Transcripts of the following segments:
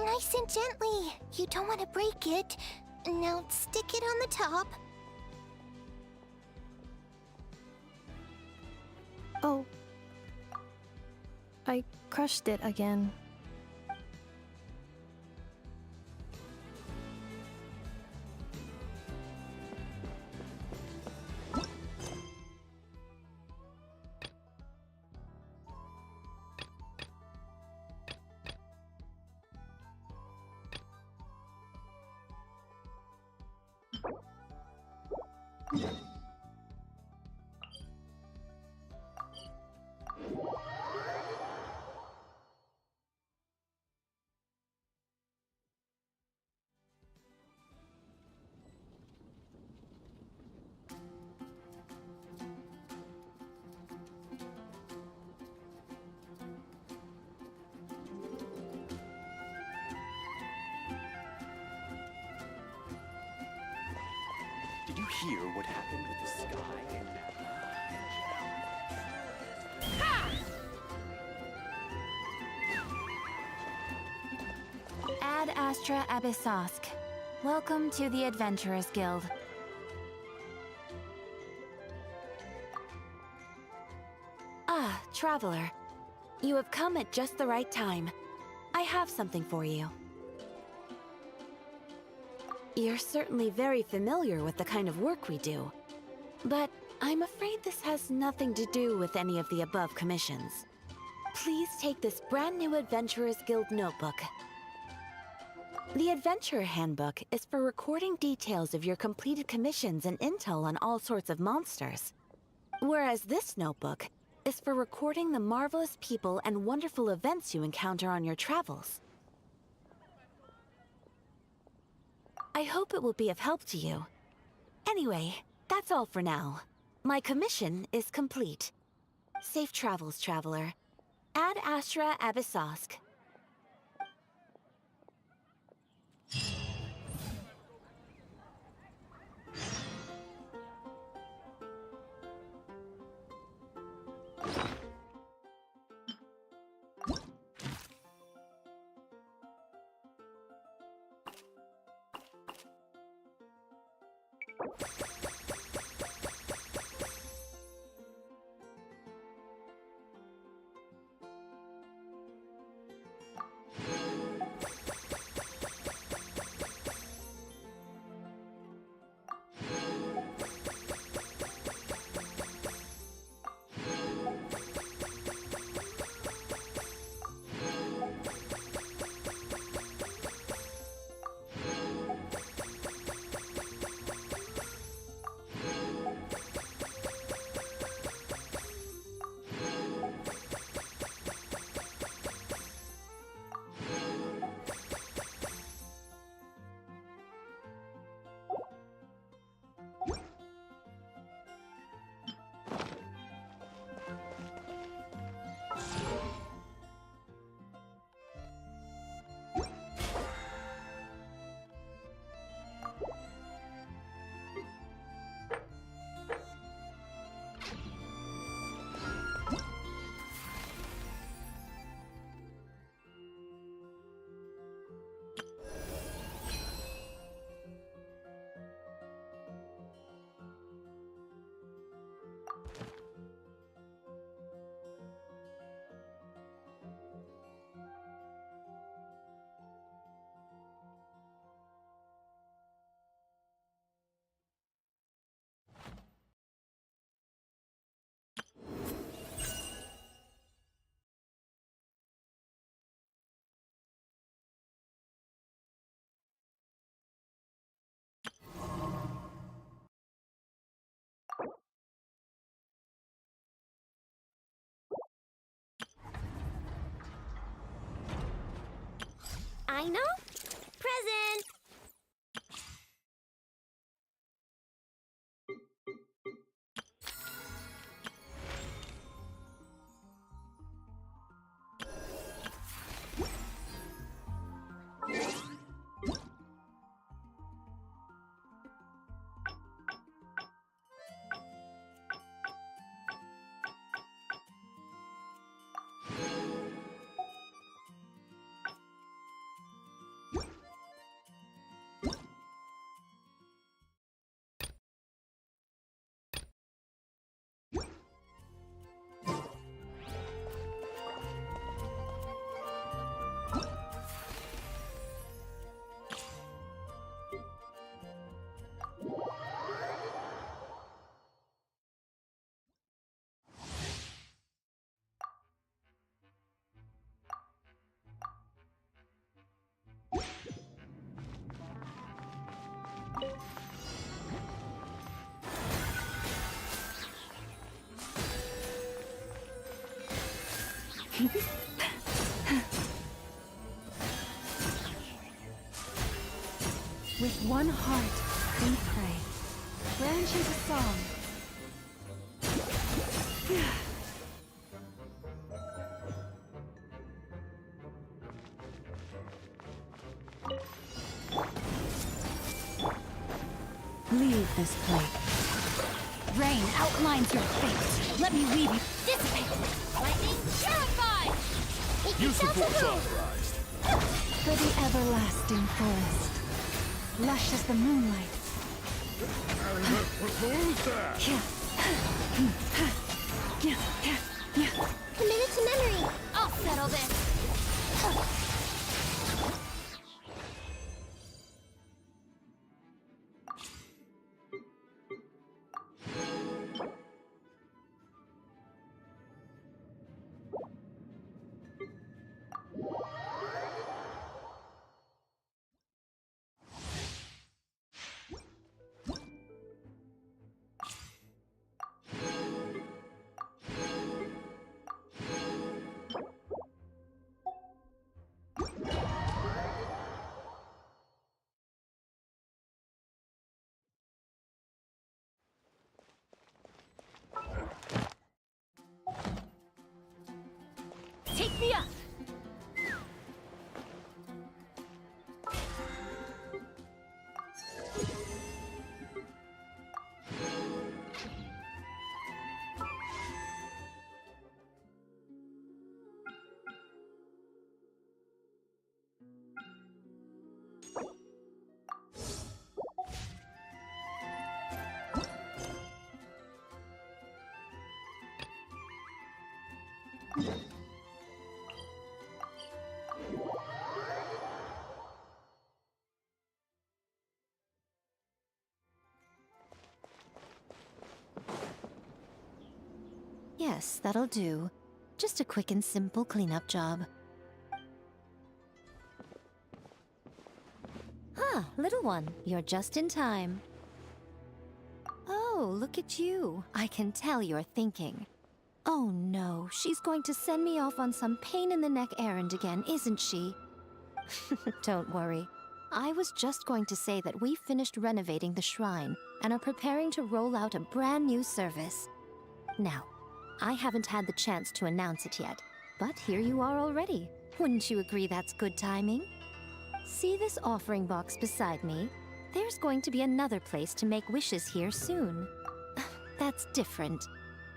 Nice and gently. You don't want to break it. Now stick it on the top. Oh. I crushed it again. Did you hear what happened with the sky and... Ad Astra Abyssosk. Welcome to the Adventurers Guild. Ah, Traveler. You have come at just the right time. I have something for you. You're certainly very familiar with the kind of work we do. But I'm afraid this has nothing to do with any of the above commissions. Please take this brand new Adventurers Guild notebook. The Adventurer Handbook is for recording details of your completed commissions and intel on all sorts of monsters. Whereas this notebook is for recording the marvelous people and wonderful events you encounter on your travels. I hope it will be of help to you. Anyway, that's all for now. My commission is complete. Safe travels, Traveler. Ad Astra Abyssosk. I know. Present! With one heart, we pray. Grant you the song. Leave this place. Rain outlines your fate. Let me weave you. Dissipate! Lightning terrified! You support authorized. For the everlasting forest. Lush as the moonlight. Propose that. Committed to memory! I'll settle this. Take me up! Yes, that'll do. Just a quick and simple cleanup job. Ah, little one, you're just in time. Oh, look at you. I can tell you're thinking. Oh no, she's going to send me off on some pain-in-the-neck errand again, isn't she? Don't worry. I was just going to say that we finished renovating the shrine and are preparing to roll out a brand new service. Now, I haven't had the chance to announce it yet, but here you are already. Wouldn't you agree that's good timing? See this offering box beside me? There's going to be another place to make wishes here soon. That's different.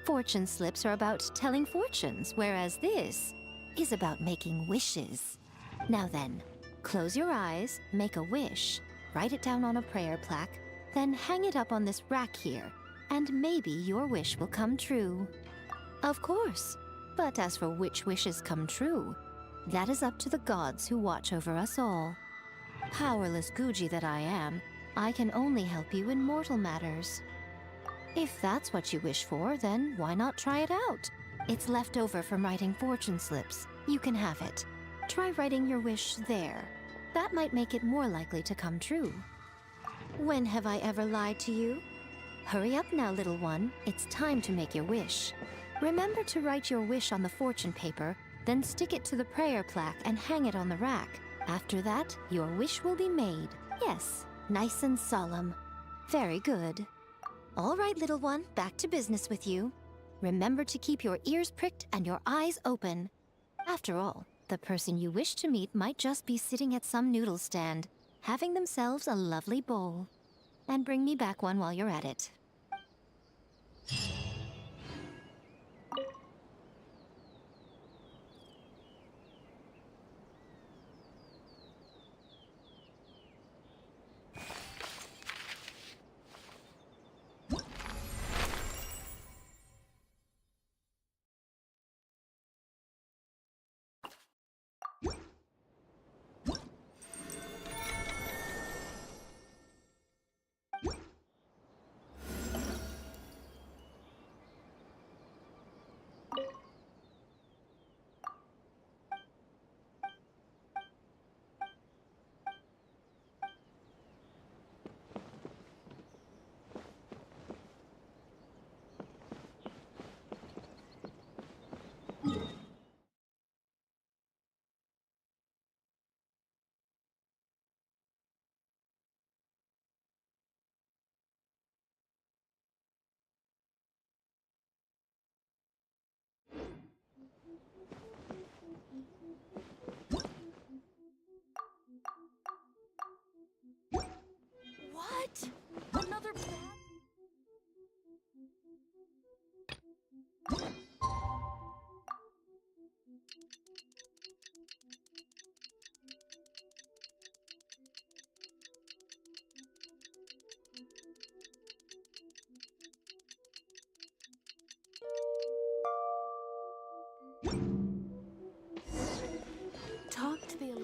Fortune slips are about telling fortunes, whereas this is about making wishes. Now then, close your eyes, make a wish, write it down on a prayer plaque, then hang it up on this rack here, and maybe your wish will come true. Of course. But as for which wishes come true, that is up to the gods who watch over us all. Powerless Guji that I am, I can only help you in mortal matters. If that's what you wish for, then why not try it out? It's left over from writing fortune slips. You can have it. Try writing your wish there. That might make it more likely to come true. When have I ever lied to you? Hurry up now, little one. It's time to make your wish. Remember to write your wish on the fortune paper, then stick it to the prayer plaque and hang it on the rack. After that, your wish will be made. Yes, nice and solemn. Very good. All right, little one, back to business with you. Remember to keep your ears pricked and your eyes open. After all, the person you wish to meet might just be sitting at some noodle stand, having themselves a lovely bowl. And bring me back one while you're at it.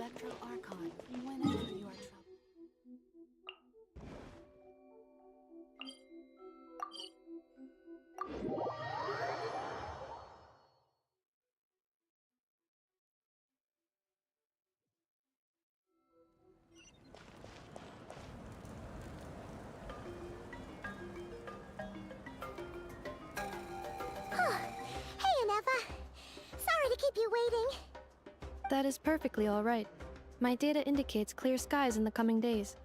Electro Archon whenever you are troubled. Hey, Aneva. Sorry to keep you waiting. That is perfectly all right. My data indicates clear skies in the coming days.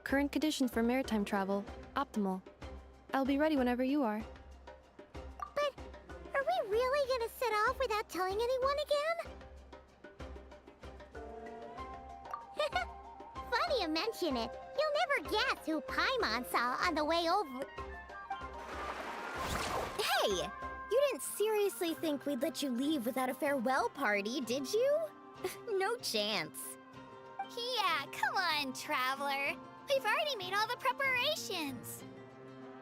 Current conditions for maritime travel, optimal. I'll be ready whenever you are. But are we really gonna set off without telling anyone again? Funny you mention it. You'll never guess who Paimon saw on the way over. Hey! You didn't seriously think we'd let you leave without a farewell party, did you? No chance. Yeah, come on, Traveler. We've already made all the preparations.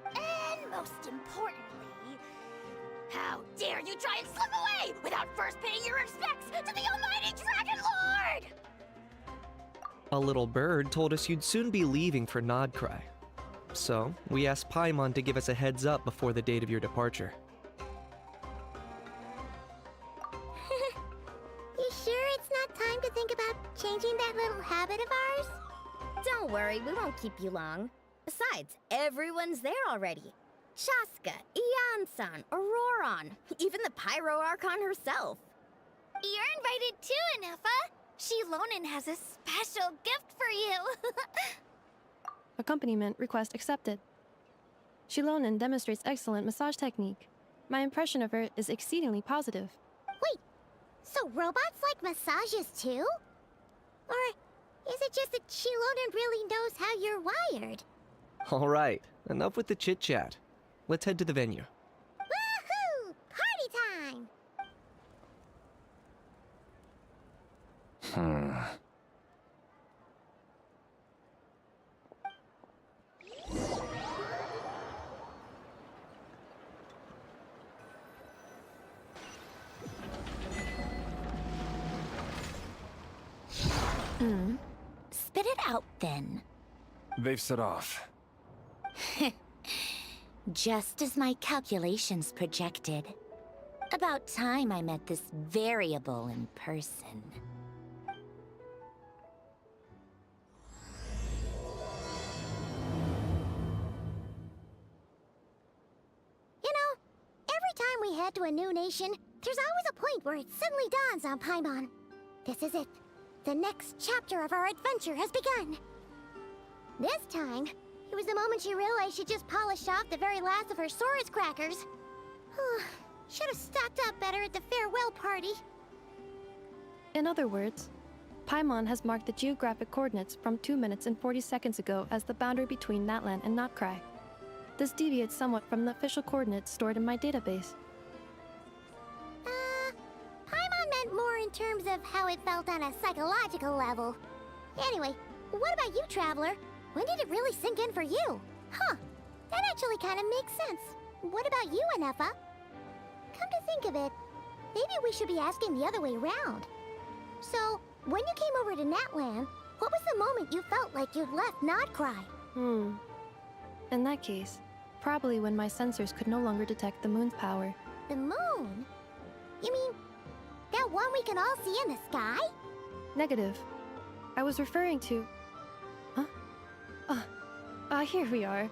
And most importantly, how dare you try and slip away without first paying your respects to the almighty Dragon Lord! A little bird told us you'd soon be leaving for Nod-Krai. So, we asked Paimon to give us a heads up before the date of your departure. You sure it's not time to think about changing that little habit of ours? Don't worry, we won't keep you long. Besides, everyone's there already. Shaska, Ian-san, Auroron, even the Pyro Archon herself. You're invited too, Anefa. Shilonen has a special gift for you. Accompaniment request accepted. Shilonen demonstrates excellent massage technique. My impression of her is exceedingly positive. Wait, so robots like massages too? Or is it just that Shilonen really knows how you're wired? Alright, enough with the chit-chat. Let's head to the venue. Woohoo! Party time! Spit it out then. They've set off. Just as my calculations projected. About time I met this variable in person. You know, every time we head to a new nation, there's always a point where it suddenly dawns on Paimon. This is it. The next chapter of our adventure has begun. This time, it was the moment she realized she just polished off the very last of her Saurus crackers. Should have stocked up better at the farewell party. In other words, Paimon has marked the geographic coordinates from 2 minutes and 40 seconds ago as the boundary between Natlan and Nod-Krai. This deviates somewhat from the official coordinates stored in my database. Paimon meant more in terms of how it felt on a psychological level. Anyway, what about you, Traveler? When did it really sink in for you? Huh, that actually kind of makes sense. What about you, Anefa? Come to think of it, maybe we should be asking the other way around. So, when you came over to Natlan, what was the moment you felt like you'd left Nod-Krai? In that case, probably when my sensors could no longer detect the moon's power. The moon? You mean, that one we can all see in the sky? Negative. I was referring to... Here we are.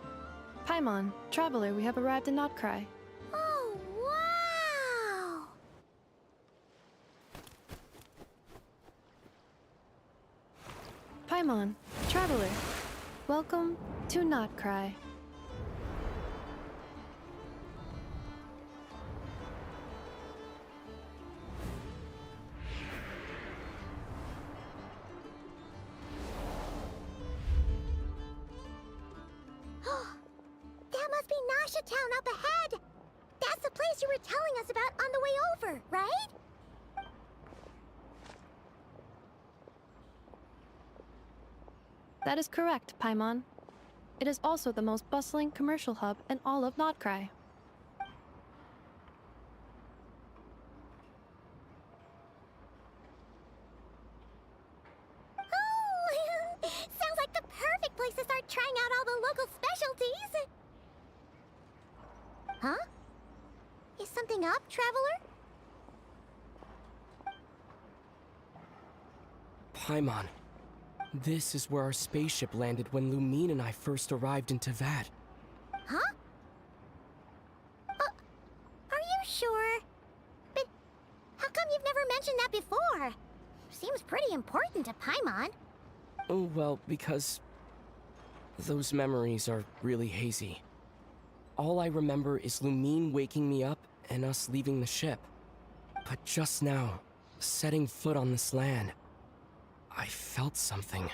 Paimon, Traveler, we have arrived in Nod-Krai. Oh, wow! Paimon, Traveler, welcome to Nod-Krai. That must be Nasha Town up ahead! That's the place you were telling us about on the way over, right? That is correct, Paimon. It is also the most bustling commercial hub in all of Nod-Krai. trying out all the local specialties. Huh? Is something up, traveler? Paimon, this is where our spaceship landed when Lumine and I first arrived in Teyvat. Huh? Are you sure? But how come you've never mentioned that before? Seems pretty important to Paimon. Oh, well, because those memories are really hazy. All I remember is Lumine waking me up and us leaving the ship. But just now, setting foot on this land, I felt something.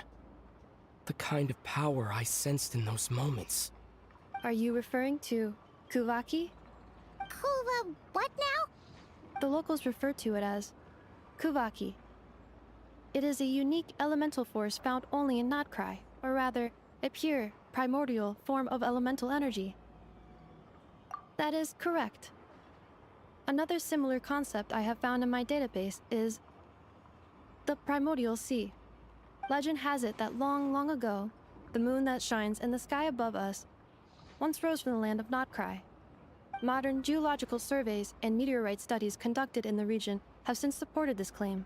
The kind of power I sensed in those moments. Are you referring to Kuvaki? Kuva, what now? The locals refer to it as Kuvaki. It is a unique elemental force found only in Nod-Krai, or rather, a pure, primordial form of elemental energy. That is correct. Another similar concept I have found in my database is the primordial sea. Legend has it that long, long ago, the moon that shines in the sky above us once rose from the land of Nod-Krai. Modern geological surveys and meteorite studies conducted in the region have since supported this claim.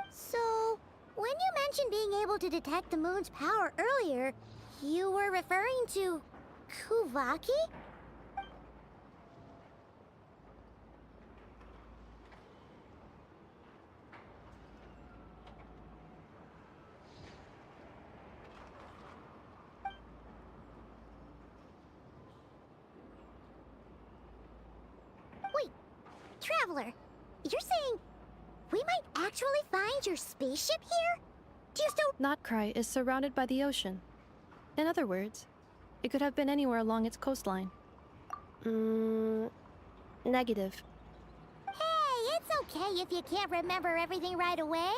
So, when you mentioned being able to detect the moon's power earlier, you were referring to Kuvaki? Wait, Traveler, you're saying we might actually find your spaceship here? Do you still— Nod-Krai is surrounded by the ocean. In other words, it could have been anywhere along its coastline. Negative. Hey, it's okay if you can't remember everything right away.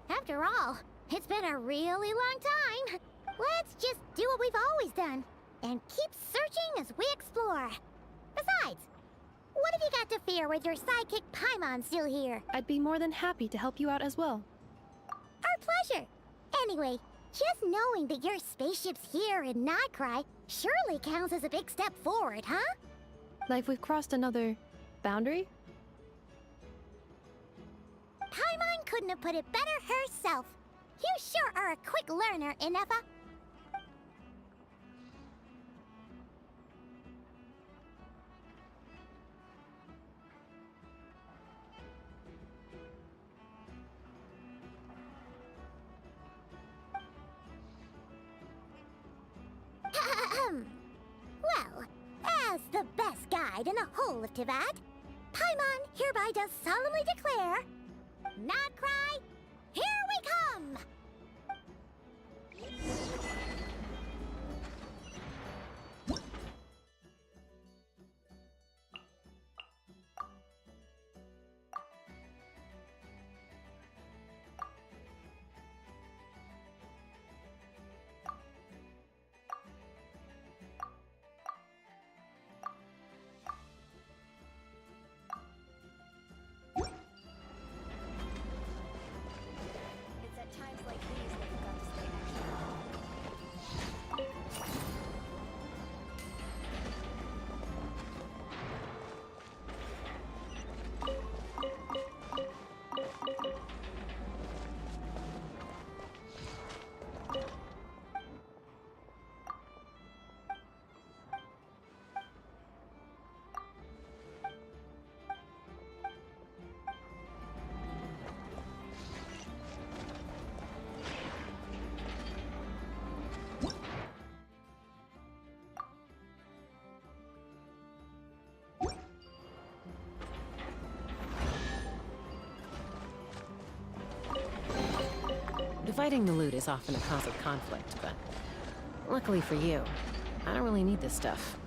After all, it's been a really long time. Let's just do what we've always done, and keep searching as we explore. Besides, what have you got to fear with your sidekick Paimon still here? I'd be more than happy to help you out as well. Our pleasure. Anyway, just knowing that your spaceship's here in Nod-Krai surely counts as a big step forward, huh? Like we've crossed another boundary? Paimon couldn't have put it better herself. You sure are a quick learner, Inefa. Well, as the best guide in the whole of Teyvat, Paimon hereby does solemnly declare, Nod-Krai, here we come! It's at times like these that you've got to stay extra. Dividing the loot is often a cause of conflict, but luckily for you, I don't really need this stuff.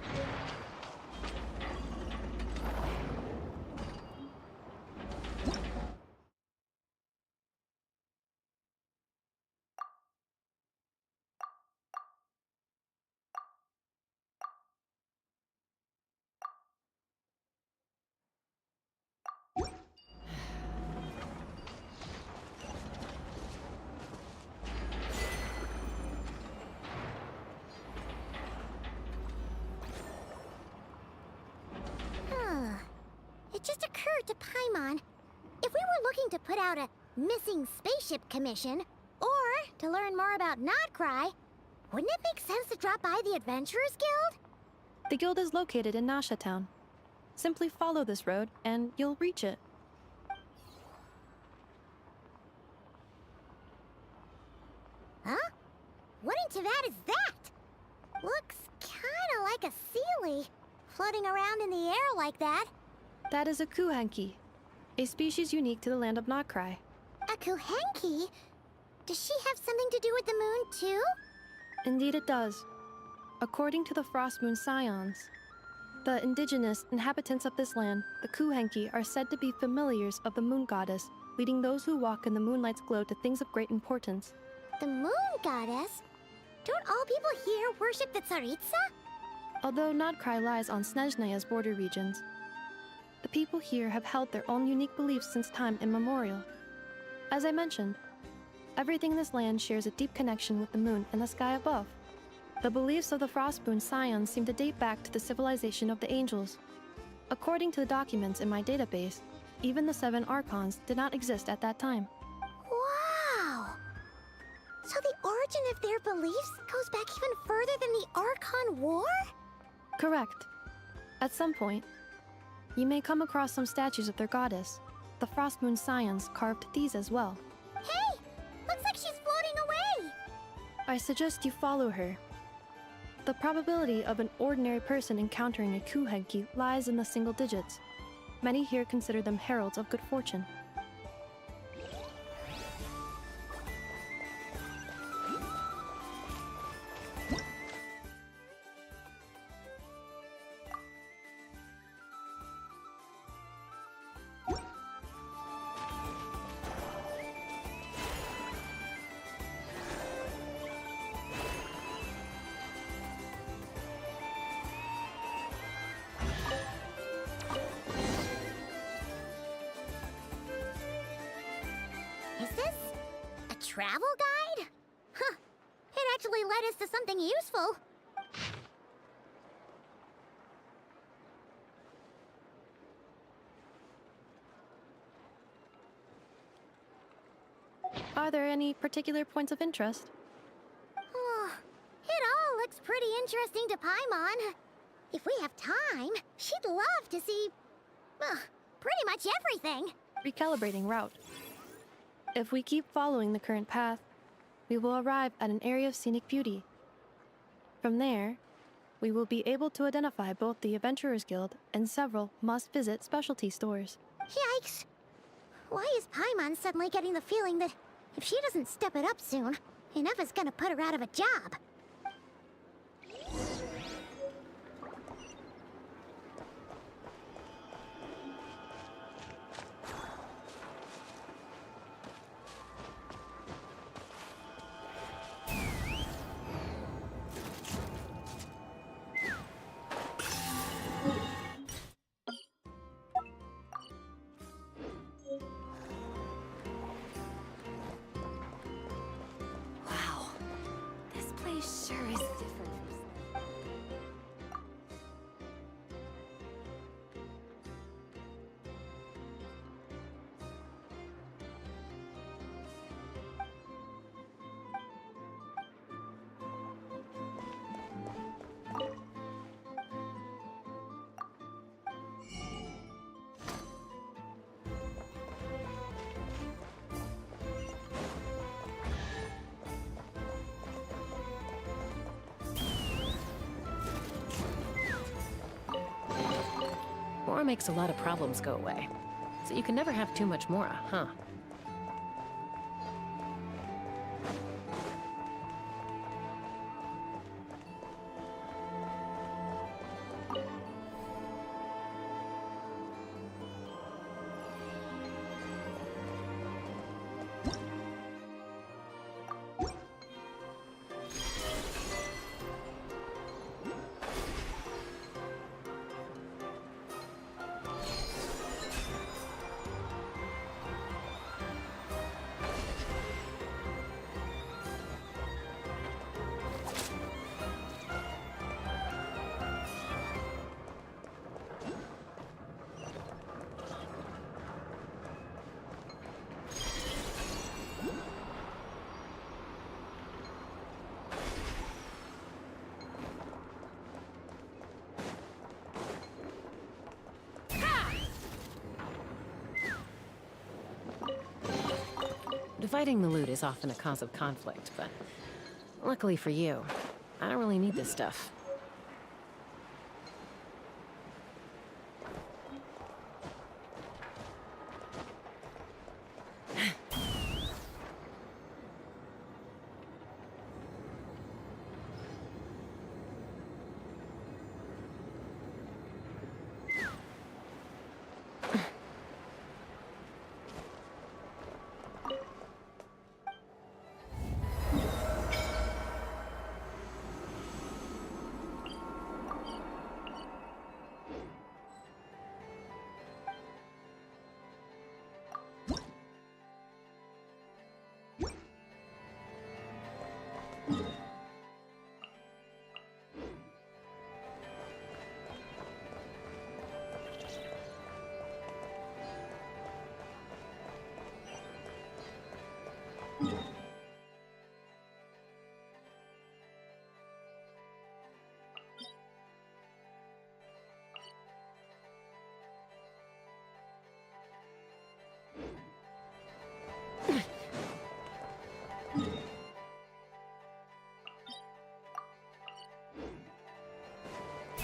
it just occurred to Paimon. If we were looking to put out a missing spaceship commission, or to learn more about Nod-Krai, wouldn't it make sense to drop by the Adventurers Guild? The guild is located in Nasha Town. Simply follow this road, and you'll reach it. Huh? What in Teyvat is that? Looks kinda like a Seelie, floating around in the air like that. That is a kuhenki, a species unique to the land of Nod-Krai. A Kuhenki? Does she have something to do with the moon, too? Indeed it does. According to the Frost Moon Scions, the indigenous inhabitants of this land, the kuhenki, are said to be familiars of the moon goddess, leading those who walk in the moonlight's glow to things of great importance. The moon goddess? Don't all people here worship the Tsaritsa? Although Nod-Krai lies on Snezhnaya's border regions, the people here have held their own unique beliefs since time immemorial. As I mentioned, everything in this land shares a deep connection with the moon and the sky above. The beliefs of the Frostmoon Scions seem to date back to the civilization of the angels. According to the documents in my database, even the 7 Archons did not exist at that time. Wow! So the origin of their beliefs goes back even further than the Archon War? Correct. At some point, you may come across some statues of their goddess. The Frostmoon Scions carved these as well. Hey! Looks like she's floating away! I suggest you follow her. The probability of an ordinary person encountering a kuhenki lies in the single digits. Many here consider them heralds of good fortune. Is this a travel guide? Huh. It actually led us to something useful. Are there any particular points of interest? Oh, it all looks pretty interesting to Paimon. If we have time, she'd love to see, pretty much everything. Recalibrating route. If we keep following the current path, we will arrive at an area of scenic beauty. From there, we will be able to identify both the Adventurers Guild and several must-visit specialty stores. Yikes! Why is Paimon suddenly getting the feeling that if she doesn't step it up soon, enough is gonna put her out of a job? Wow. This place sure is different from... Mora makes a lot of problems go away. So you can never have too much Mora, huh? Dividing the loot is often a cause of conflict, but luckily for you, I don't really need this stuff.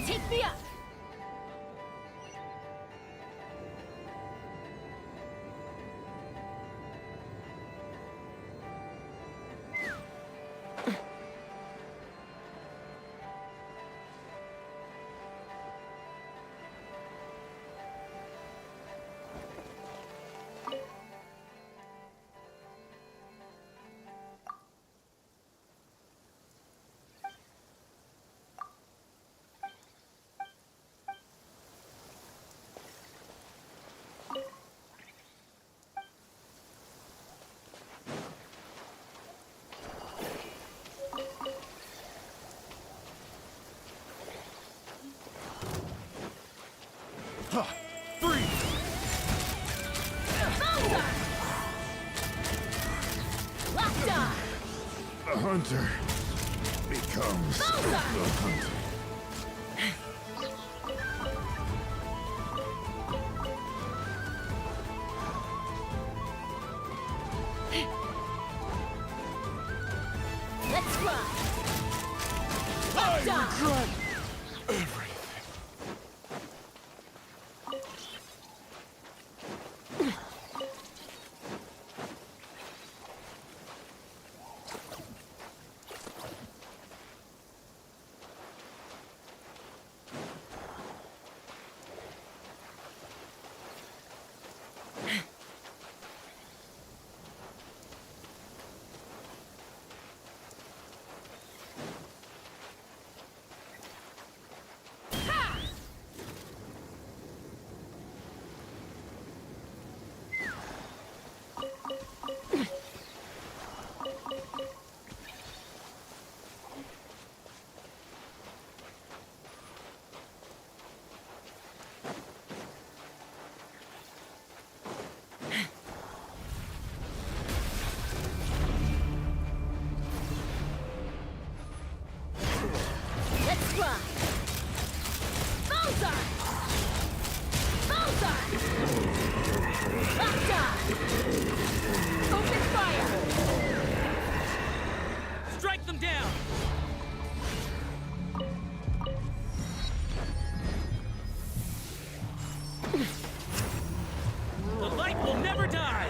Take me up! The hunter becomes the hunter. Let's run! I regret everything. Let's run! Bullseye! Bullseye! Locked. Open fire! Strike them down! The light will never die!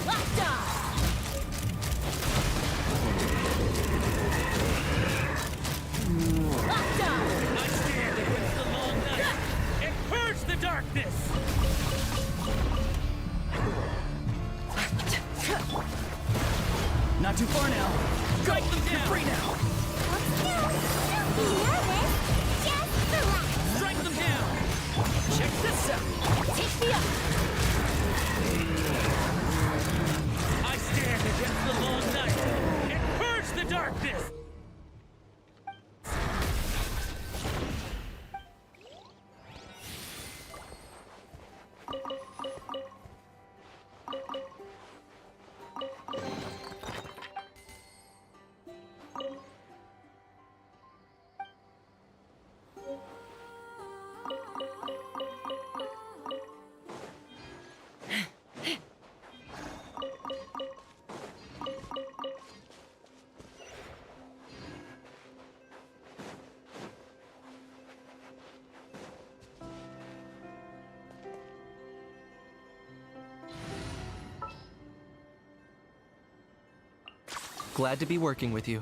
Locked. I stand against the long night and purge the darkness! Not too far now. Strike them down! Free now. Don't be nervous. Just relax. Strike them down! Check this out. Take me up! I stand against the long night and purge the darkness! Glad to be working with you.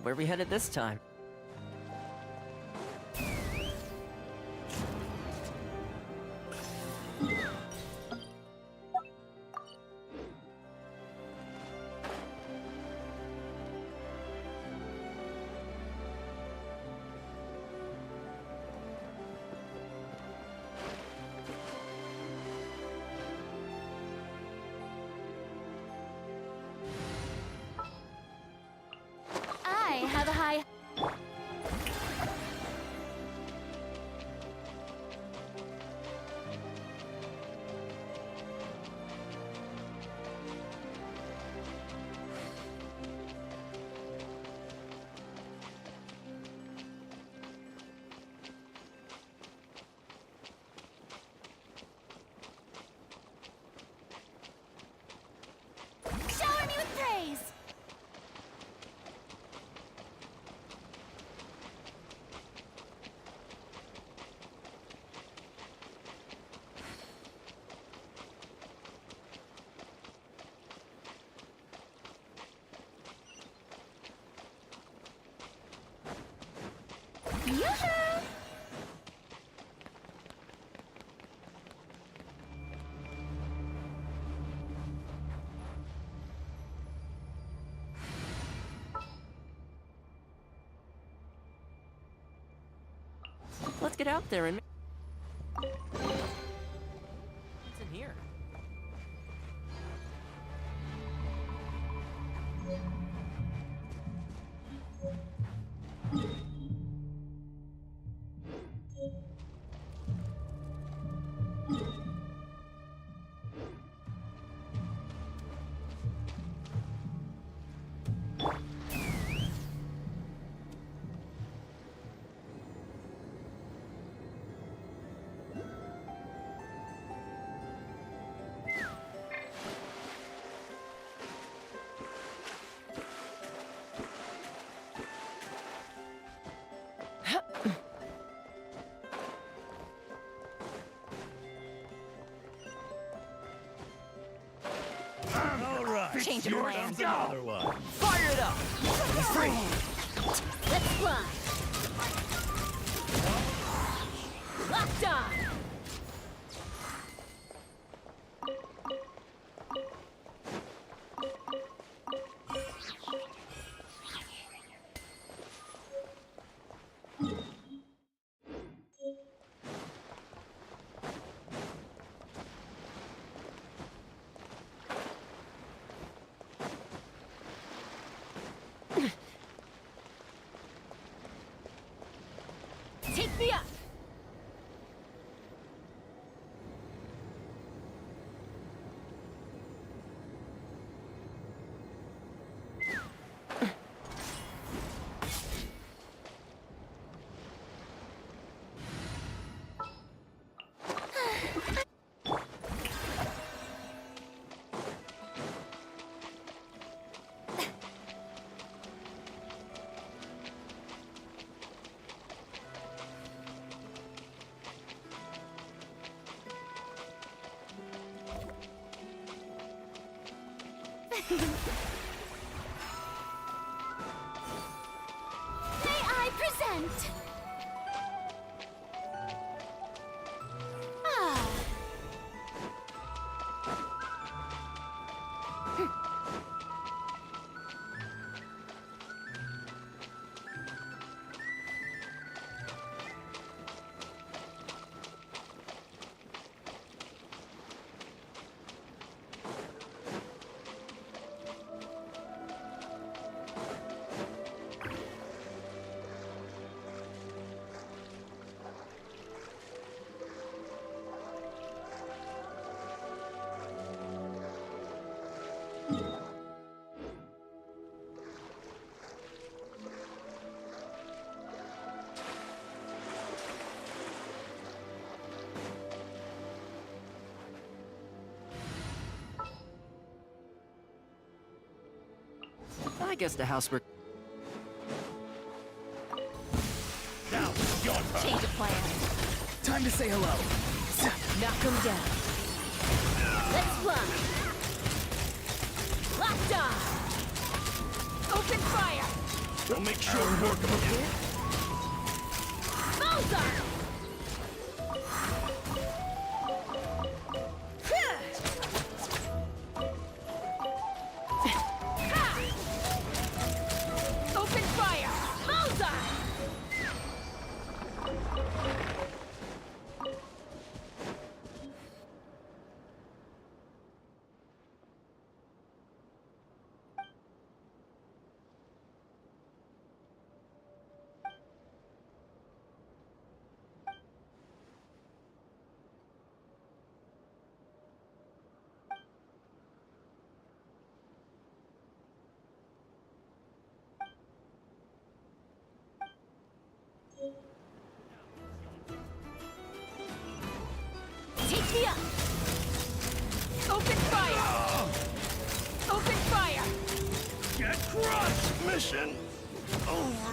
Where are we headed this time? I have a high... Shower me with praise! Yoo-hoo! Let's get out there and... What's in here? All right. Change of Here plans. comes another one. Fire it up! Let's fly! Locked on! Take me up! May I present? Ah. I guess the housework. Now, your turn. Change of plan. Time to say hello. Knock him down. Let's fly. Locked on. Open fire. We'll make sure we work them again. Bullseye. Open fire. Bullseye. Take me up! Open fire! Open fire! Get crushed! Mission over.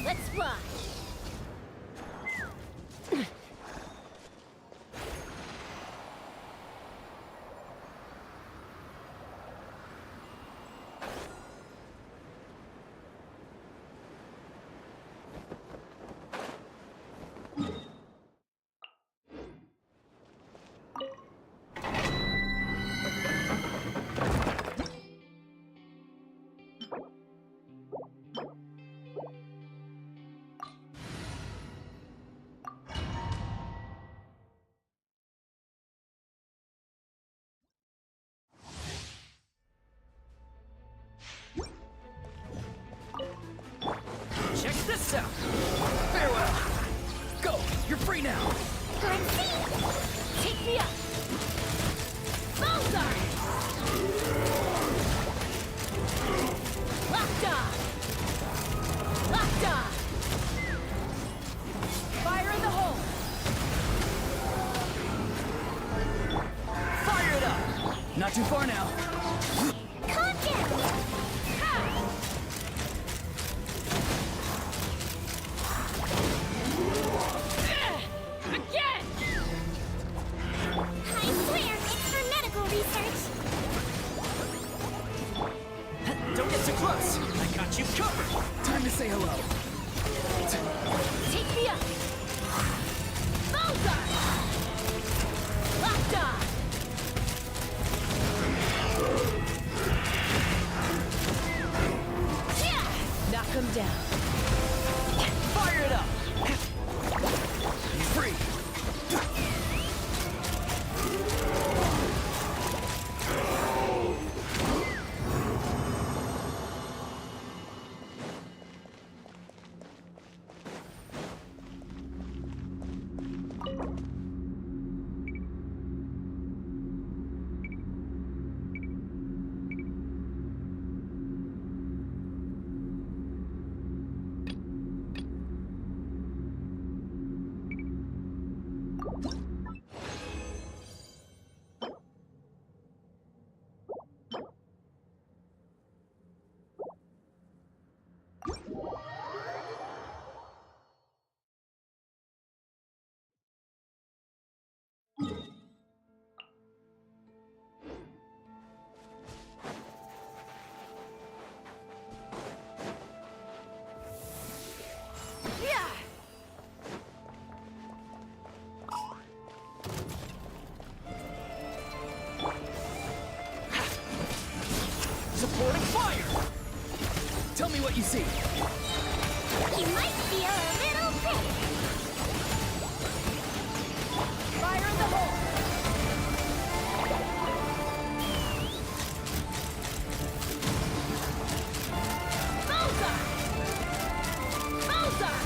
Let's fly! Check this out. Farewell. Go. You're free now. Take me up! Bullseye! Locked on! Locked on! Fire in the hole! Fire it up. Not too far now. Calm down! Again! I swear, it's for medical research. Don't get too close. I got you covered. Time to say hello. Take me up! Bullseye! Locked on! Yeah! Knock him down. Fire it up. Free. Supporting fire! Tell me what you see. You might feel a little sick. Fire in the hole! Bullseye! Bullseye!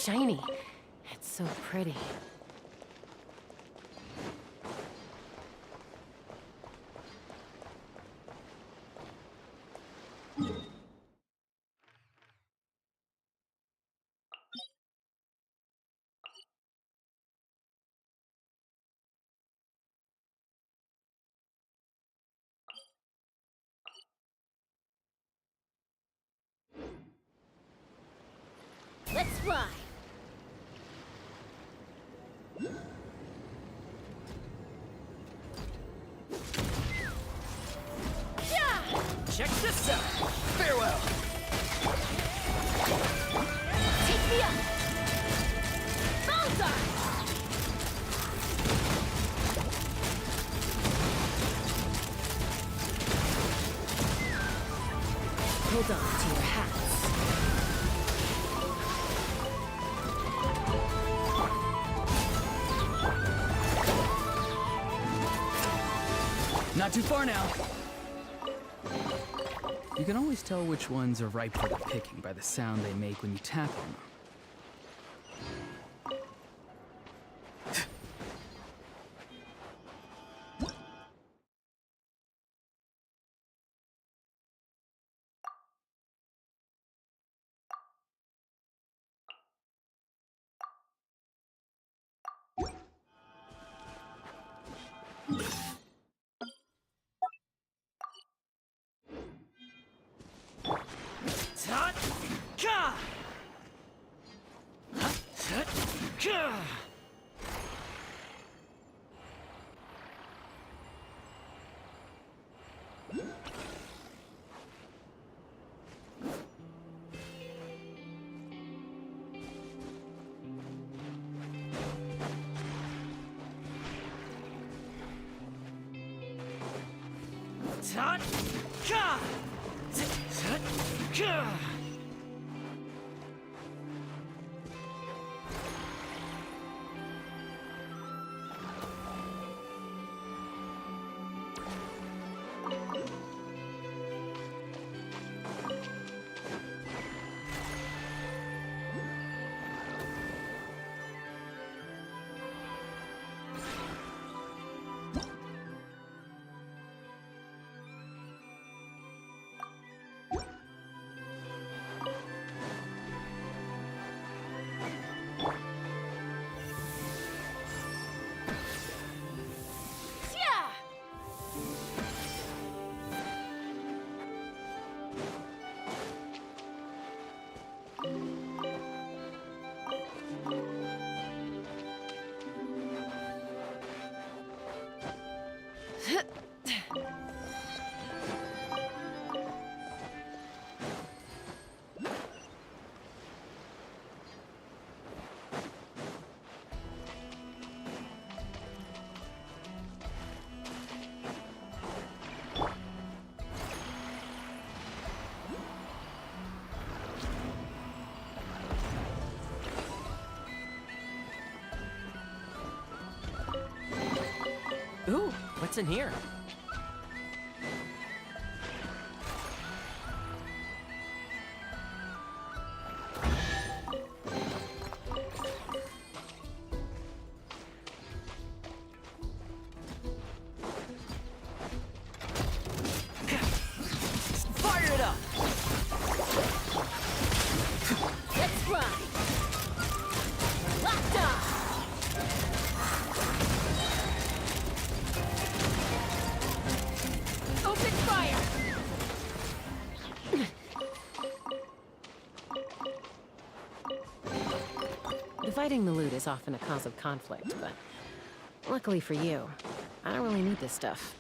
shiny. It's so pretty. Let's fly! Check this out! Farewell! Take me up! Bullseye! Hold on to your hats. Not too far now. You can always tell which ones are ripe for the picking by the sound they make when you tap on them. Ooh, what's in here? Fire it up! Let's fly! Locked on! Open fire! Dividing the loot is often a cause of conflict, but luckily for you, I don't really need this stuff.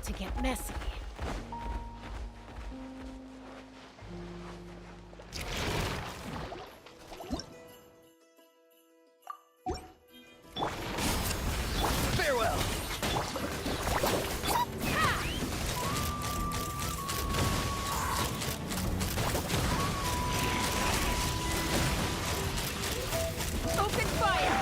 to get messy. Farewell! Open fire!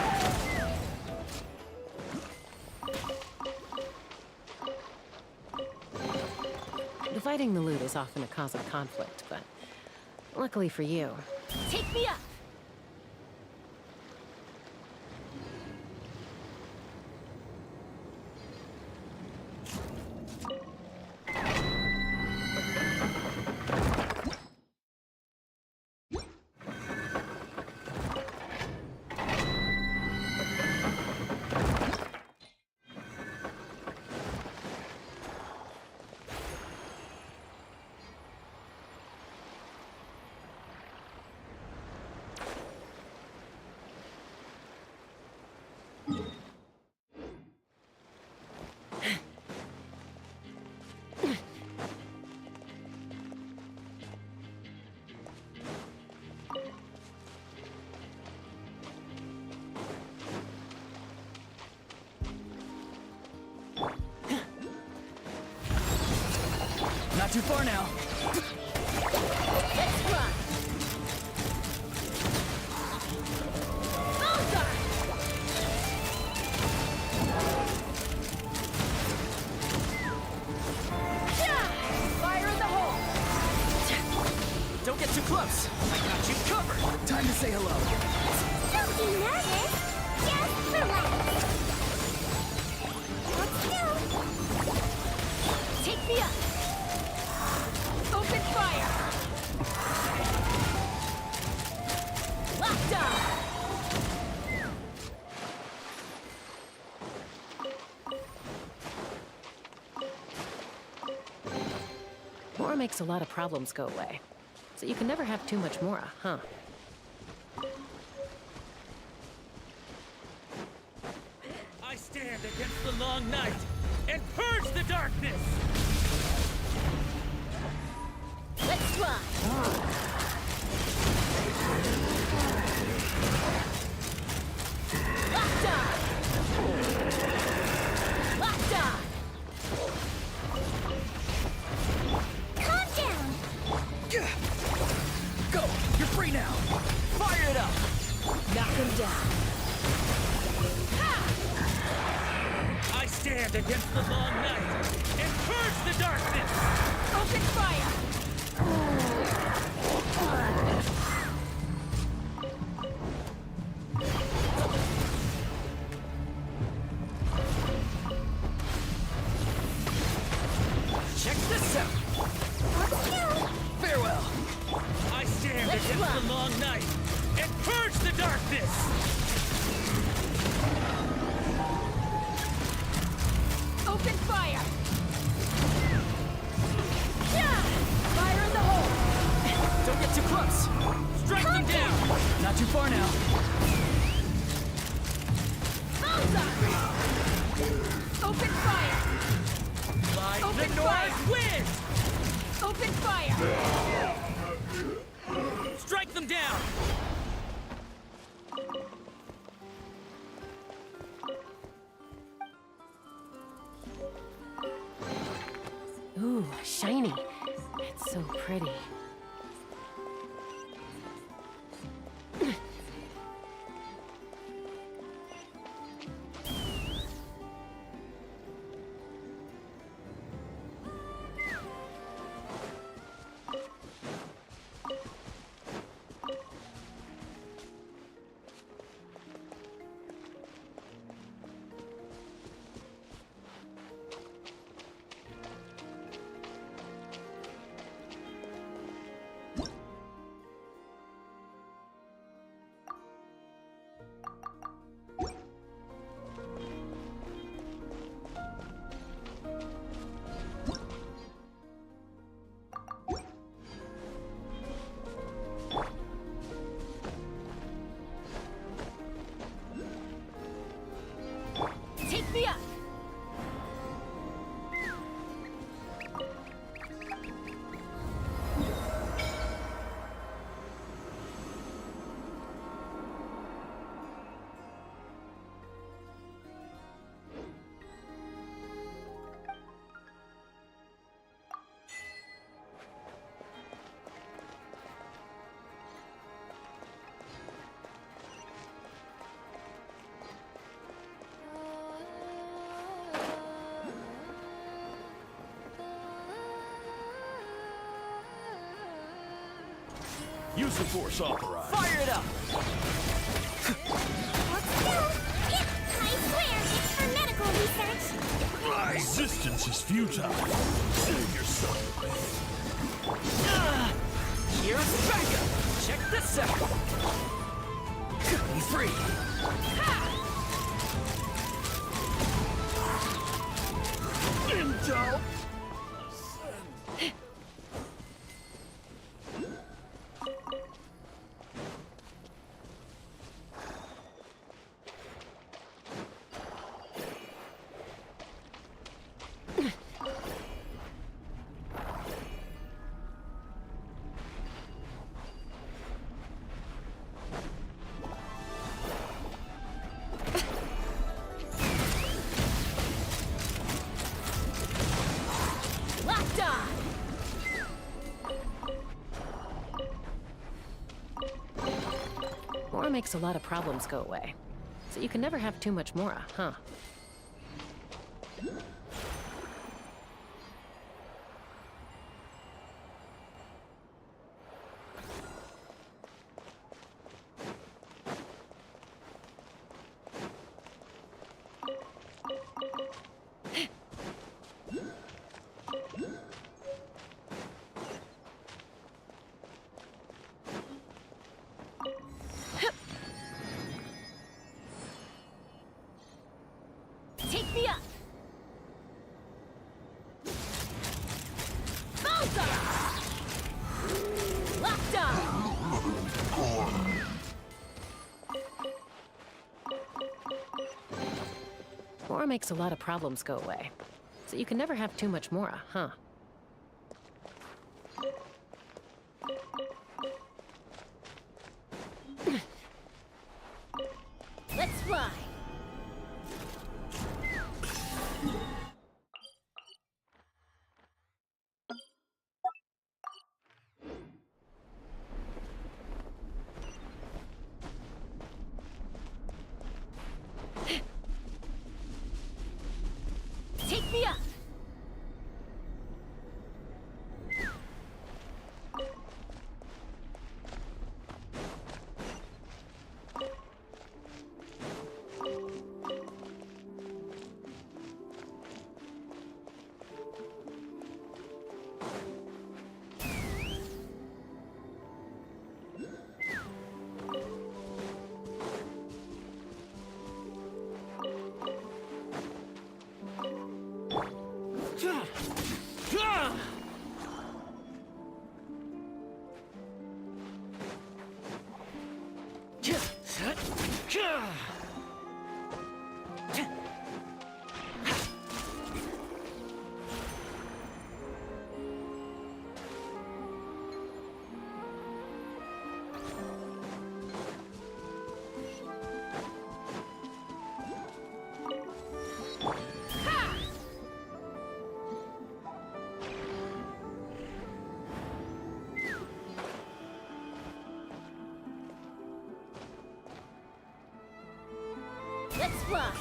Dividing the loot is often a cause of conflict, but luckily for you, Take me up! Not too far now. Let's run! Bullseye! Yeah! Fire in the hole! Don't get too close. I got you covered. Time to say hello. Don't be nervous. Just relax. Let's go. Take me up! Open fire! Locked on! Mora makes a lot of problems go away. So you can never have too much Mora, huh? I stand against the long night and purge the darkness. Let's run! Locked on! Locked on! Calm down. Go! You're free now! Fire it up! Knock him down! I stand against the long night and purge the darkness! Open fire! Check this out! Farewell! I stand Let's against run. the long night and purge the darkness! Open fire! Yeah! Fire in the hole! Don't get too close! Strike them down! Not too far now. Bullseye! Open fire! By Open the fire. north wind! Open fire! Strike them down! Ooh, shiny. It's so pretty. Use the force authorized. Fire it up! Let's go! I swear, it's for medical research. Resistance is futile. Save yourself. Here's backup! Check this out! Be free! Intel! Locked on! Mora makes a lot of problems go away. So you can never have too much Mora, huh? Take me up! Bullseye! Locked on! Mora makes a lot of problems go away. So you can never have too much Mora, huh? Let's fly! Take me up! Let's fly!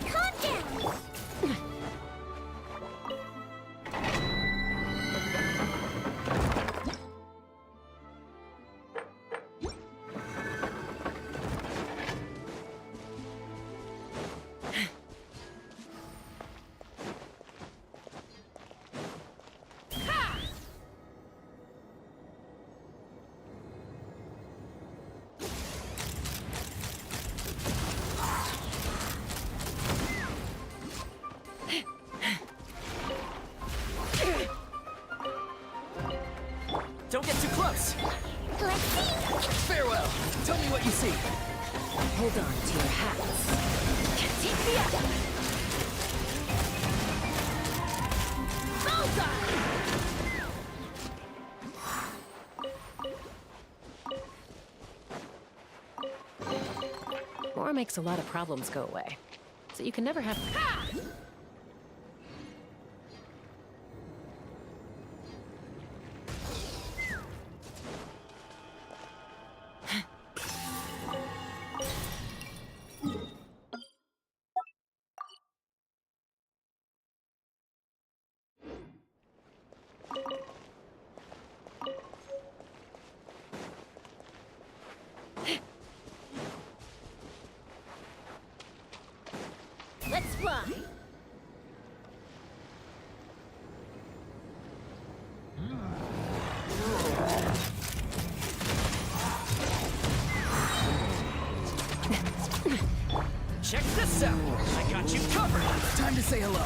Calm down! Don't get too close! Let's see! Farewell! Tell me what you see! Hold on to your hats. Take me up! Bullseye! Mora makes a lot of problems go away. So you can never have... this out! I got you covered! Time to say hello.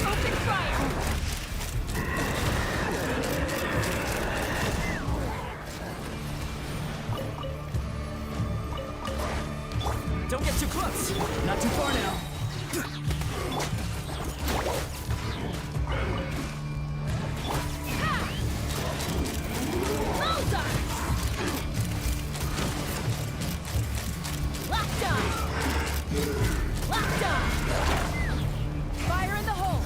Open fire! Don't get too close! Not too far now. Fire in the hole!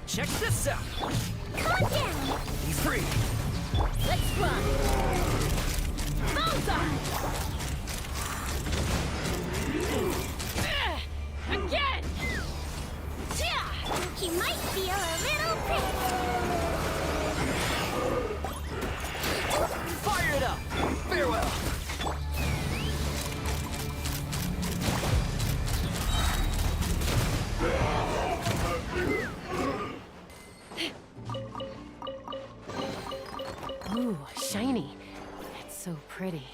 Check this out! Calm down! Be free! Let's run! Bullseye! Again! He might feel a little pricked. Fire it up! Farewell! Ooh, shiny. It's so pretty.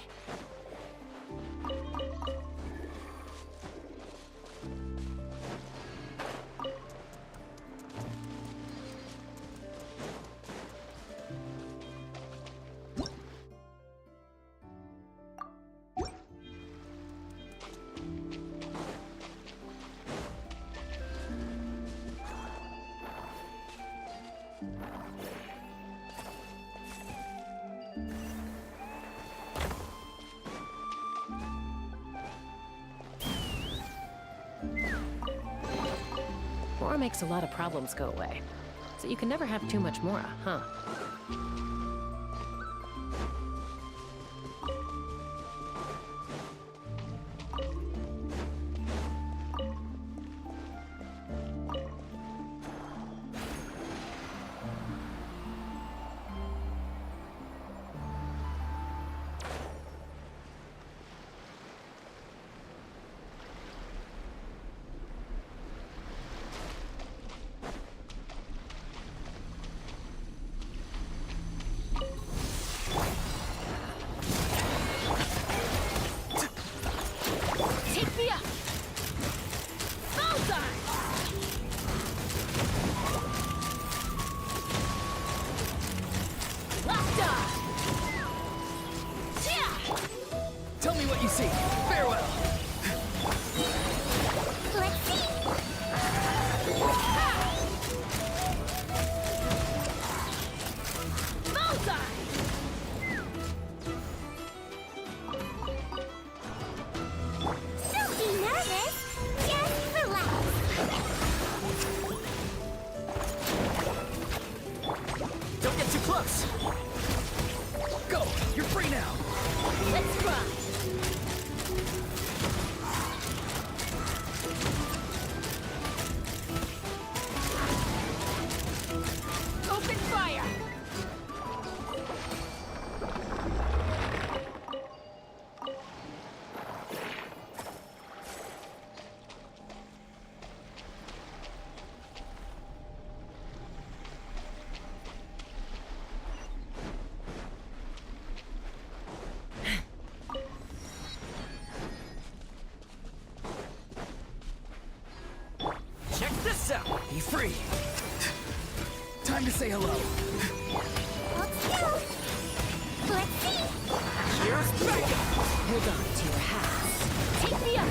Mora makes a lot of problems go away. So you can never have too much Mora, huh? Take me up! Bullseye! Locked on! Tell me what you see. Farewell. Let's see. Bullseye! Don't be nervous. Just relax. Don't get too close! Go. You're free now. Let's run! Open fire! Check this out! Be free. Time to say hello. Let's go. Let's see. Here's backup! Hold on to your hats. Take me up!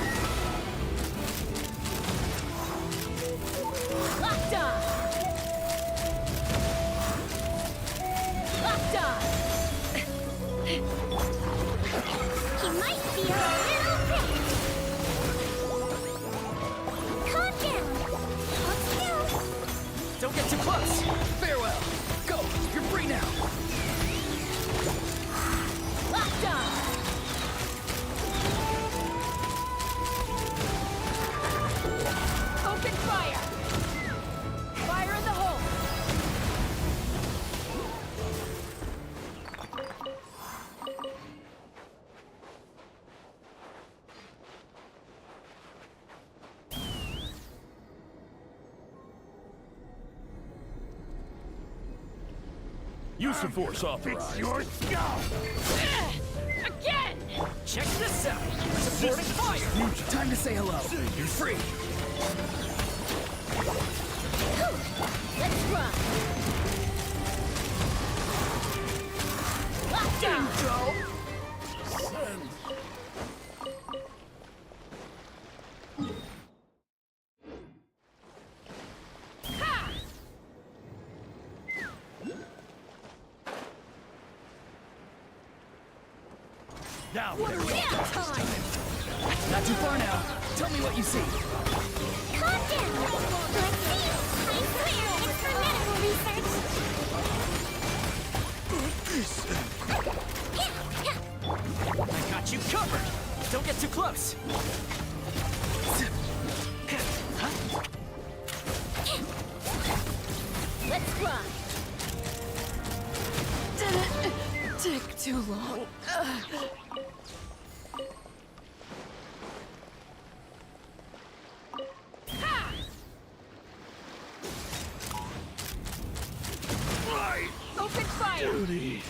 Locked on! Locked on! He might feel a little pricked. Calm down. Let's go. Don't get too close! Farewell. Go. You're free now. Locked on! Open fire! Fire in the hole! Use the force authorized. It's your skull! Again! Check this out! Supporting fire! Time to say hello. You're free. Let's run! Lockdown! Now, Not too far now. Tell me what you see. Calm down! Let's see! I swear it's for medical research! I got you covered! Don't get too close! Let's run! Take too long. Open fire! duty.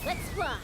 Let's fly!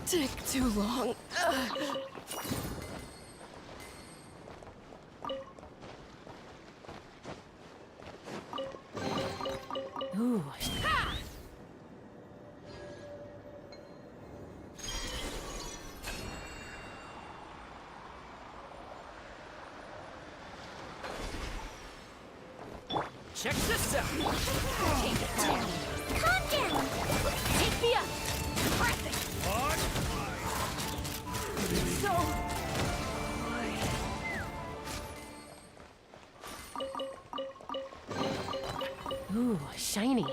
Take too long. Ooh. Check this out! Calm down! Take me up! Ooh, shiny.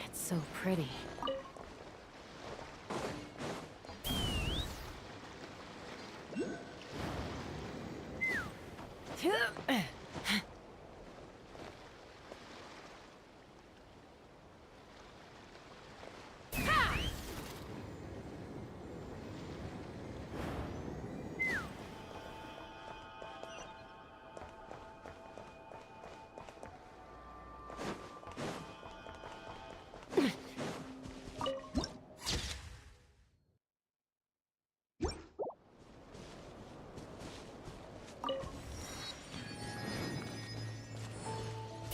It's so pretty.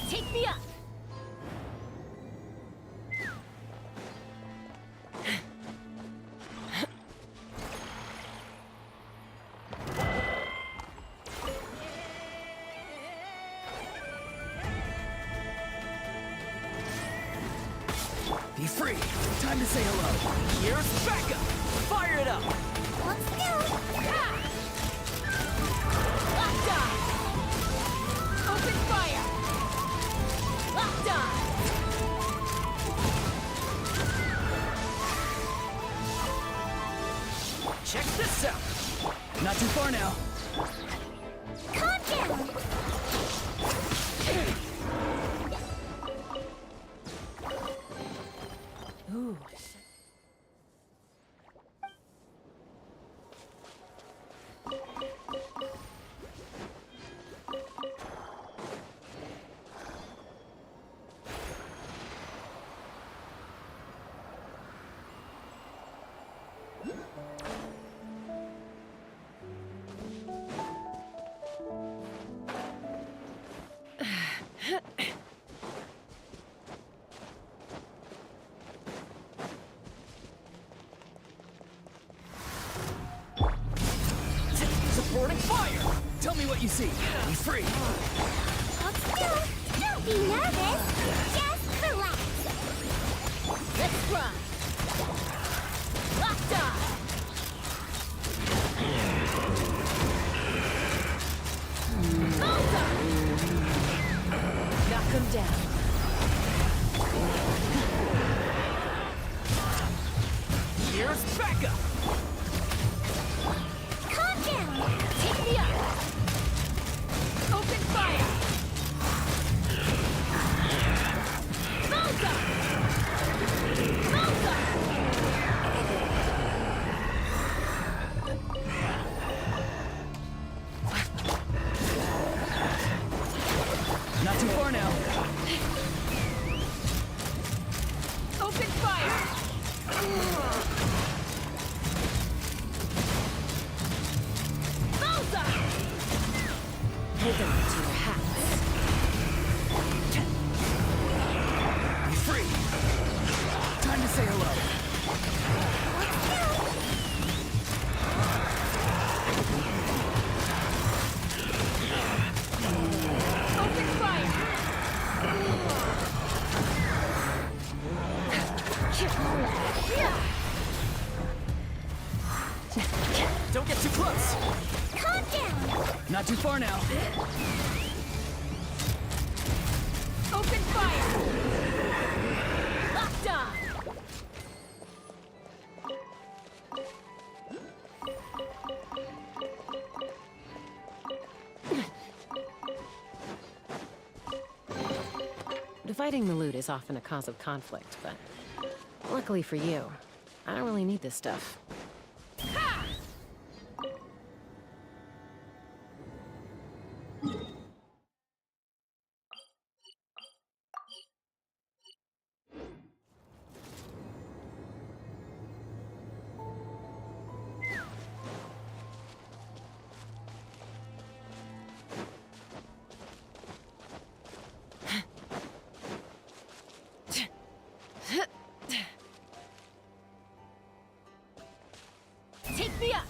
Take me up! Be free. Time to say hello. Here's backup! Fire it up! Let's go! Lockdown! Open fire! Lockdown! Check this out! Not too far now. Calm down! Ooh. Supporting fire! Tell me what you see. Be free. Hold still! Don't be nervous! Just relax! Let's run! Locked on! Knock him down. Here's backup! Calm down! Take me up! Open fire! Malta! Malta! Not too far now. Open fire! Malta! Hold on to your hats. Be free. Time to say hello. Open fire! Don't get too close. Calm down! Not too far now. Open fire! Locked on! Dividing the loot is often a cause of conflict, but luckily for you, I don't really need this stuff. Take me up!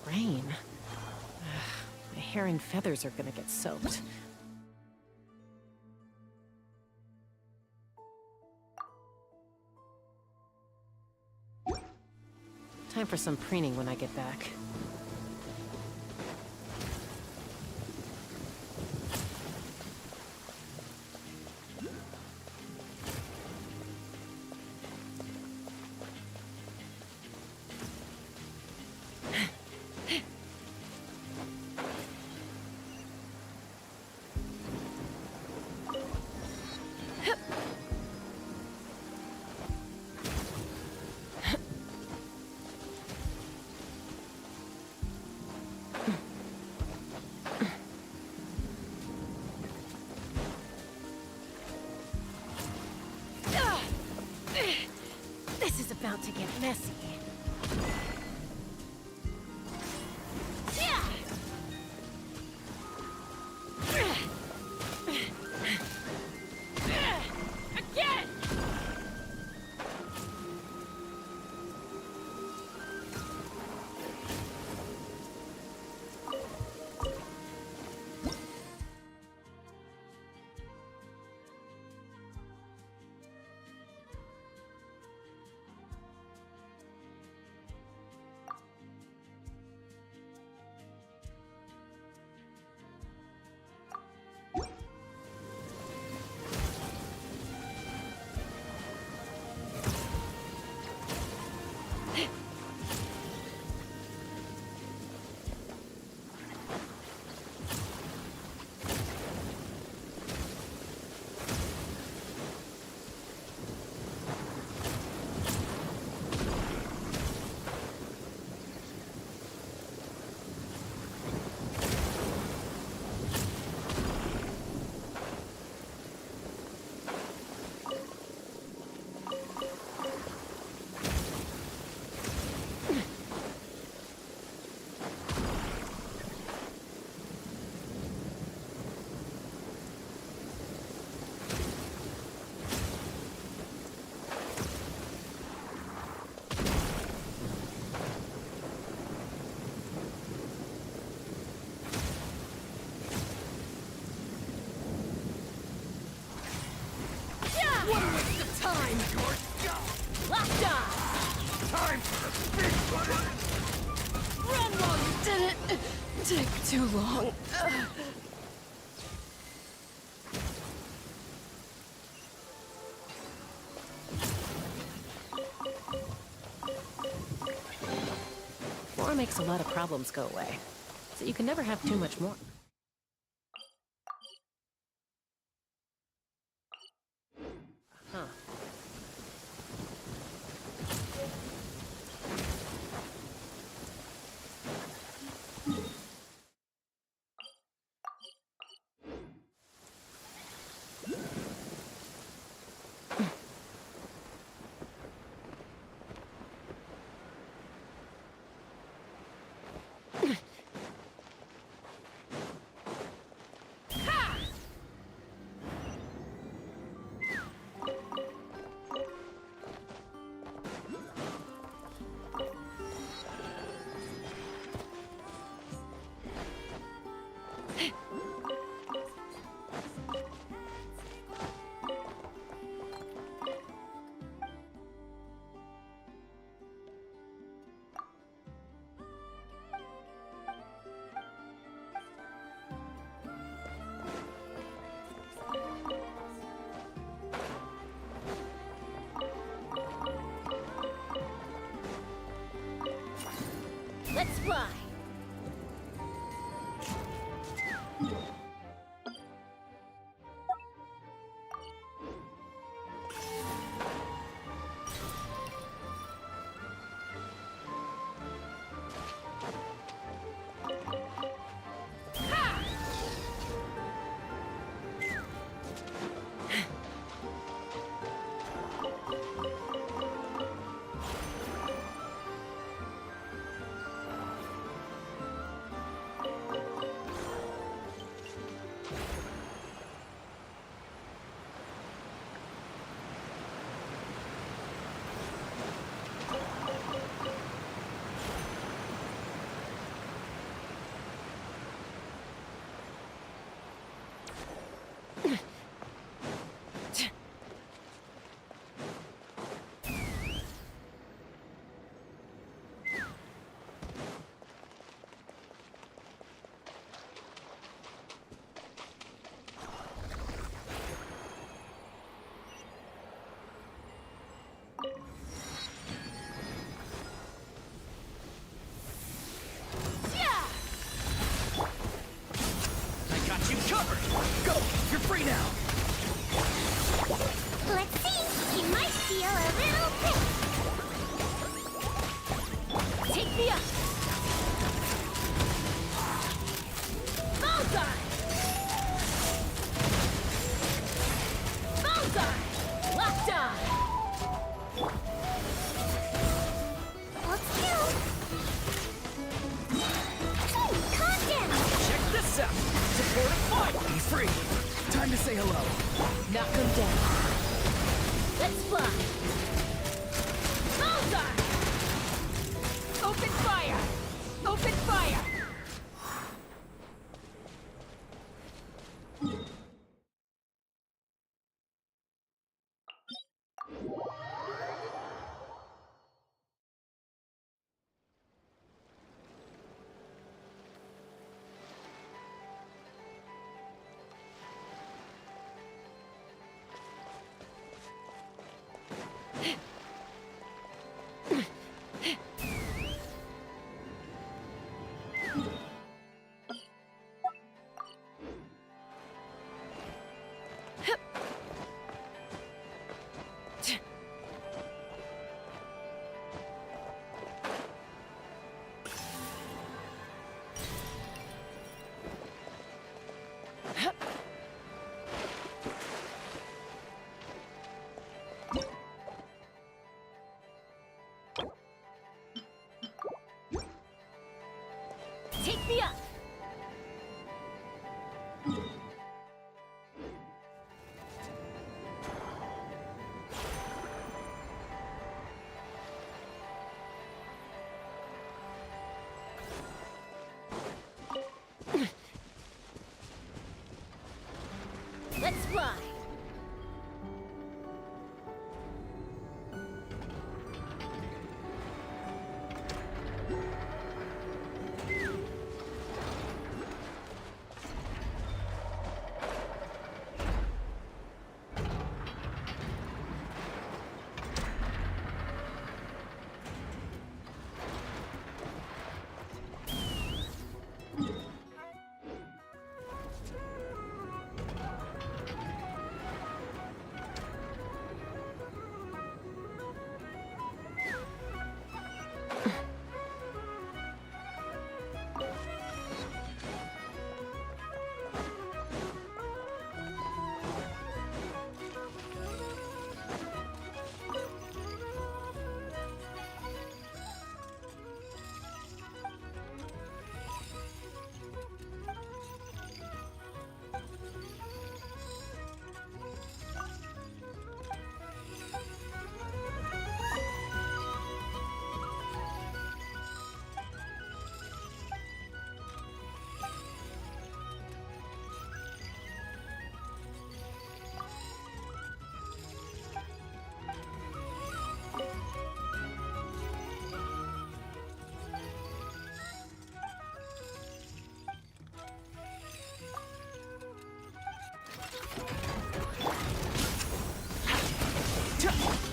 Rain. My hair and feathers are gonna get soaked. Time for some preening when I get back. This is about to get messy. Again! One waste of time! Locked on! Time for a big one! Run while you did it! Take too long. More makes a lot of problems go away. So you can never have too much more. Huh. Go! You're free now! Let's see. You might feel a little prick. Take me up! Bullseye! Bullseye! Locked on! Let's go. Hey, calm down. Check this out! Support of fire! Be free! Time to say hello. Knock him down. Let's fly! Bullseye! Open fire! Open fire! Take me up! Let's fly!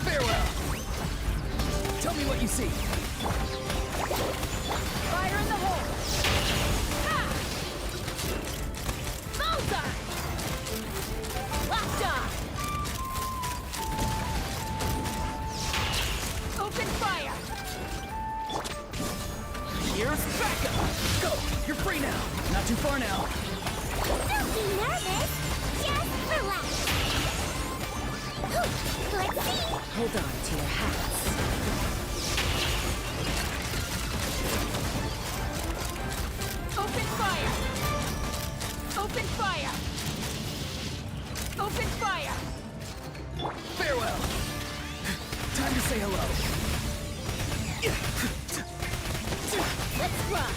Farewell! Tell me what you see. Fire in the hole! Ha! Bullseye! Locked on! Open fire! Here's backup! Go! You're free now! Not too far now. Don't be nervous. Just relax. Let's see. Hold on to your hats. Open fire! Open fire! Open fire! Farewell! Time to say hello. Let's fly!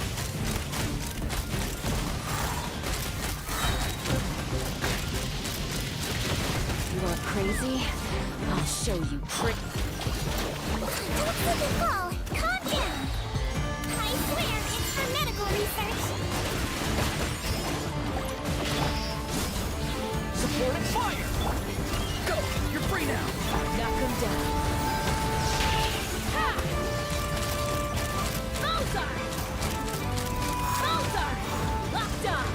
You are crazy? I'll show you prick. Don't slip and fall. Calm down. I swear it's for medical research. Support and fire! Go! You're free now! Knock him down. Ha! Bullseye! Bullseye! Locked on!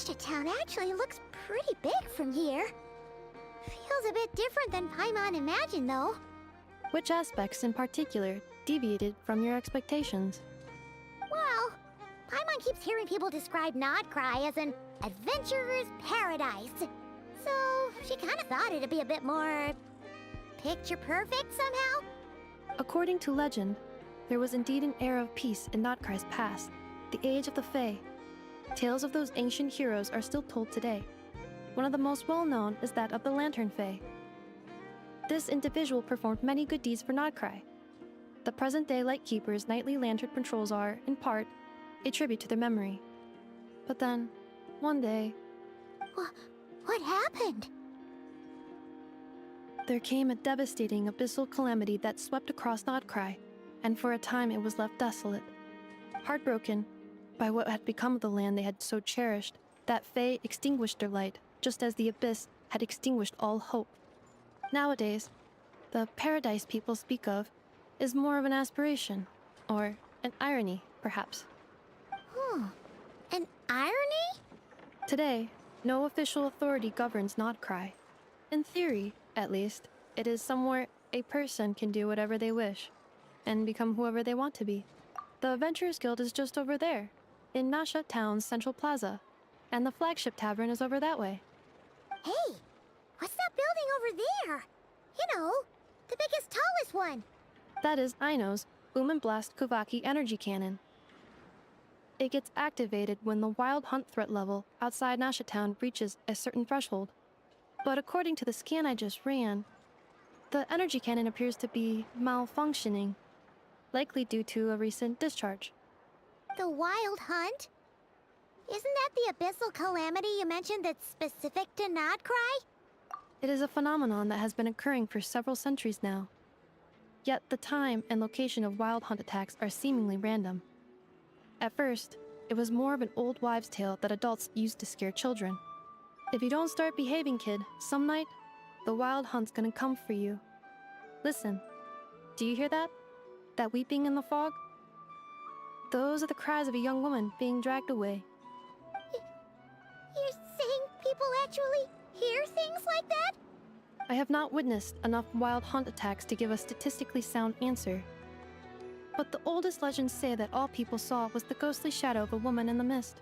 Nasha Town actually looks pretty big from here. Feels a bit different than Paimon imagined, though. Which aspects in particular deviated from your expectations? Well, Paimon keeps hearing people describe Nod-Krai as an adventurer's paradise. So, she kind of thought it'd be a bit more picture perfect somehow. According to legend, there was indeed an era of peace in Nod-Krai's past, the Age of the Fae. Tales of those ancient heroes are still told today. One of the most well-known is that of the Lantern Fae. This individual performed many good deeds for Nod-Krai. The present-day Lightkeeper's nightly lantern patrols are, in part, a tribute to their memory. But then, one day... What happened? There came a devastating abyssal calamity that swept across Nod-Krai, and for a time it was left desolate. Heartbroken by what had become of the land they had so cherished, that Fae extinguished their light, just as the abyss had extinguished all hope. Nowadays, the paradise people speak of is more of an aspiration, or an irony, perhaps. An irony? Today, no official authority governs Nod-Krai. In theory, at least, it is somewhere a person can do whatever they wish, and become whoever they want to be. The Adventurers Guild is just over there, in Nasha Town's Central Plaza, and the flagship tavern is over that way. Hey, what's that building over there? You know, the biggest, tallest one. That is Aino's Boom and Blast Kuvaki energy cannon. It gets activated when the wild hunt threat level outside Nasha Town reaches a certain threshold. But according to the scan I just ran, the energy cannon appears to be malfunctioning, likely due to a recent discharge. The wild hunt? Isn't that the abyssal calamity you mentioned that's specific to Nod-Krai? It is a phenomenon that has been occurring for several centuries now. Yet the time and location of wild hunt attacks are seemingly random. At first, it was more of an old wives' tale that adults used to scare children. If you don't start behaving, kid, some night, the wild hunt's gonna come for you. Listen, do you hear that? That weeping in the fog? Those are the cries of a young woman being dragged away. You're saying people actually hear things like that? I have not witnessed enough wild hunt attacks to give a statistically sound answer. But the oldest legends say that all people saw was the ghostly shadow of a woman in the mist.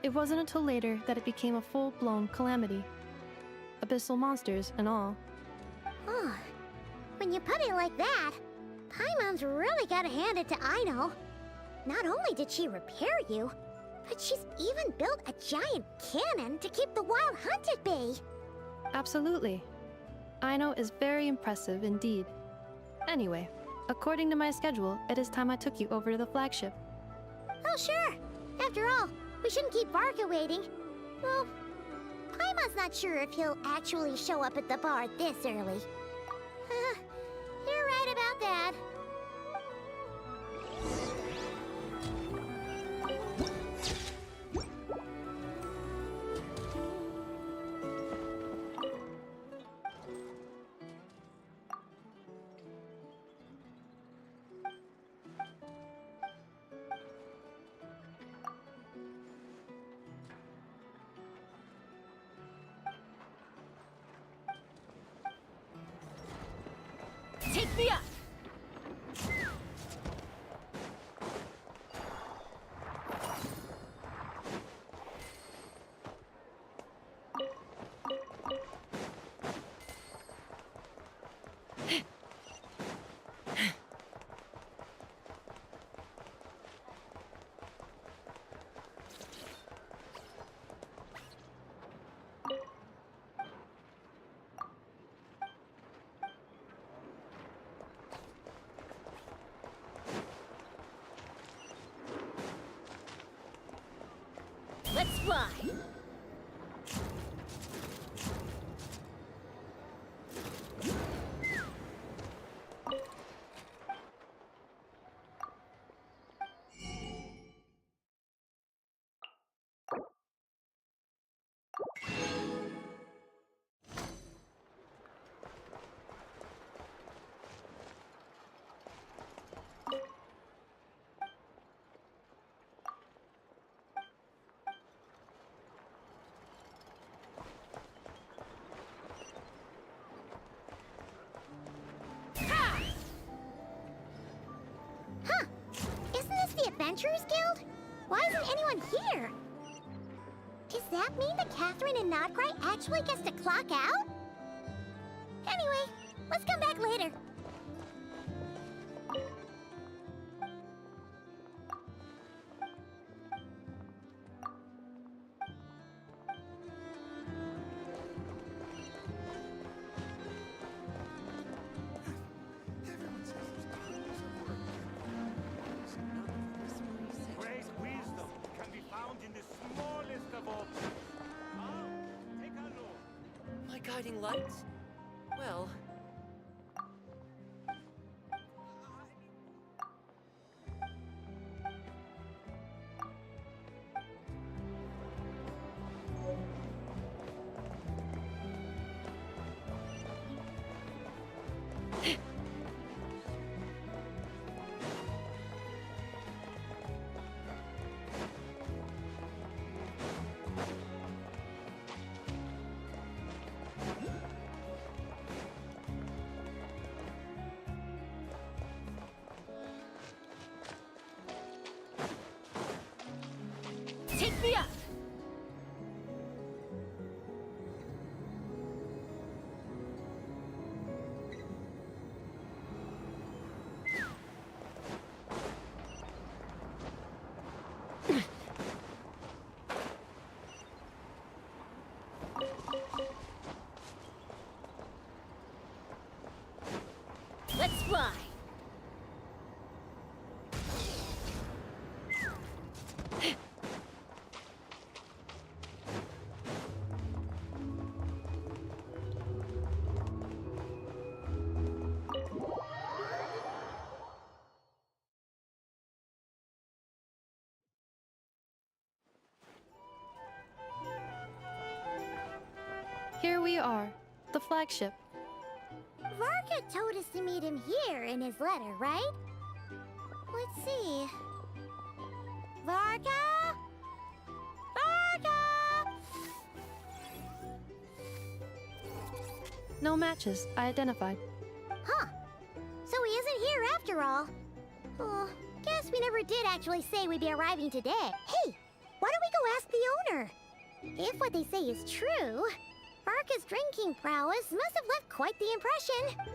It wasn't until later that it became a full-blown calamity. Abyssal monsters and all. Oh, when you put it like that, Paimon's really gotta hand it to Aino. Not only did she repair you, but she's even built a giant cannon to keep the wild hunt at bay. Absolutely. Aino is very impressive indeed. Anyway, according to my schedule, it is time I took you over to the flagship. Oh, sure. After all, we shouldn't keep Varka waiting. Well, Paimon's not sure if he'll actually show up at the bar this early. You're right about that. Take me up! Let's fly! Adventurers Guild? Why isn't anyone here? Does that mean that Catherine and Nod-Krai actually gets to clock out? Anyway, let's come back later. Great wisdom can be found in the smallest of objects. Ah, take a look. My guiding lights? Well, Take me up! Let's fly! Here we are, the flagship. Varka told us to meet him here in his letter, right? Let's see. Varka? Varka! No matches, I identified. Huh. So he isn't here after all. Oh, guess we never did actually say we'd be arriving today. Hey, why don't we go ask the owner? If what they say is true, Varka's drinking prowess must have left quite the impression.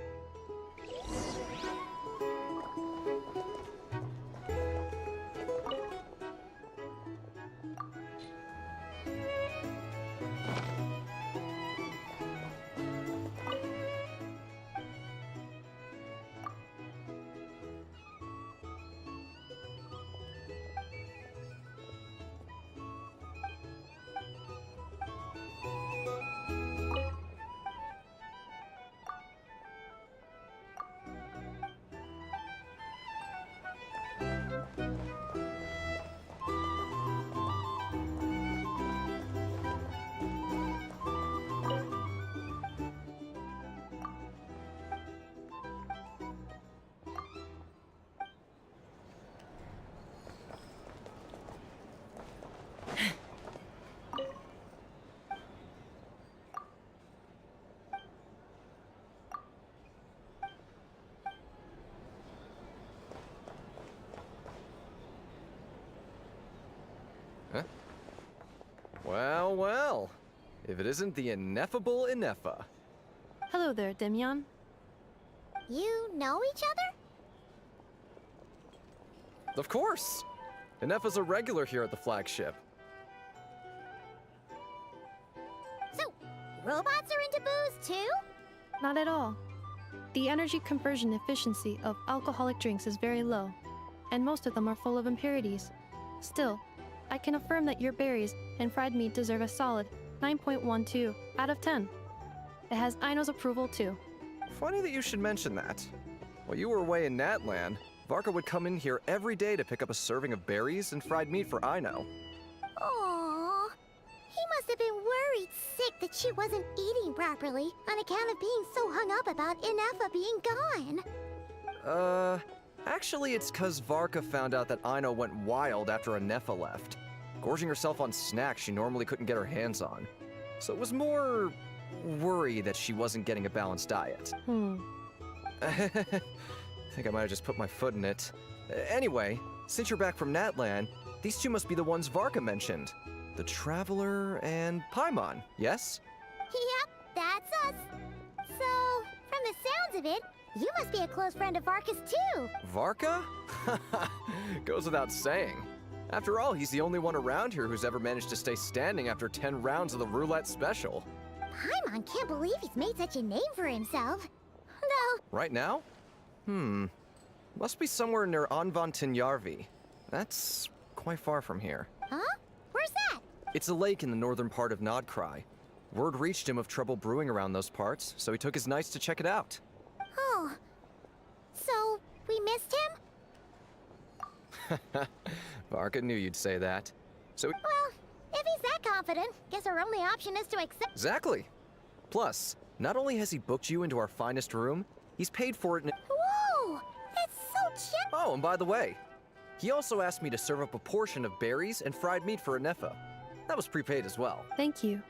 Huh? Well, well. If it isn't the ineffable Ineffa. Hello there, Demyon. You know each other? Of course! Ineffa's a regular here at the flagship. So, robots are into booze too? Not at all. The energy conversion efficiency of alcoholic drinks is very low, and most of them are full of impurities. Still, I can affirm that your berries and fried meat deserve a solid 9.12 out of 10. It has Aino's approval too. Funny that you should mention that. While you were away in Natland, Varka would come in here every day to pick up a serving of berries and fried meat for Aino. Aww. He must have been worried sick that she wasn't eating properly on account of being so hung up about Ineffa being gone. Actually it's 'cause Varka found out that Aino went wild after Ineffa left, gorging herself on snacks she normally couldn't get her hands on. So it was more worry that she wasn't getting a balanced diet. I think I might have just put my foot in it. Anyway, Since you're back from Natlan, these two must be the ones Varka mentioned. The Traveler and Paimon, yes? Yep, that's us. So, from the sounds of it, you must be a close friend of Varka's too. Varka? Goes without saying. After all, he's the only one around here who's ever managed to stay standing after 10 rounds of the roulette special. Paimon can't believe he's made such a name for himself. Though, Right now? Must be somewhere near Anvantinyarvi. That's quite far from here. huh? Where's that? It's a lake in the northern part of Nod-Krai. Word reached him of trouble brewing around those parts, so he took his knights to check it out. Oh. So, we missed him? Varka knew you'd say that. So, Well, if he's that confident, guess our only option is to accept. exactly. Plus, not only has he booked you into our finest room, he's paid for it in... Whoa! That's so generous. Oh, and by the way, he also asked me to serve up a portion of berries and fried meat for Anefa. That was prepaid as well. Thank you.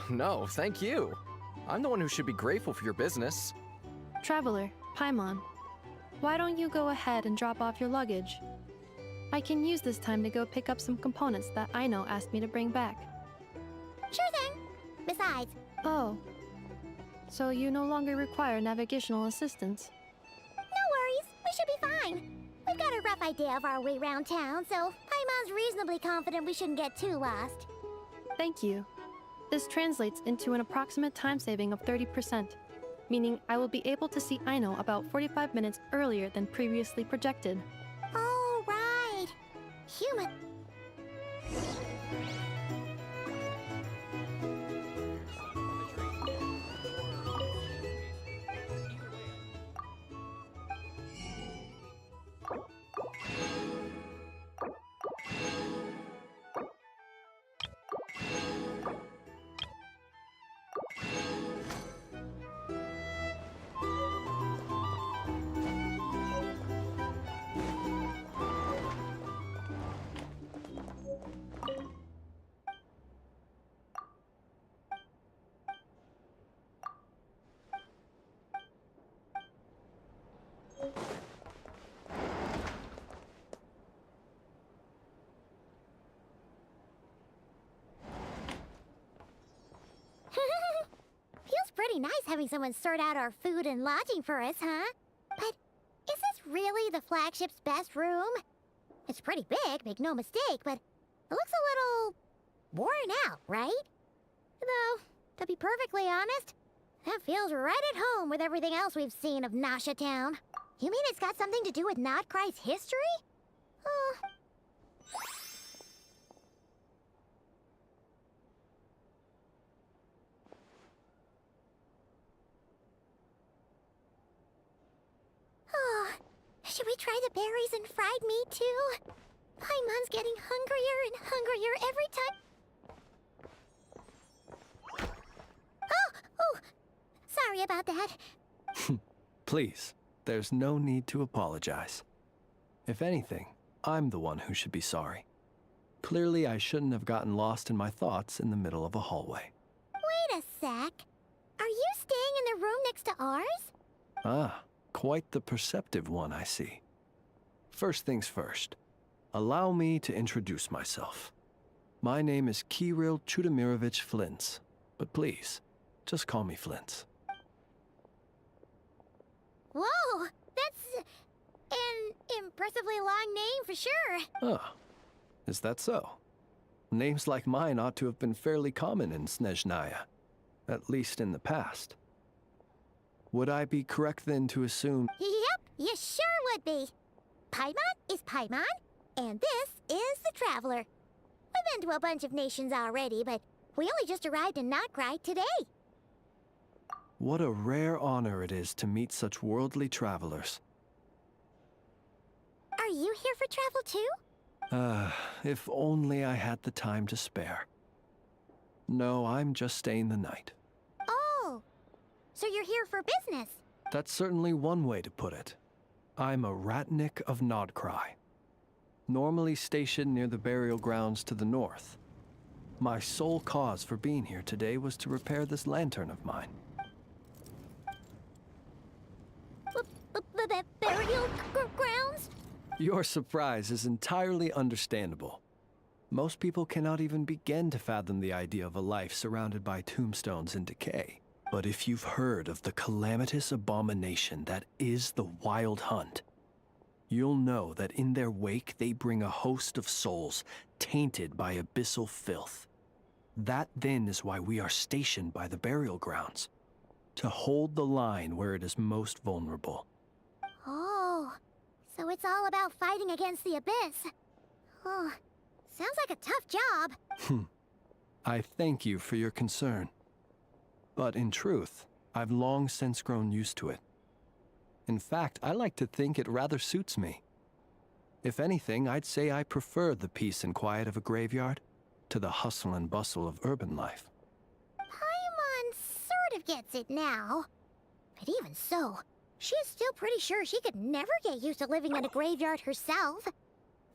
No, thank you. I'm the one who should be grateful for your business. Traveler, Paimon, why don't you go ahead and drop off your luggage? I can use this time to go pick up some components that Aino asked me to bring back. Sure thing. Besides, Oh. So you no longer require navigational assistance? no worries. We should be fine. We've got a rough idea of our way around town, so Paimon's reasonably confident we shouldn't get too lost. Thank you. This translates into an approximate time saving of 30%, meaning I will be able to see Aino about 45 minutes earlier than previously projected. Oh, right. Human. Feels pretty nice having someone sort out our food and lodging for us, huh? But is this really the flagship's best room? It's pretty big, make no mistake, but it looks a little worn out, right? Though, to be perfectly honest, that feels right at home with everything else we've seen of Nasha Town. You mean it's got something to do with Nod-Krai's history? Should we try the berries and fried meat too? Paimon's getting hungrier and hungrier every time. Oh! Sorry about that. Please, there's no need to apologize. If anything, I'm the one who should be sorry. Clearly, I shouldn't have gotten lost in my thoughts in the middle of a hallway. Wait a sec. Are you staying in the room next to ours? Ah, quite the perceptive one, I see. First things first, allow me to introduce myself. My name is Kirill Chudamirovich Flintz, but please, just call me Flintz. Whoa! That's an impressively long name for sure. Ah, is that so? Names like mine ought to have been fairly common in Snezhnaya, at least in the past. Would I be correct then to assume... Yep, you sure would be. Paimon is Paimon, and this is the Traveler. We've been to a bunch of nations already, but we only just arrived in Nod-Krai today. What a rare honor it is to meet such worldly travelers. Are you here for travel too? If only I had the time to spare. No, I'm just staying the night. Oh, so you're here for business? That's certainly one way to put it. I'm a Ratnik of Nod-Krai, normally stationed near the burial grounds to the north. My sole cause for being here today was to repair this lantern of mine. Burial grounds? Your surprise is entirely understandable. Most people cannot even begin to fathom the idea of a life surrounded by tombstones and decay. But if you've heard of the calamitous abomination that is the Wild Hunt, you'll know that in their wake they bring a host of souls tainted by abyssal filth. That then is why we are stationed by the burial grounds, to hold the line where it is most vulnerable. Oh, so it's all about fighting against the abyss. Oh, sounds like a tough job. I thank you for your concern. But in truth, I've long since grown used to it. In fact, I like to think it rather suits me. If anything, I'd say I prefer the peace and quiet of a graveyard to the hustle and bustle of urban life. Paimon sort of gets it now. But even so, she's still pretty sure she could never get used to living in a graveyard herself.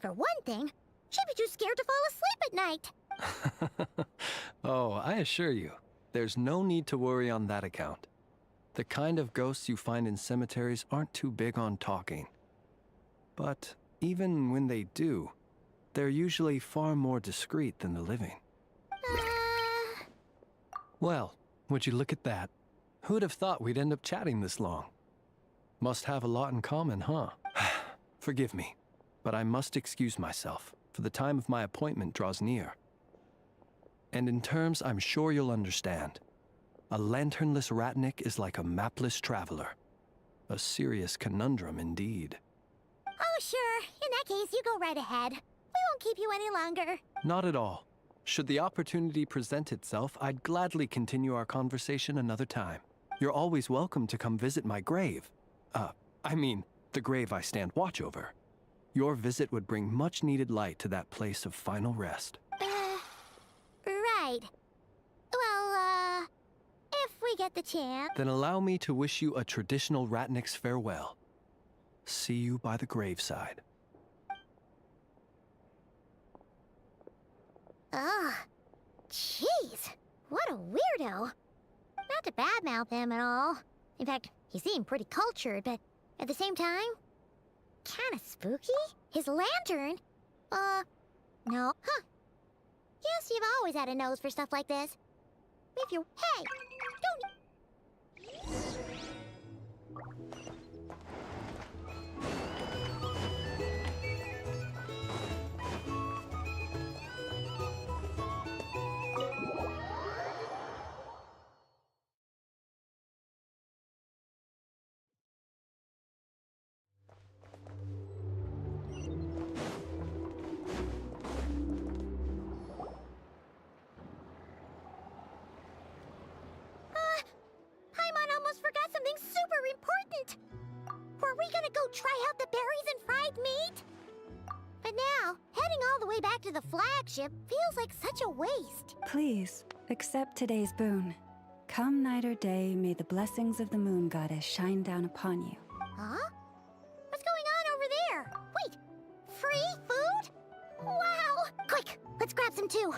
For one thing, she'd be too scared to fall asleep at night. Oh, I assure you, there's no need to worry on that account. The kind of ghosts you find in cemeteries aren't too big on talking. But even when they do, they're usually far more discreet than the living. Well, would you look at that? Who'd have thought we'd end up chatting this long? Must have a lot in common, huh? Forgive me, but I must excuse myself, for the time of my appointment draws near. And in terms I'm sure you'll understand, a lanternless ratnik is like a mapless traveler. A serious conundrum indeed. Oh, sure. In that case, you go right ahead. We won't keep you any longer. Not at all. Should the opportunity present itself, I'd gladly continue our conversation another time. You're always welcome to come visit my grave. I mean, the grave I stand watch over. Your visit would bring much-needed light to that place of final rest. Right. Well, if we get the chance... Then allow me to wish you a traditional ratnik's farewell. See you by the graveside. Ugh. Jeez. What a weirdo. Not to badmouth him at all. In fact, he seemed pretty cultured, but at the same time, kinda spooky? His lantern? No. Huh. Guess you've always had a nose for stuff like this. If you... Hey! Don't... Paimon almost forgot something super important! Were we gonna go try out the berries and fried meat? But now, heading all the way back to the flagship feels like such a waste. Please, accept today's boon. Come night or day, may the blessings of the moon goddess shine down upon you. Huh? What's going on over there? Wait, free food? Wow! Quick, let's grab some too.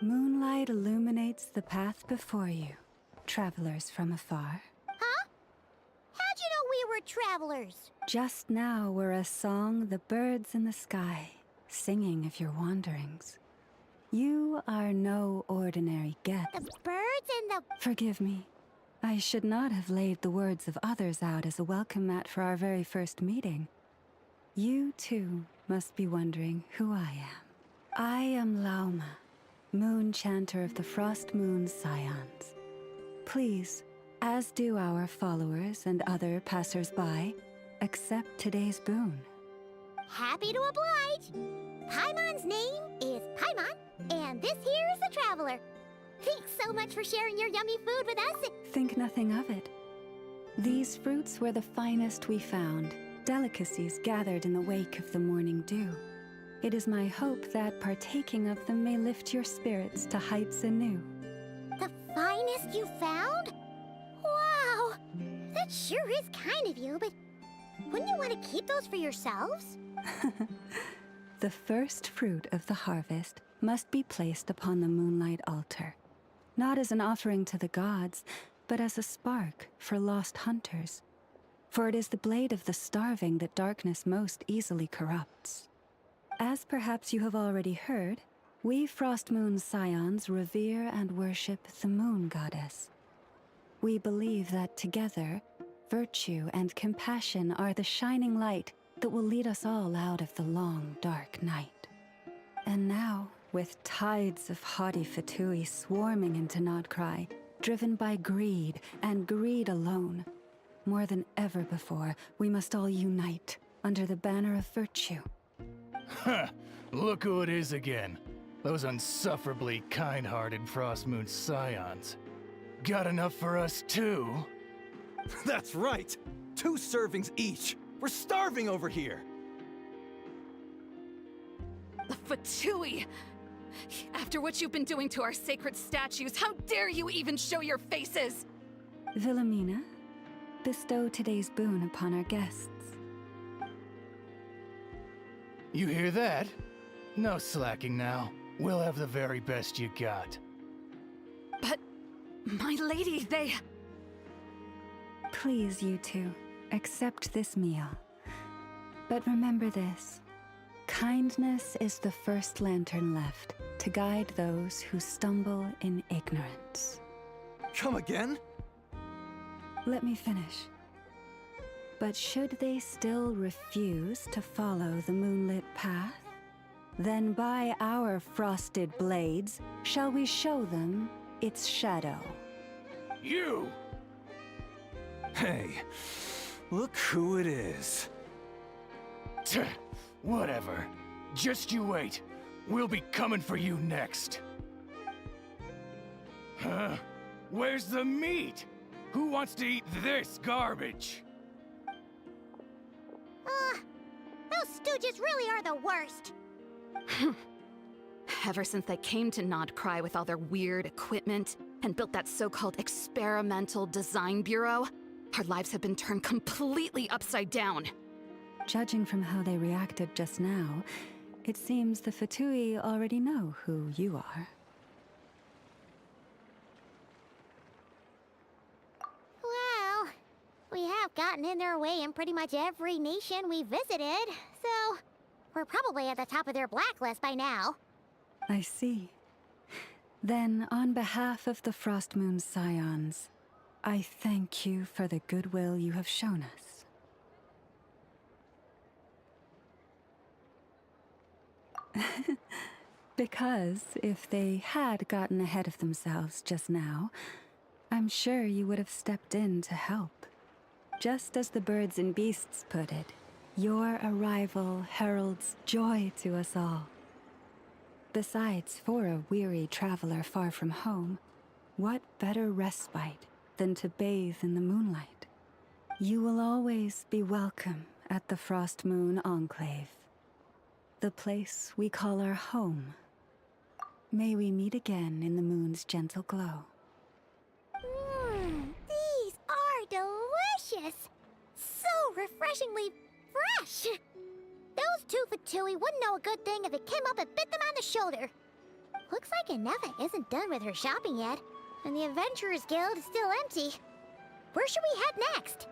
Moonlight illuminates the path before you, travelers from afar. Huh? How'd you know we were travelers? Just now were a song the birds in the sky, singing of your wanderings. You are no ordinary guest. The birds and the... Forgive me. I should not have laid the words of others out as a welcome mat for our very first meeting. You, too, must be wondering who I am. I am Lauma, moon chanter of the Frost Moon's scions. Please, as do our followers and other passers-by, accept today's boon. Happy to oblige. Paimon's name is Paimon, and this here is the Traveler. Thanks so much for sharing your yummy food with us. Think nothing of it. These fruits were the finest we found, delicacies gathered in the wake of the morning dew. It is my hope that partaking of them may lift your spirits to heights anew. The finest you found? Wow! That sure is kind of you, but wouldn't you want to keep those for yourselves? The first fruit of the harvest must be placed upon the moonlight altar, not as an offering to the gods, but as a spark for lost hunters. for it is the blade of the starving that darkness most easily corrupts. As perhaps you have already heard, we Frost Moon Scions revere and worship the Moon Goddess. We believe that together, virtue and compassion are the shining light that will lead us all out of the long, dark night. And now, with tides of haughty Fatui swarming into Nod-Krai, driven by greed and greed alone, more than ever before, we must all unite under the banner of virtue. Huh, look who it is again. Those unsufferably kind-hearted Frost Moon Scions. Got enough for us too? That's right! 2 servings each! We're starving over here! Fatui! After what you've been doing to our sacred statues, how dare you even show your faces? Wilhelmina, bestow today's boon upon our guests. You hear that? No slacking now. We'll have the very best you got. But, my lady, they... Please, you two, accept this meal. But remember this. Kindness is the first lantern left to guide those who stumble in ignorance. Come again? Let me finish. But should they still refuse to follow the moonlit path, then by our frosted blades shall we show them its shadow. You! Hey, look who it is. Whatever. Just you wait. We'll be coming for you next. Huh? Where's the meat? Who wants to eat this garbage? Those stooges really are the worst. Ever since they came to Nod-Krai with all their weird equipment and built that so-called experimental design bureau, our lives have been turned completely upside down. Judging from how they reacted just now, it seems the Fatui already know who you are. Well, we have gotten in their way in pretty much every nation we visited, so we're probably at the top of their blacklist by now. I see. Then, on behalf of the Frost Moon Scions, I thank you for the goodwill you have shown us. Because if they had gotten ahead of themselves just now, I'm sure you would have stepped in to help. Just as the birds and beasts put it, your arrival heralds joy to us all. Besides, for a weary traveler far from home, what better respite than to bathe in the moonlight? You will always be welcome at the Frost Moon Enclave, the place we call our home. May we meet again in the moon's gentle glow. These are delicious! So refreshingly fresh! Those 2 Fatui wouldn't know a good thing if it came up and bit them on the shoulder. Looks like Inefa isn't done with her shopping yet, and the Adventurers Guild is still empty. Where should we head next?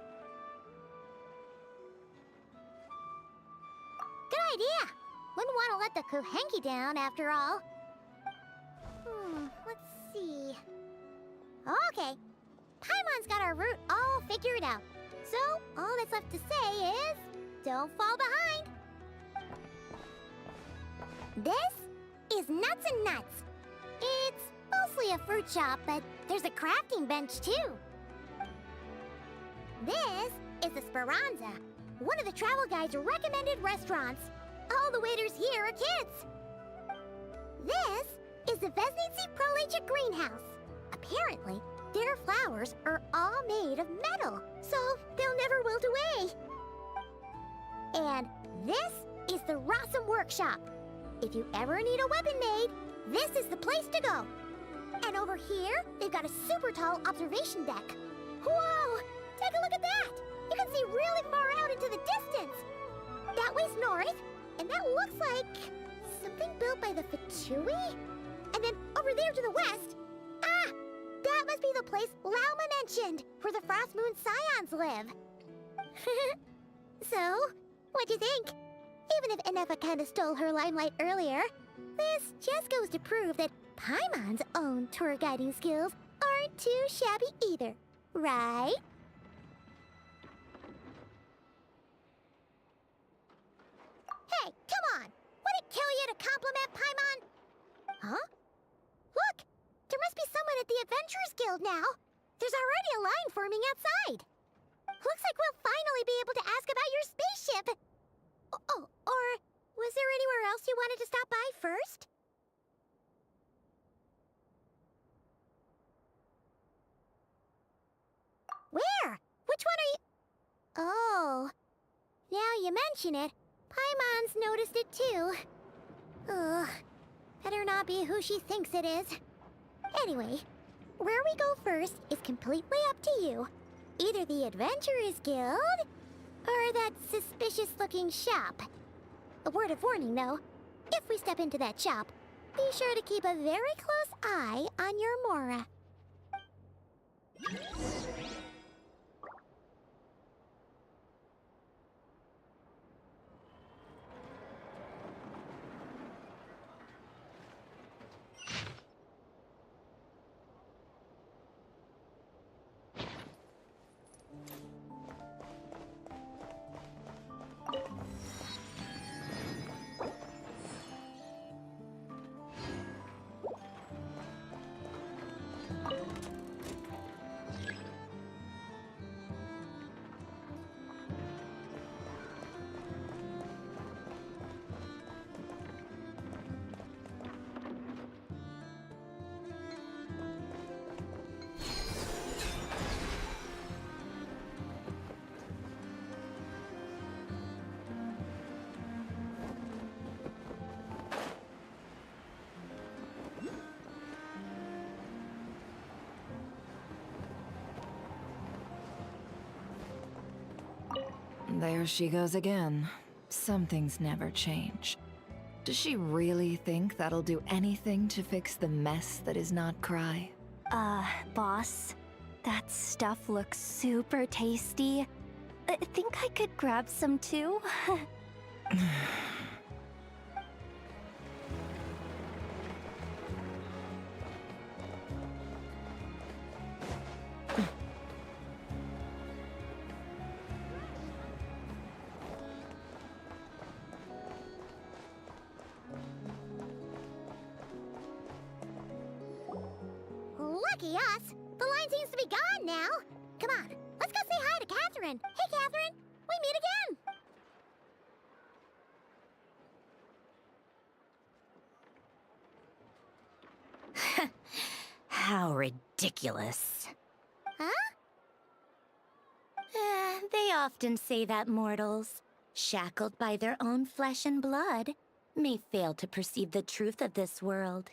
Good idea! Wouldn't want to let the Kuhenki down, after all. Let's see... Okay. Paimon's got our route all figured out. So, all that's left to say is... don't fall behind! This is Nuts and Nuts. It's mostly a fruit shop, but there's a crafting bench, too. This is the Speranza, one of the travel guide's recommended restaurants. All the waiters here are kids. This is the Vesnici Prolecha greenhouse. Apparently, their flowers are all made of metal, so they'll never wilt away. And this is the Rossum Workshop. If you ever need a weapon made, this is the place to go. And over here, they've got a super tall observation deck. Whoa! Take a look at that! You can see really far out into the distance. That way's north, and that looks like something built by the Fatui? And then over there to the west, that must be the place Lauma mentioned, where the Frost Moon Scions live. So, what'd you think? Even if Enefa kinda stole her limelight earlier, this just goes to prove that Paimon's own tour guiding skills aren't too shabby either, right? Hey, come on! Would it kill you to compliment Paimon? Huh? Look! There must be someone at the Adventurers Guild now! There's already a line forming outside! Looks like we'll finally be able to ask about your spaceship! Oh, or was there anywhere else you wanted to stop by first? Where? Which one are you... Oh, now you mention it, Paimon's noticed it too. Ugh, better not be who she thinks it is. Anyway, where we go first is completely up to you. Either the Adventurers Guild, or that suspicious-looking shop. A word of warning, though. If we step into that shop, be sure to keep a very close eye on your Mora. There she goes again. Some things never change. Does she really think that'll do anything to fix the mess that is Nod-Krai? Boss, that stuff looks super tasty. I think I could grab some too. Lucky us! The line seems to be gone now! Come on, let's go say hi to Catherine! Hey, Catherine! We meet again! How ridiculous. Huh? They often say that mortals, shackled by their own flesh and blood, may fail to perceive the truth of this world,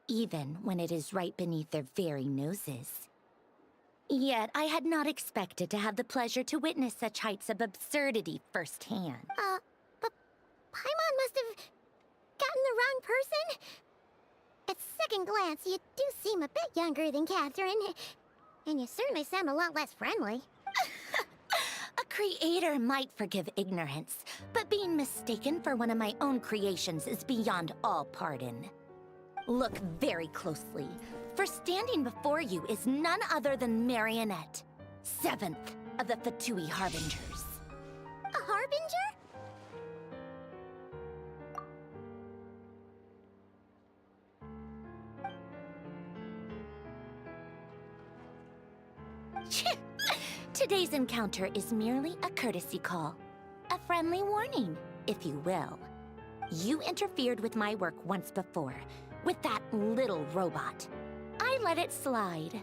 even when it is right beneath their very noses. Yet I had not expected to have the pleasure to witness such heights of absurdity firsthand. But Paimon must have gotten the wrong person? At second glance, you do seem a bit younger than Catherine, and you certainly sound a lot less friendly. A creator might forgive ignorance, but being mistaken for one of my own creations is beyond all pardon. Look very closely, for standing before you is none other than Marionette, 7th of the Fatui Harbingers. A Harbinger? Today's encounter is merely a courtesy call. A friendly warning, if you will. You interfered with my work once before, with that little robot. I let it slide.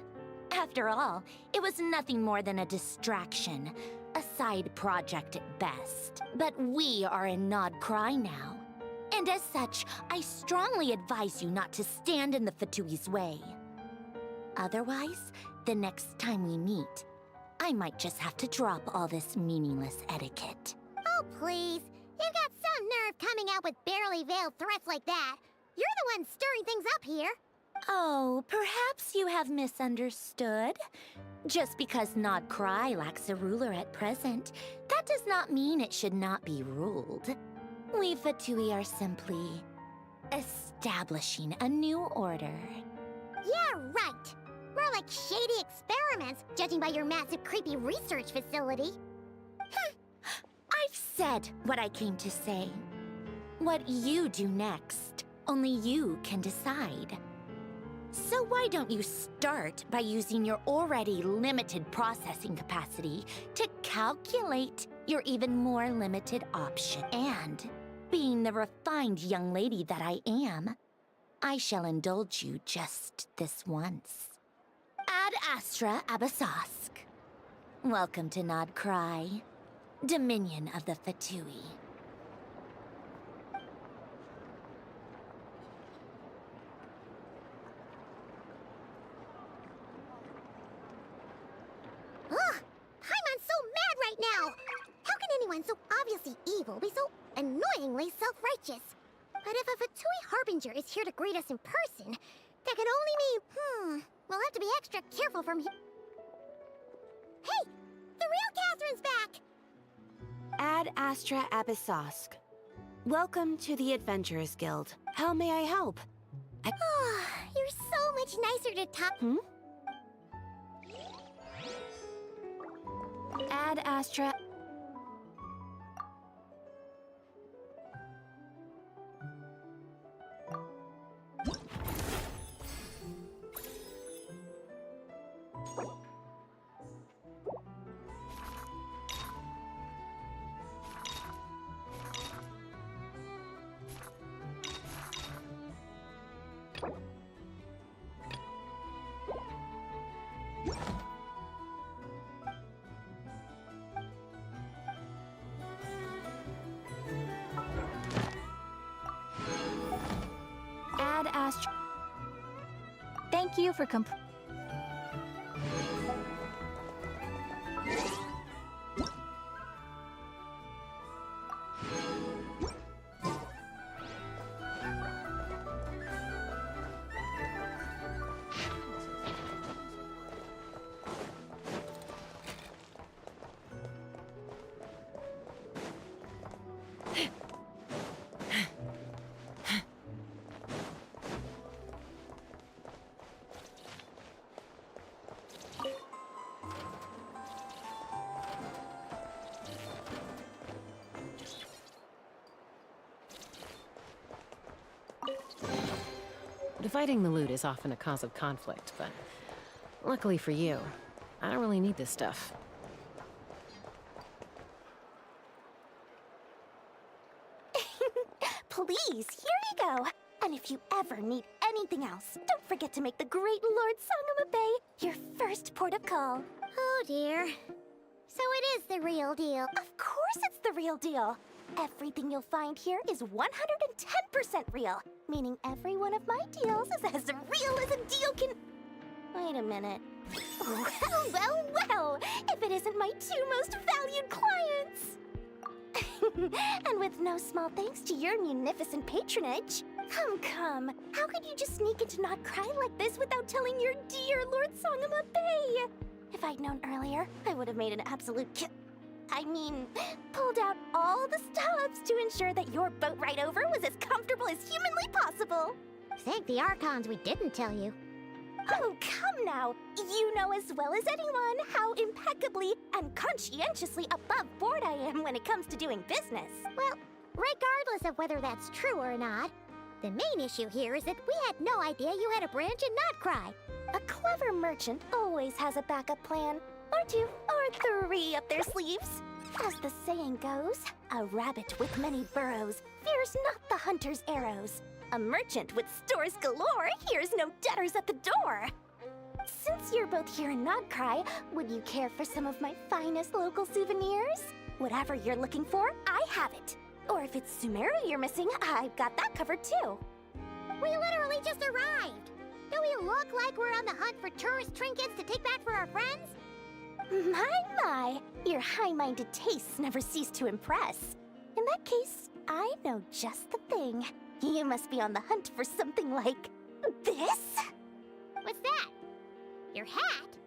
After all, it was nothing more than a distraction, a side project at best. But we are in Nod-Krai now. And as such, I strongly advise you not to stand in the Fatui's way. Otherwise, the next time we meet, I might just have to drop all this meaningless etiquette. Oh, please. You've got some nerve coming out with barely veiled threats like that. You're the one stirring things up here. Oh, perhaps you have misunderstood. Just because Nod-Krai lacks a ruler at present, that does not mean it should not be ruled. We Fatui are simply establishing a new order. Yeah, right. More like shady experiments, judging by your massive, creepy research facility. I've said what I came to say. What you do next, only you can decide. So why don't you start by using your already limited processing capacity to calculate your even more limited option? And, being the refined young lady that I am, I shall indulge you just this once. Ad Astra Abasask. Welcome to Nod-Krai, Dominion of the Fatui. Ugh! Paimon's so mad right now! How can anyone so obviously evil be so annoyingly self-righteous? But if a Fatui Harbinger is here to greet us in person, that can only mean, we'll have to be extra careful from here. Hey! The real Catherine's back! Ad Astra Abyssosque. Welcome to the Adventurers Guild. How may I help? You're so much nicer to talk. Ad Astra. Ad Astra. Thank you for Dividing the loot is often a cause of conflict, but luckily for you, I don't really need this stuff. Please, here you go. And if you ever need anything else, don't forget to make the great Lord Sangama Bay your first port of call. Oh dear. So it is the real deal. Of course it's the real deal. Everything you'll find here is 110% real, meaning every one of my deals is as real as a deal can... Wait a minute. Well, if it isn't my two most valued clients! And with no small thanks to your munificent patronage. Come, how could you just sneak into Nod-Krai like this without telling your dear Lord Sangama Bay? If I'd known earlier, I would have made an absolute pulled out all the stops to ensure that your boat ride over was as comfortable as humanly possible. Thank the Archons we didn't tell you. Oh, come now. You know as well as anyone how impeccably and conscientiously above board I am when it comes to doing business. Well, regardless of whether that's true or not, the main issue here is that we had no idea you had a branch in Nod-Krai. A clever merchant always has a backup plan, or two, or three up their sleeves. As the saying goes, a rabbit with many burrows fears not the hunter's arrows. A merchant with stores galore hears no debtors at the door. Since you're both here in Nod-Krai, would you care for some of my finest local souvenirs? Whatever you're looking for, I have it. Or if it's Sumeru you're missing, I've got that covered too. We literally just arrived. Do we look like we're on the hunt for tourist trinkets to take back for our friends? My, your high-minded tastes never cease to impress. In that case, I know just the thing. You must be on the hunt for something like This? What's that? Your hat?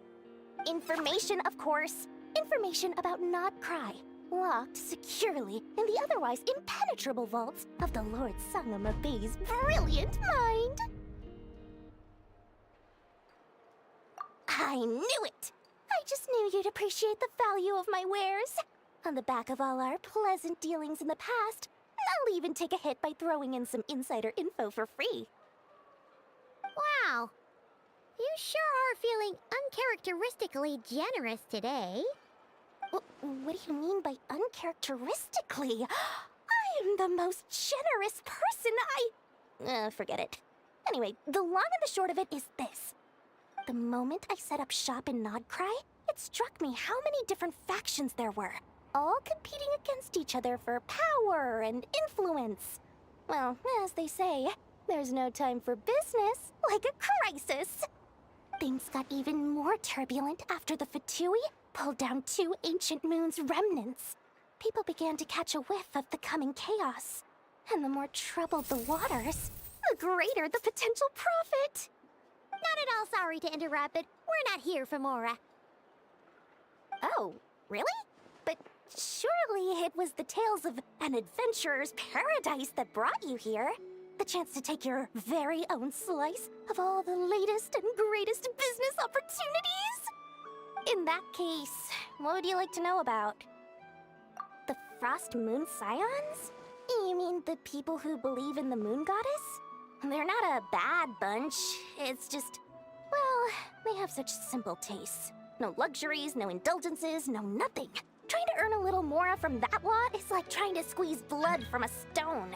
Information, of course. Information about Nod-Krai, locked securely in the otherwise impenetrable vaults of the Lord Sangama Bey's brilliant mind. I knew it! I just knew you'd appreciate the value of my wares. On the back of all our pleasant dealings in the past, I'll even take a hit by throwing in some insider info for free. Wow. You sure are feeling uncharacteristically generous today. What do you mean by uncharacteristically? I am the most generous person forget it. Anyway, the long and the short of it is this. The moment I set up shop in Nod-Krai, it struck me how many different factions there were, all competing against each other for power and influence. Well, as they say, there's no time for business like a crisis. Things got even more turbulent after the Fatui pulled down 2 ancient moon's remnants. People began to catch a whiff of the coming chaos. And the more troubled the waters, the greater the potential profit. Not at all sorry to interrupt, but we're not here for Mora. Oh, really? But surely it was the tales of an adventurer's paradise that brought you here. The chance to take your very own slice of all the latest and greatest business opportunities? In that case, what would you like to know about? The Frost Moon Scions? You mean the people who believe in the moon goddess? They're not a bad bunch. It's just, well, they have such simple tastes. No luxuries, no indulgences, no nothing. Trying to earn a little more from that lot is like trying to squeeze blood from a stone.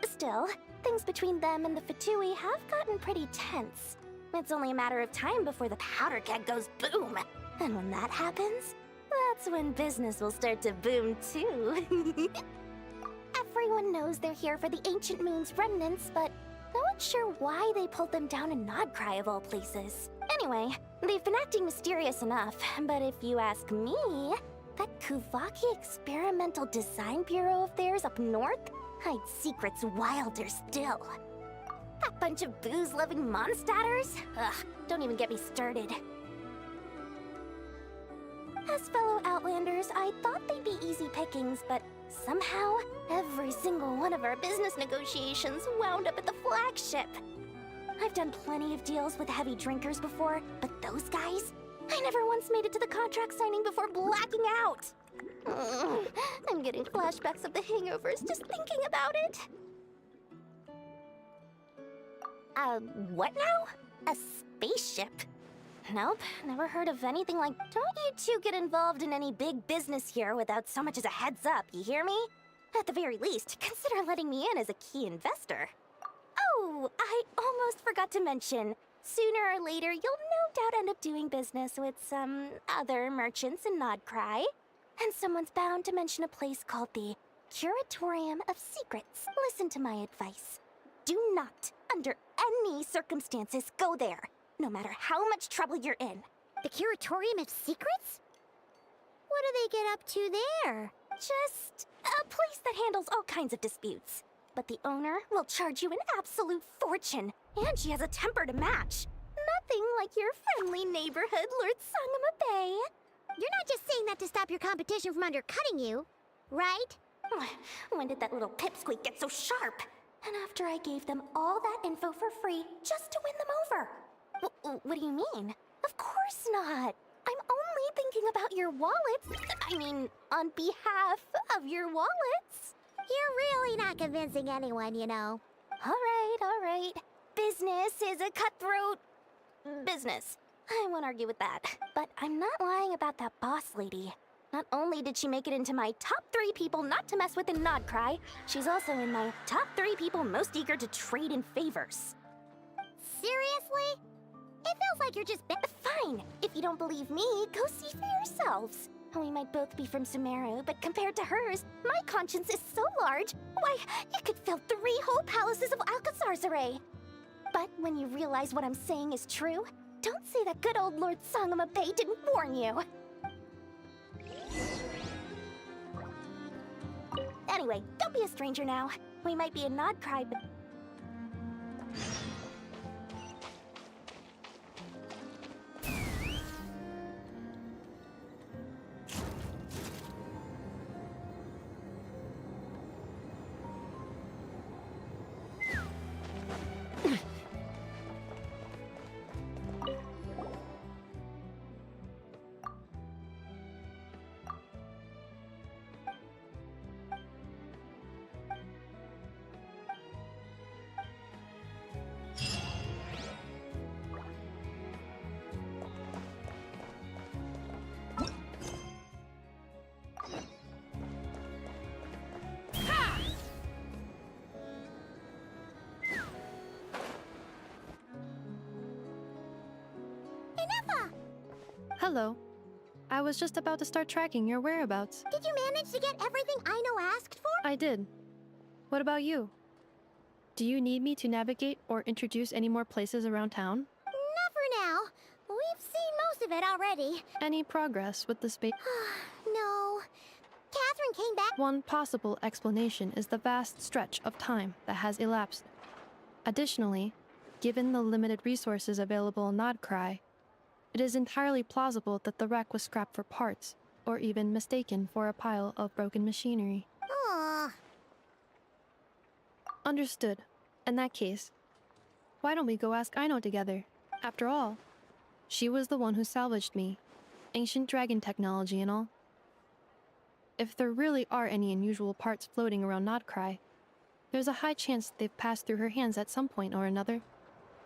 Still, things between them and the Fatui have gotten pretty tense. It's only a matter of time before the powder keg goes boom. And when that happens, that's when business will start to boom too. Everyone knows they're here for the Ancient Moon's remnants, but no one's sure why they pulled them down in Nod-Krai of all places. Anyway, they've been acting mysterious enough, but if you ask me, that Kuvaki Experimental Design Bureau of theirs up north hides secrets wilder still. That bunch of booze-loving monsters? Ugh, don't even get me started. As fellow Outlanders, I thought they'd be easy pickings, but somehow, every single one of our business negotiations wound up at the flagship. I've done plenty of deals with heavy drinkers before, but those guys? I never once made it to the contract signing before blacking out. I'm getting flashbacks of the hangovers just thinking about it. What now? A spaceship? Nope, never heard of anything like... Don't you two get involved in any big business here without so much as a heads up, you hear me? At the very least, consider letting me in as a key investor. Oh, I almost forgot to mention. Sooner or later, you'll no doubt end up doing business with some other merchants in Nod-Krai. And someone's bound to mention a place called the Curatorium of Secrets. Listen to my advice. Do not, under any circumstances, go there. No matter how much trouble you're in. The Curatorium of Secrets? What do they get up to there? Just a place that handles all kinds of disputes. But the owner will charge you an absolute fortune, and she has a temper to match. Nothing like your friendly neighborhood, Lord Sangama Bey. You're not just saying that to stop your competition from undercutting you, right? When did that little pipsqueak get so sharp? And after I gave them all that info for free just to win them over. What do you mean? Of course not. I'm only thinking about your wallets. I mean, on behalf of your wallets. You're really not convincing anyone, you know. All right. Business is a cutthroat business. I won't argue with that. But I'm not lying about that boss lady. Not only did she make it into my top 3 people not to mess with in Nod-Krai, she's also in my top 3 people most eager to trade in favors. Seriously? It feels like you're just... Fine. If you don't believe me, go see for yourselves. We might both be from Sumeru, but compared to hers, my conscience is so large, why, it could fill 3 whole palaces of Alcazar's array. But when you realize what I'm saying is true, don't say that good old Lord Sangama Bey didn't warn you. Anyway, don't be a stranger now. We might be in Nod-Krai, but... Hello. I was just about to start tracking your whereabouts. Did you manage to get everything Aino asked for? I did. What about you? Do you need me to navigate or introduce any more places around town? Not for now. We've seen most of it already. Any progress with the space? No. Catherine came back. One possible explanation is the vast stretch of time that has elapsed. Additionally, given the limited resources available in Nod-Krai, it is entirely plausible that the wreck was scrapped for parts, or even mistaken for a pile of broken machinery. Aw. Understood. In that case, why don't we go ask Aino together? After all, she was the one who salvaged me. Ancient dragon technology and all. If there really are any unusual parts floating around Nod-Krai, there's a high chance they've passed through her hands at some point or another.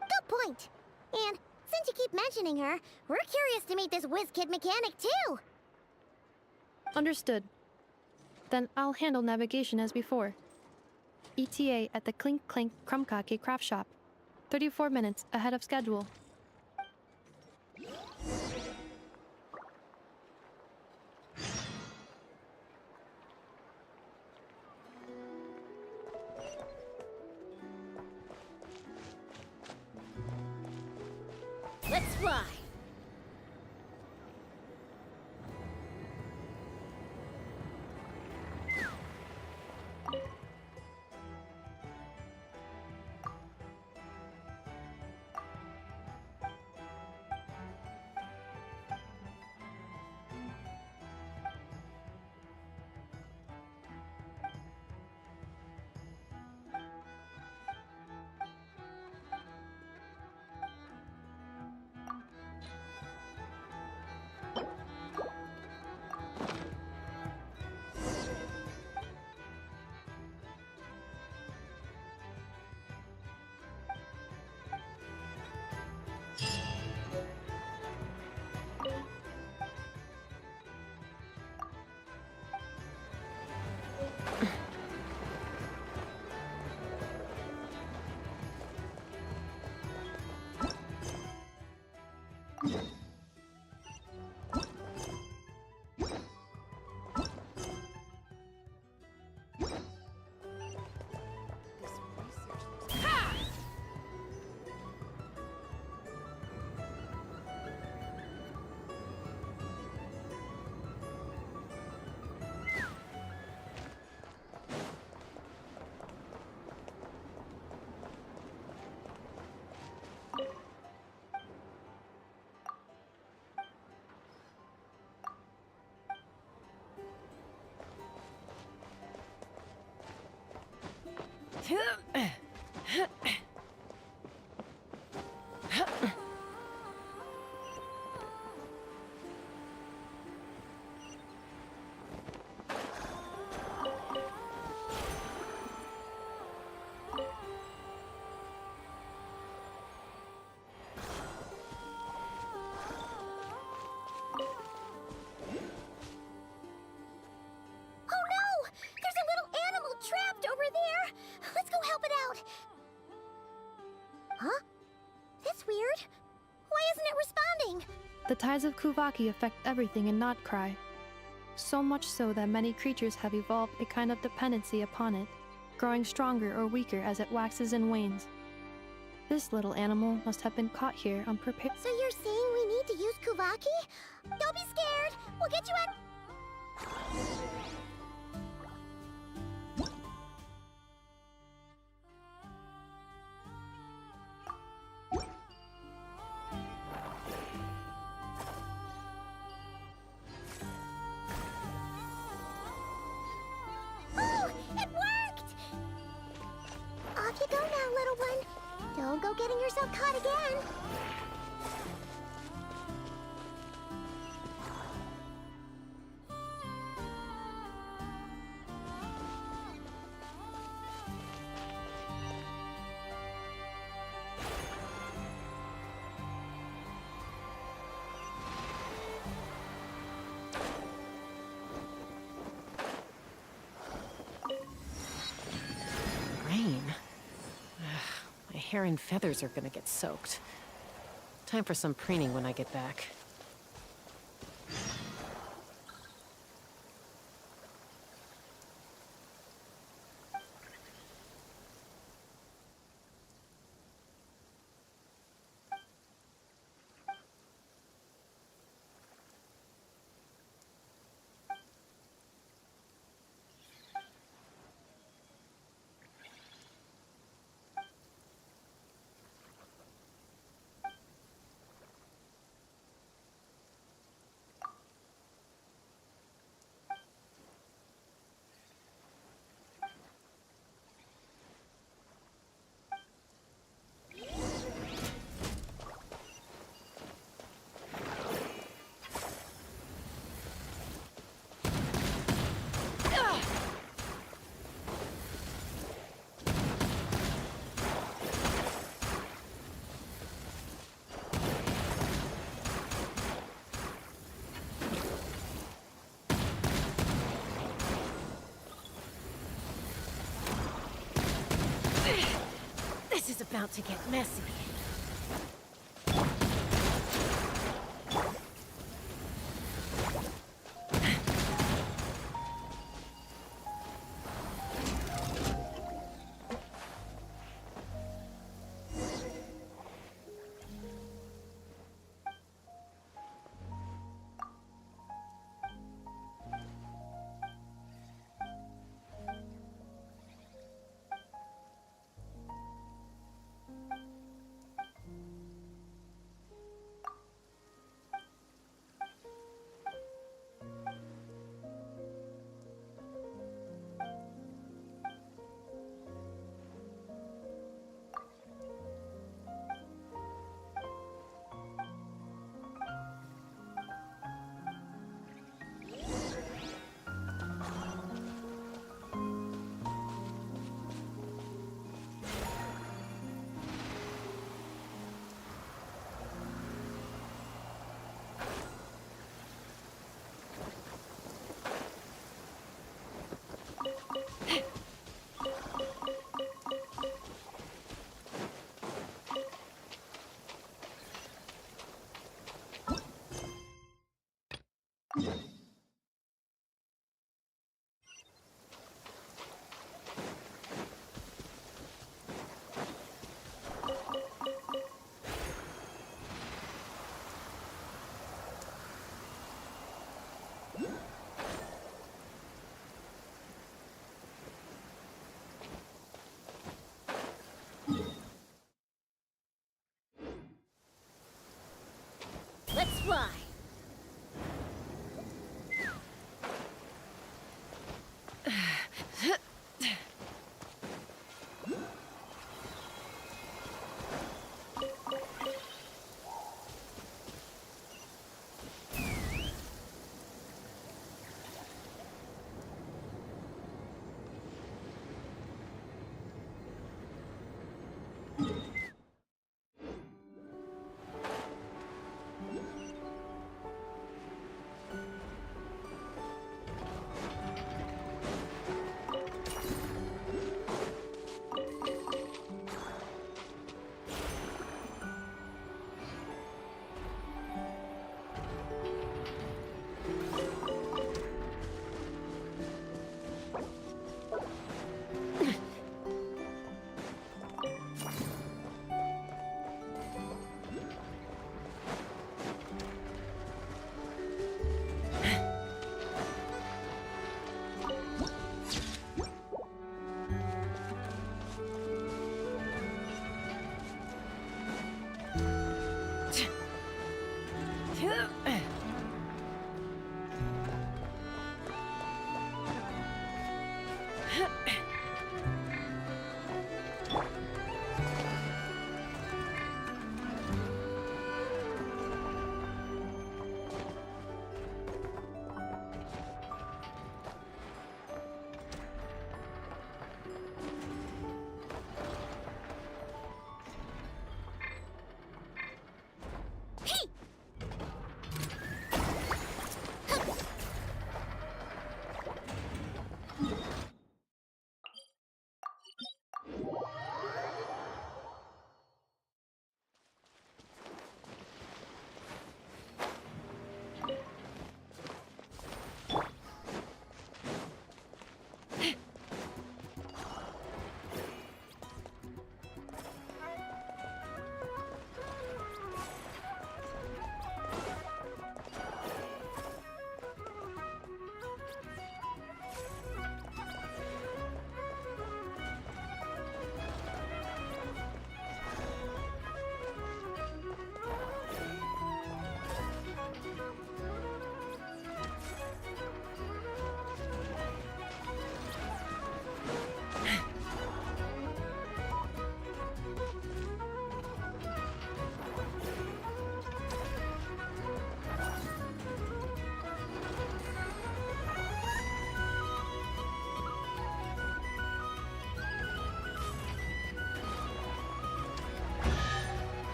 Good point. And since you keep mentioning her, we're curious to meet this whiz-kid mechanic too. Understood. Then I'll handle navigation as before. ETA at the Clink Clank Krumkake craft shop. 34 minutes ahead of schedule. Let's fly! Huh? That's weird. Why isn't it responding? The tides of Kuvaki affect everything in Nod-Krai. So much so that many creatures have evolved a kind of dependency upon it, growing stronger or weaker as it waxes and wanes. This little animal must have been caught here unprepared. So you're saying we need to use Kuvaki? Don't be scared. We'll get you out. Oh, it worked! Off you go now, little one. Don't go getting yourself caught again. Rain? My hair and feathers are gonna get soaked. Time for some preening when I get back. about to get messy. Let's fly.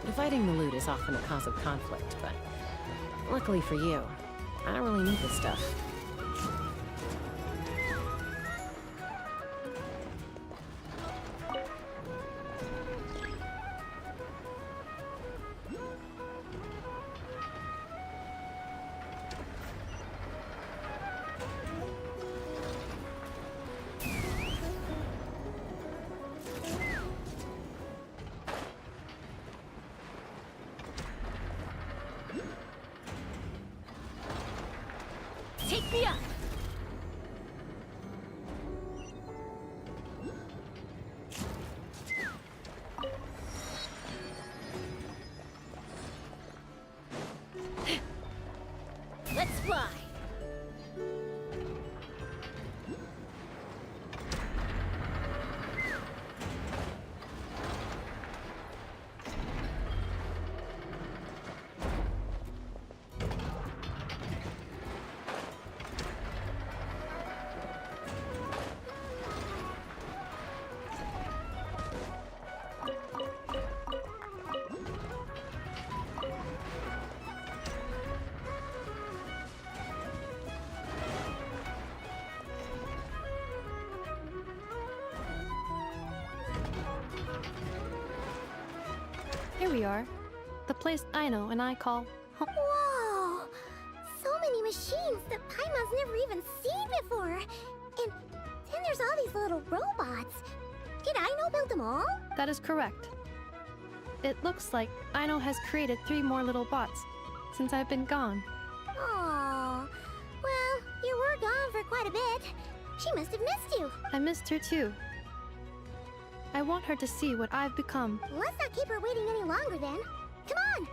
Dividing the loot is often a cause of conflict, but luckily for you, I don't really need this stuff. Nod-Krai! Here we are. The place Aino and I call home. Whoa! So many machines that Paimon's never even seen before. And then there's all these little robots. Did Aino build them all? That is correct. It looks like Aino has created 3 more little bots since I've been gone. Aw. Well, you were gone for quite a bit. She must have missed you. I missed her too. I want her to see what I've become. Let's not keep her waiting any longer then. Come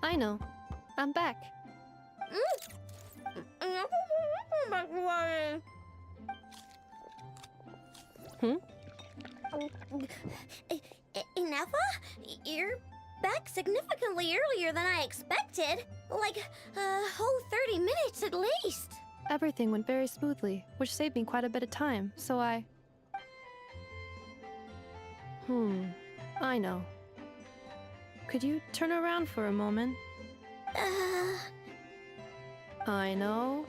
on! Aino, I'm back. Hmm? Ineffa? You're back significantly earlier than I expected. Like a whole 30 minutes at least. Everything went very smoothly, which saved me quite a bit of time, so I know. Could you turn around for a moment? I know.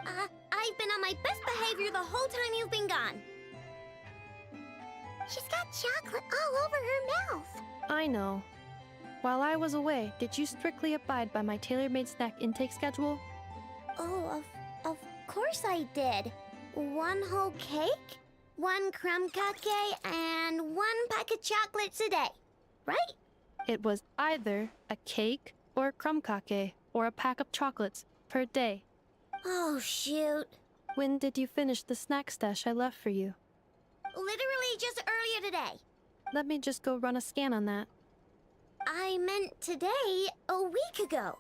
I've been on my best behavior the whole time you've been gone. She's got chocolate all over her mouth. I know. While I was away, did you strictly abide by my tailor-made snack intake schedule? Oh, of course I did. 1 whole cake, 1 crumb cake, and 1 pack of chocolates a day, right? It was either a cake or a crumb cake or a pack of chocolates per day. Oh, shoot. When did you finish the snack stash I left for you? Literally just earlier today. Let me just go run a scan on that. I meant today, a week ago.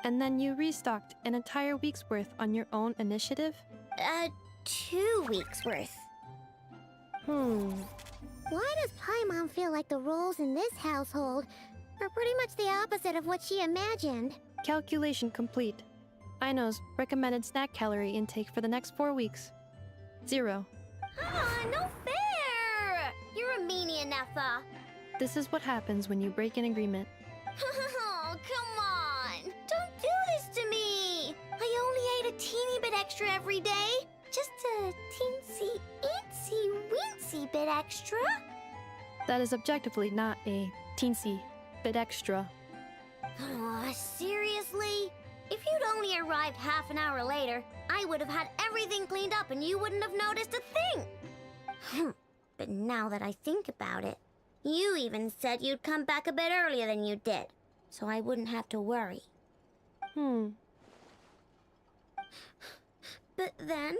And then you restocked an entire week's worth on your own initiative? 2 weeks worth. Why does Paimon feel like the roles in this household are pretty much the opposite of what she imagined? Calculation complete. Aino's recommended snack calorie intake for the next 4 weeks. 0. No fair! You're a meanie, Ineffa. This is what happens when you break an agreement. Oh, come on! Don't do this to me! I only ate a teeny bit extra every day. Just a teensy, eensy, weensy bit extra. That is objectively not a teensy bit extra. Oh, seriously? If you'd only arrived half an hour later, I would have had everything cleaned up and you wouldn't have noticed a thing. But now that I think about it, you even said you'd come back a bit earlier than you did, so I wouldn't have to worry. But then,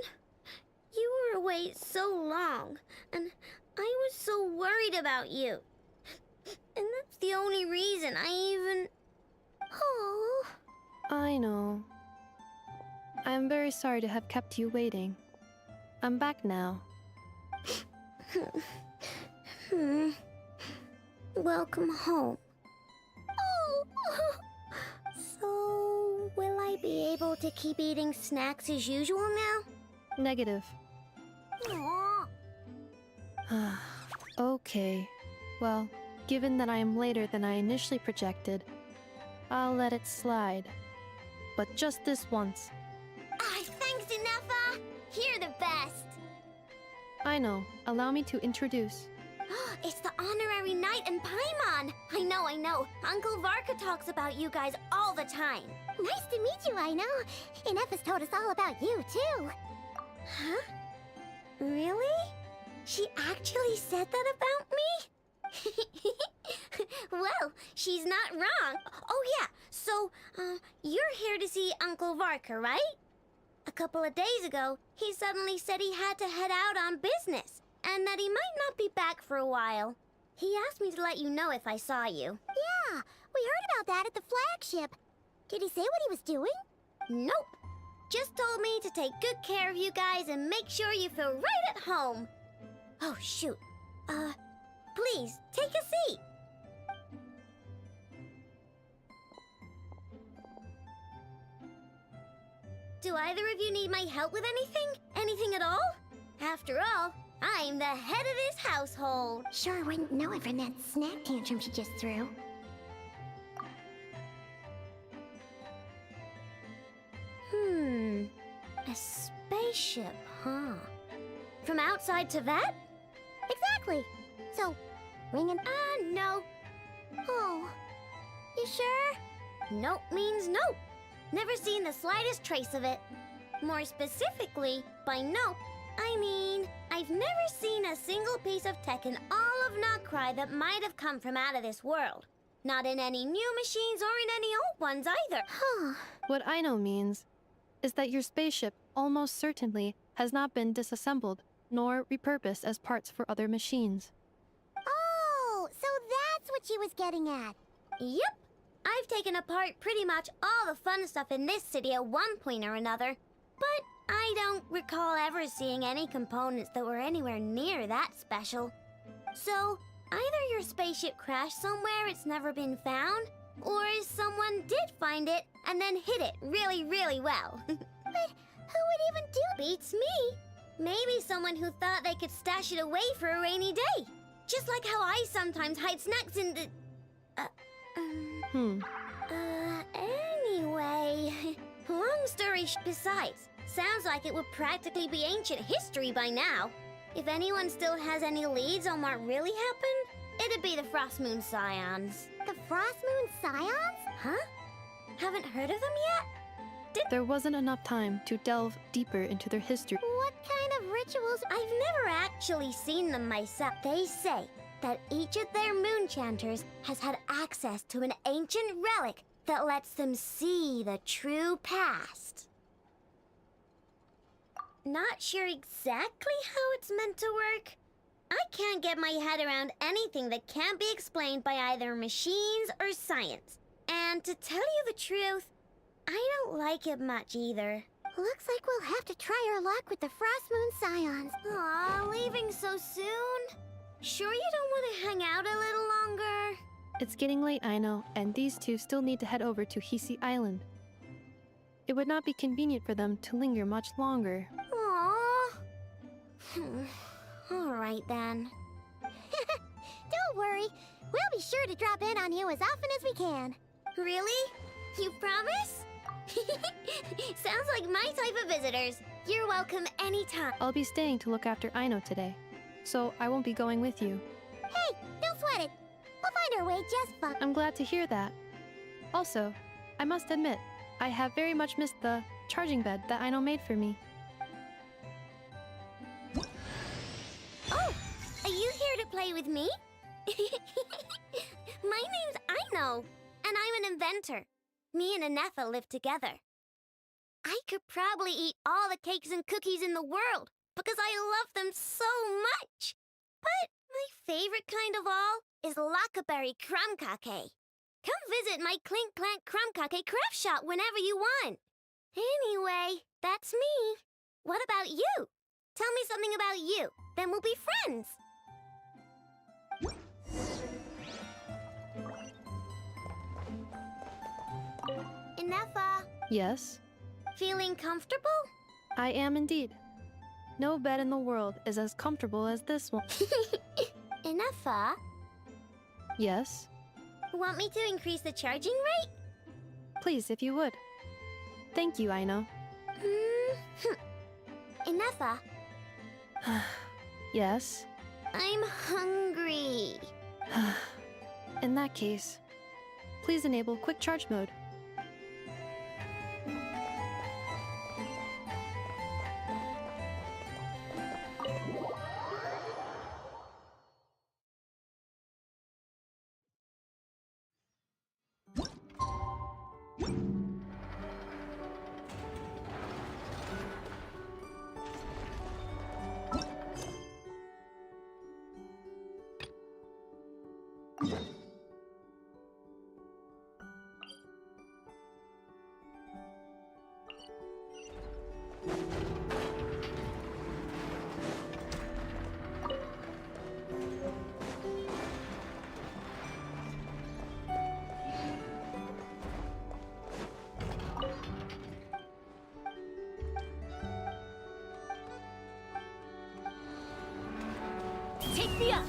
you were away so long, and I was so worried about you. And that's the only reason I even... Oh... I know. I am very sorry to have kept you waiting. I'm back now. Welcome home. Oh! So, will I be able to keep eating snacks as usual now? Negative. Aww. Okay. Well, given that I am later than I initially projected, I'll let it slide. But just this once. Thanks, Ineffa! You're the best! I know. Allow me to introduce. It's the honorary knight and Paimon! I know. Uncle Varka talks about you guys all the time. Nice to meet you, Aino. Ineffa's told us all about you, too. Huh? Really? She actually said that about me? Well, she's not wrong. Oh yeah, so, you're here to see Uncle Varka, right? A couple of days ago, he suddenly said he had to head out on business. and that he might not be back for a while. He asked me to let you know if I saw you. Yeah, we heard about that at the flagship. Did he say what he was doing? Nope. Just told me to take good care of you guys and make sure you feel right at home. Oh, shoot. Please, take a seat. Do either of you need my help with anything? Anything at all? After all, I'm the head of this household. Sure wouldn't know it from that snack tantrum she just threw. A spaceship, huh? From outside to that? Exactly. So, ringing? No. Oh, you sure? Nope means nope. Never seen the slightest trace of it. More specifically, by nope, I mean, I've never seen a single piece of tech in all of Nod-Krai that might have come from out of this world. Not in any new machines or in any old ones either. Huh. What I know means is that your spaceship almost certainly has not been disassembled nor repurposed as parts for other machines. Oh, so that's what she was getting at. Yep. I've taken apart pretty much all the fun stuff in this city at one point or another, but I don't recall ever seeing any components that were anywhere near that special. So, either your spaceship crashed somewhere it's never been found, or someone did find it and then hid it really, really well. But who would even do Beats me. Maybe someone who thought they could stash it away for a rainy day. Just like how I sometimes hide snacks in the... Anyway... Long story besides, sounds like it would practically be ancient history by now. If anyone still has any leads on what really happened, it'd be the Frost Moon Scions. The Frost Moon Scions? Huh? Haven't heard of them yet? There wasn't enough time to delve deeper into their history. What kind of rituals? I've never actually seen them myself. They say that each of their moon chanters has had access to an ancient relic that lets them see the true past. Not sure exactly how it's meant to work. I can't get my head around anything that can't be explained by either machines or science. And to tell you the truth, I don't like it much either. Looks like we'll have to try our luck with the Frost Moon Scions. Aw, leaving so soon? Sure you don't want to hang out a little longer? It's getting late, I know, and these two still need to head over to Hisi Island. It would not be convenient for them to linger much longer. Aww. All right then. Don't worry. We'll be sure to drop in on you as often as we can. Really? You promise? Sounds like my type of visitors. You're welcome anytime. I'll be staying to look after Aino today, so I won't be going with you. Hey, don't sweat it. We'll find our way just fine. I'm glad to hear that. Also, I must admit, I have very much missed the charging bed that Aino made for me. Oh, are you here to play with me? My name's Aino, and I'm an inventor. Me and Anetha live together. I could probably eat all the cakes and cookies in the world because I love them so much. But my favorite kind of all is Lackaberry Crumb Cake. Come visit my Clink Clank Crumb Cake craft shop whenever you want. Anyway, that's me. What about you? Tell me something about you, then we'll be friends. Anetha, Yes, feeling comfortable? I am indeed. No bed in the world is as comfortable as this one. Anetha, Yes, want me to increase the charging rate? please, if you would. Thank you, Aino. Anetha, Yes. I'm hungry. In that case, please enable quick charge mode. Take me up!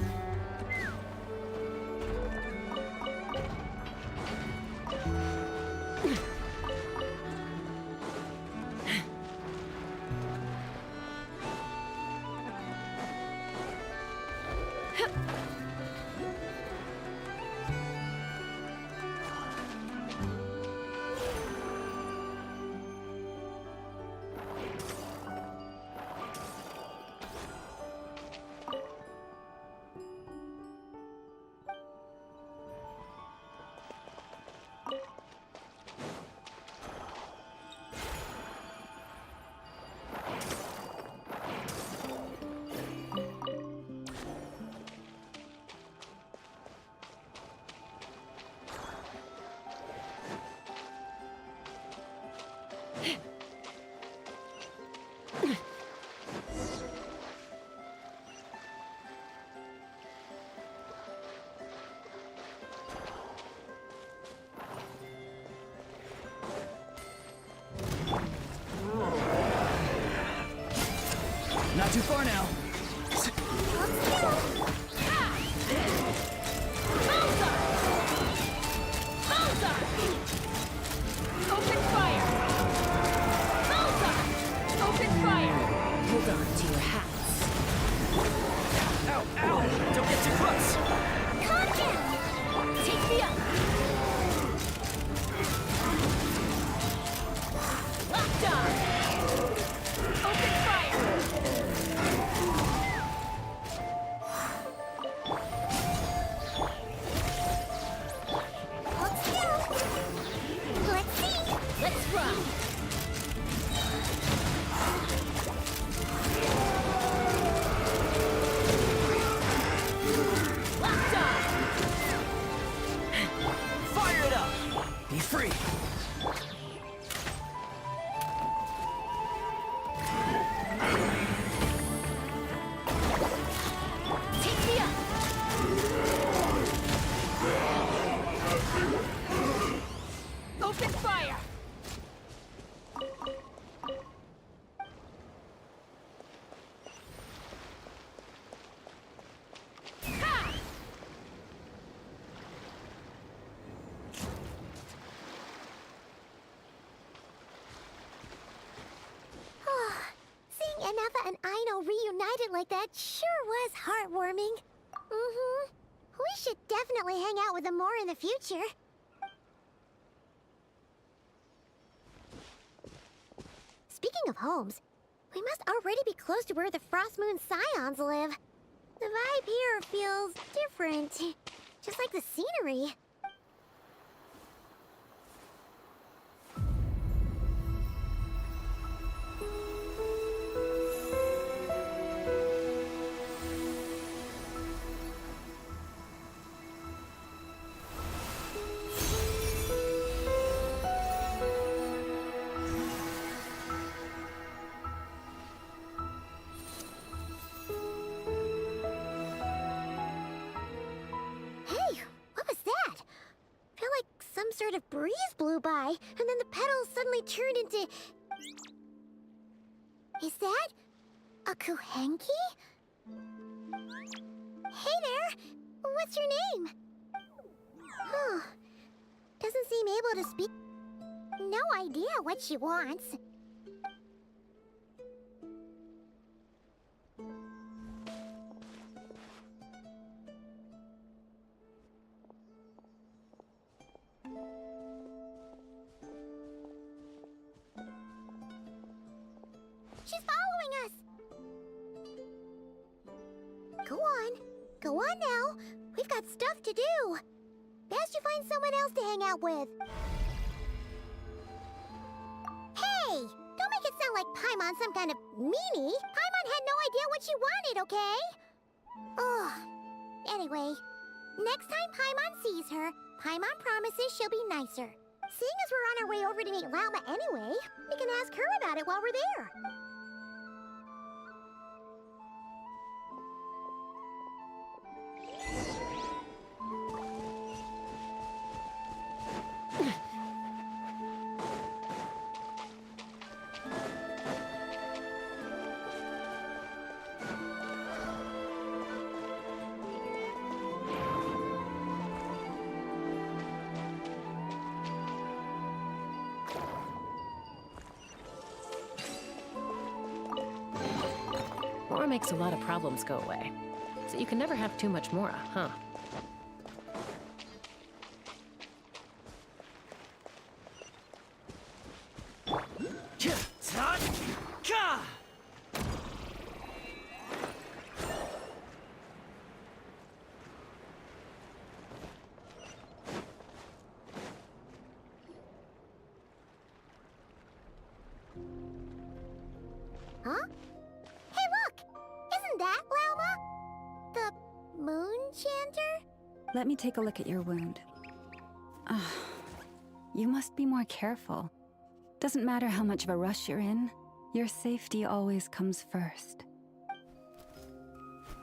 Not too far now. Open fire! Open fire! Hold on to your hats. Ow, ow! Don't get too close! Calm down! Take me up! Locked on! Open fire! Hold still. Let's see. Let's run! Locked on! Fire it up! Be free. Take me up! Open fire! Ha! Seeing Anafa and Aino reunited like that sure was heartwarming. Mm-hmm. We should definitely hang out with them more in the future. Speaking of homes, we must already be close to where the Frost Moon Scions live. The vibe here feels different, just like the scenery. Hey, what was that? Felt like some sort of breeze blew by, and then the petals suddenly turned into... Is that a Kuhenki? Hey there! What's your name? Huh. Doesn't seem able to speak. No idea what she wants. She's following us! Go on. Go on now. We've got stuff to do. Best you find someone else to hang out with. Hey! Don't make it sound like Paimon's some kind of meanie. Paimon had no idea what she wanted, okay? Ugh. Anyway, next time Paimon sees her, Paimon promises she'll be nicer. Seeing as we're on our way over to meet Lauma anyway, we can ask her about it while we're there. Mora makes a lot of problems go away. So you can never have too much Mora, huh? Huh? Hey, look! Isn't that Lauma? The moon chanter? Let me take a look at your wound. Ah, you must be more careful. Doesn't matter how much of a rush you're in, your safety always comes first.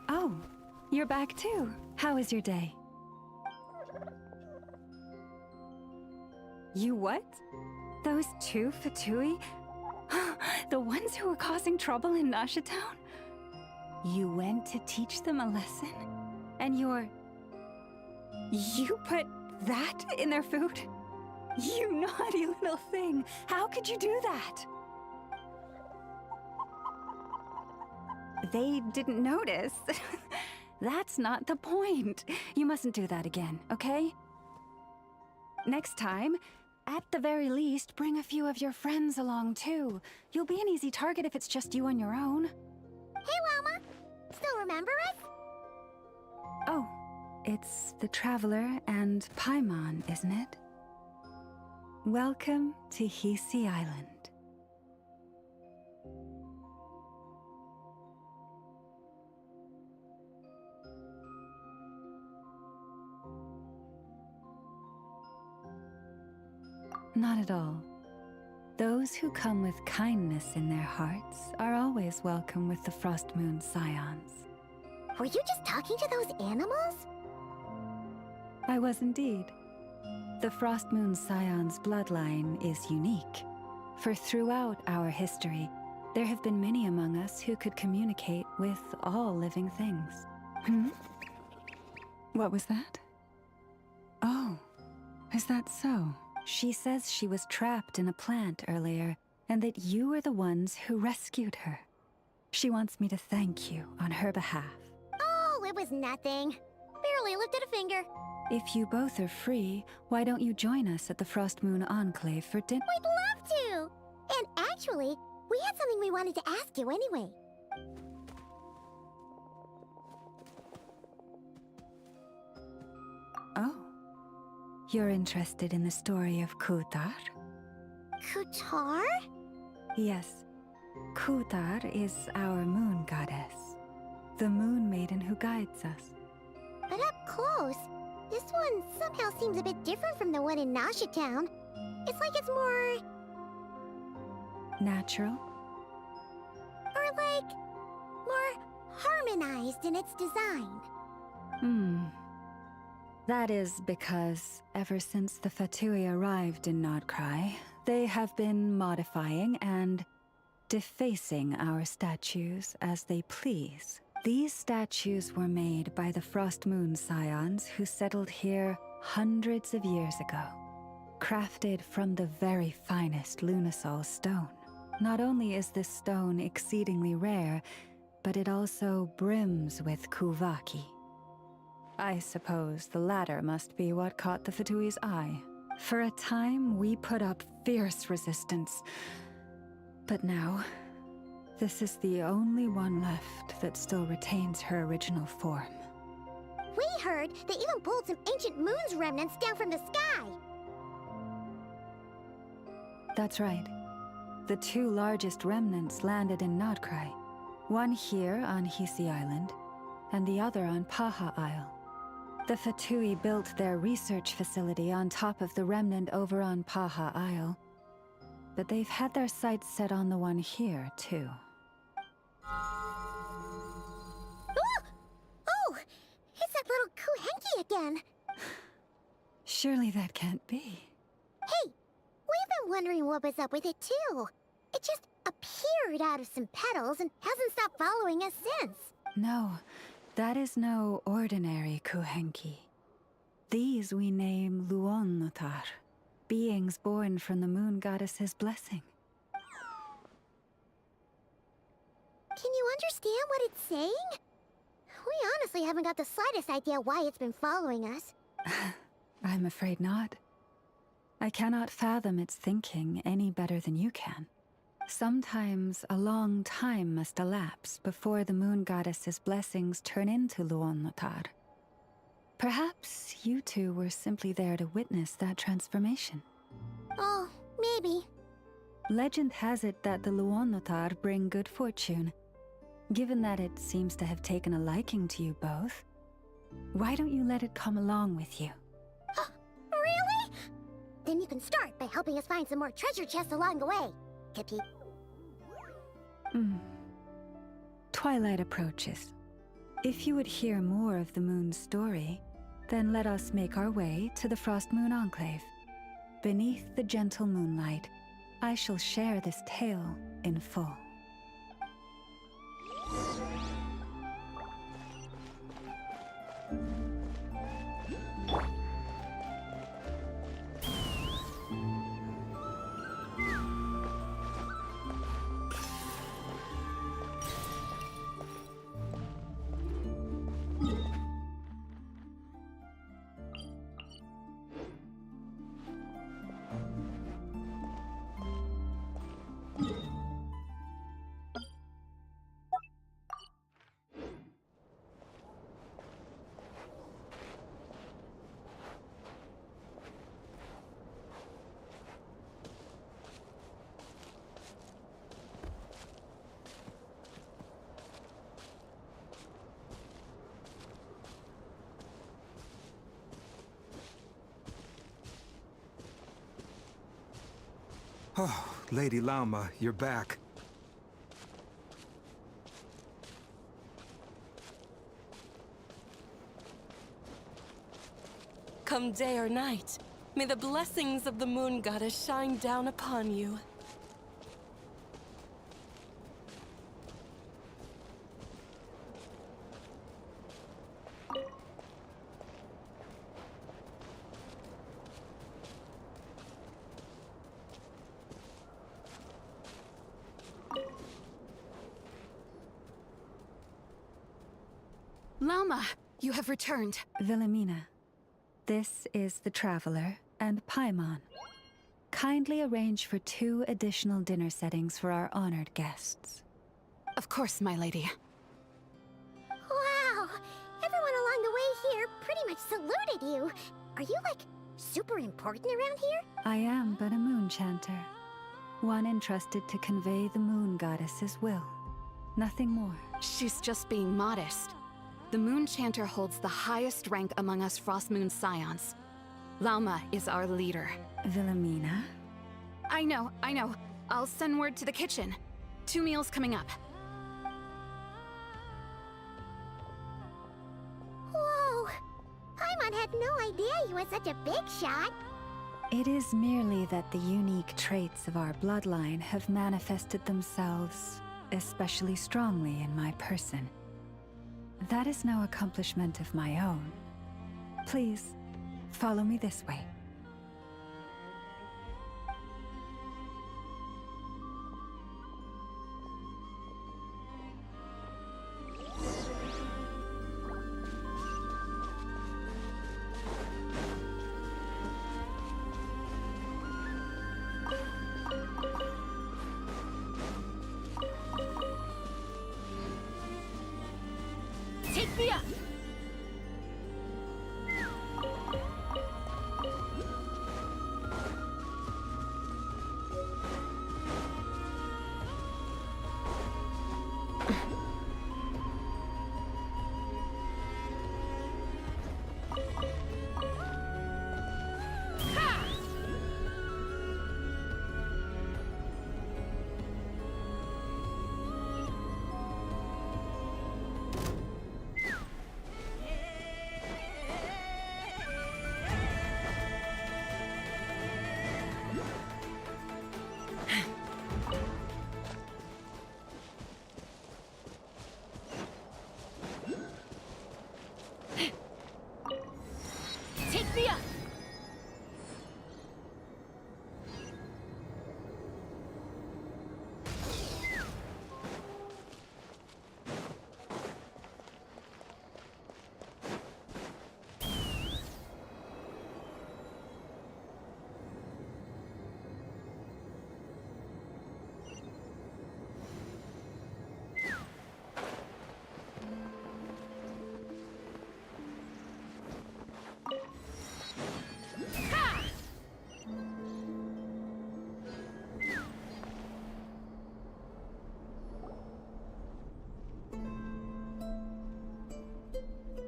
Oh, you're back too. How is your day? You what? Those two Fatui? The ones who were causing trouble in Nasha Town? You went to teach them a lesson? And you put that in their food? You naughty little thing! How could you do that? They didn't notice. That's not the point. You mustn't do that again, okay? Next time, at the very least, bring a few of your friends along too. You'll be an easy target if it's just you on your own. Hey, Lauma! Still remember us? Oh, it's the Traveler and Paimon, isn't it? Welcome to Hisi Island. Not at all. Those who come with kindness in their hearts are always welcome with the Frost Moon Scions. Were you just talking to those animals? I was indeed. The Frost Moon Scion's bloodline is unique, for throughout our history, there have been many among us who could communicate with all living things. Hmm? What was that? Oh, is that so? She says she was trapped in a plant earlier, and that you are the ones who rescued her. She wants me to thank you on her behalf. Oh, it was nothing. Barely lifted a finger. If you both are free, why don't you join us at the Frost Moon Enclave for dinner? We'd love to! And actually, we had something we wanted to ask you anyway. Oh. You're interested in the story of Kutar? Kutar? Yes. Kutar is our moon goddess. The moon maiden who guides us. But up close, this one somehow seems a bit different from the one in Nasha Town. It's like it's more... natural? Or like... more harmonized in its design. That is because, ever since the Fatui arrived in Nod-Krai, they have been modifying and defacing our statues as they please. These statues were made by the Frost Moon Scions who settled here hundreds of years ago, crafted from the very finest Lunasol stone. Not only is this stone exceedingly rare, but it also brims with Kuvaki. I suppose the latter must be what caught the Fatui's eye. For a time, we put up fierce resistance. But now, this is the only one left that still retains her original form. We heard they even pulled some ancient moon's remnants down from the sky. That's right. The two largest remnants landed in Nod-Krai. One here on Hisi Island, and the other on Paha Isle. The Fatui built their research facility on top of the remnant over on Paha Isle. But they've had their sights set on the one here, too. Oh! It's that little Kuhenki again! Surely that can't be. Hey! We've been wondering what was up with it, too. It just appeared out of some petals and hasn't stopped following us since. No, that is no ordinary Kuhenki. These we name Luon-Notar, beings born from the moon goddess's blessing. Can you understand what it's saying? We honestly haven't got the slightest idea why it's been following us. I'm afraid not. I cannot fathom its thinking any better than you can. Sometimes a long time must elapse before the moon goddess's blessings turn into Luon-Notar. Perhaps you two were simply there to witness that transformation. Oh, maybe. Legend has it that the Luon-Notar bring good fortune. Given that it seems to have taken a liking to you both, why don't you let it come along with you? Really? Then you can start by helping us find some more treasure chests along the way. Kippy. Twilight approaches. If you would hear more of the moon's story, then let us make our way to the Frost Moon Enclave. Beneath the gentle moonlight, I shall share this tale in full. Oh, Lady Lauma, you're back. Come day or night, may the blessings of the moon goddess shine down upon you. Lauma, you have returned. Wilhelmina, this is the Traveler and Paimon. Kindly arrange for 2 additional dinner settings for our honored guests. Of course, my lady. Wow! Everyone along the way here pretty much saluted you. Are you, like, super important around here? I am but a moon chanter, one entrusted to convey the moon goddess's will. Nothing more. She's just being modest. The Moon Chanter holds the highest rank among us Frost Moon Scions. Lauma is our leader. Wilhelmina? I know. I'll send word to the kitchen. 2 meals coming up. Whoa! Paimon had no idea you were such a big shot. It is merely that the unique traits of our bloodline have manifested themselves especially strongly in my person. That is no accomplishment of my own. Please, follow me this way. Take me up!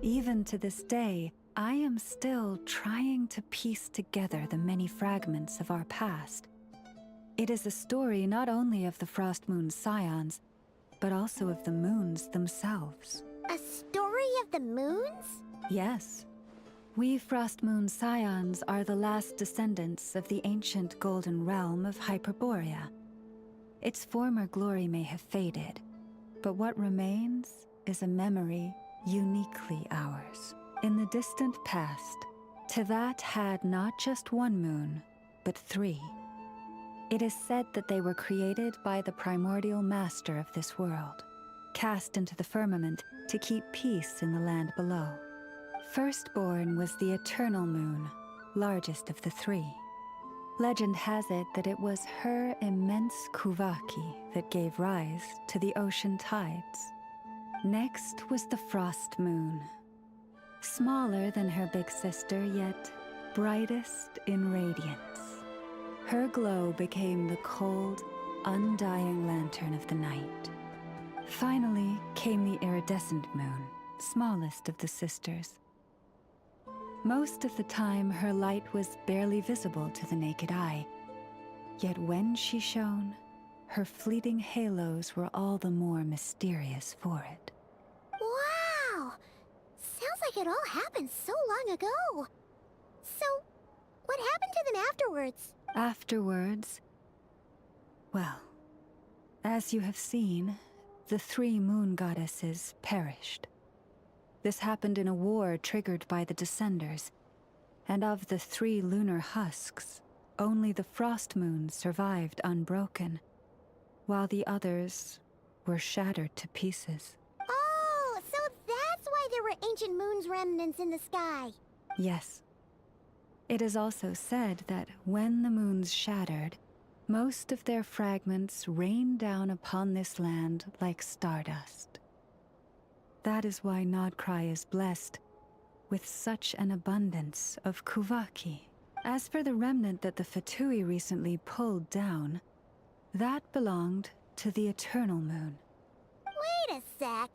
Even to this day, I am still trying to piece together the many fragments of our past. It is a story not only of the Frost Moon Scions, but also of the moons themselves. A story of the moons? Yes. We Frost Moon Scions are the last descendants of the ancient golden realm of Hyperborea. Its former glory may have faded, but what remains is a memory uniquely ours. In the distant past, Teyvat had not just one moon, but 3. It is said that they were created by the primordial master of this world, cast into the firmament to keep peace in the land below. Firstborn was the eternal moon, largest of the 3. Legend has it that it was her immense Kuvaki that gave rise to the ocean tides. Next was the frost moon, smaller than her big sister, yet brightest in radiance. Her glow became the cold, undying lantern of the night. Finally came the iridescent moon, smallest of the sisters. Most of the time, her light was barely visible to the naked eye. Yet when she shone, her fleeting halos were all the more mysterious for it. Wow! Sounds like it all happened so long ago. So, what happened to them afterwards? Afterwards, well, as you have seen, the 3 moon goddesses perished. This happened in a war triggered by the Descenders, and of the 3 lunar husks, only the frost moon survived unbroken, while the others were shattered to pieces. Oh, so that's why there were ancient moon's remnants in the sky. Yes. It is also said that when the moons shattered, most of their fragments rained down upon this land like stardust. That is why Nod-Krai is blessed with such an abundance of Kuvaki. As for the remnant that the Fatui recently pulled down, that belonged to the Eternal Moon. Wait a sec.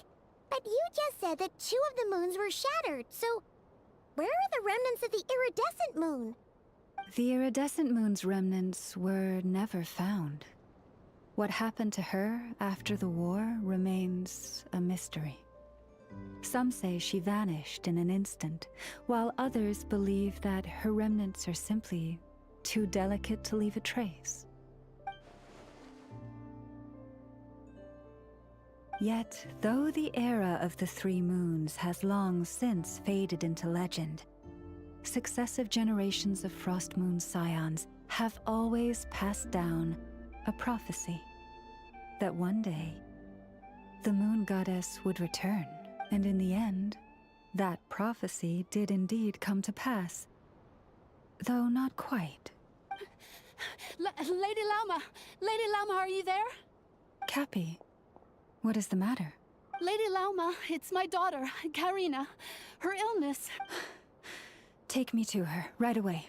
But you just said that 2 of the moons were shattered, so where are the remnants of the iridescent moon? The iridescent moon's remnants were never found. What happened to her after the war remains a mystery. Some say she vanished in an instant, while others believe that her remnants are simply too delicate to leave a trace. Yet, though the era of the 3 moons has long since faded into legend, successive generations of Frost Moon Scions have always passed down a prophecy that one day the moon goddess would return. And in the end, that prophecy did indeed come to pass. Though not quite. Lady Lauma! Lady Lauma, are you there? Cappy, what is the matter? Lady Lauma, it's my daughter, Karina. Her illness. Take me to her, right away.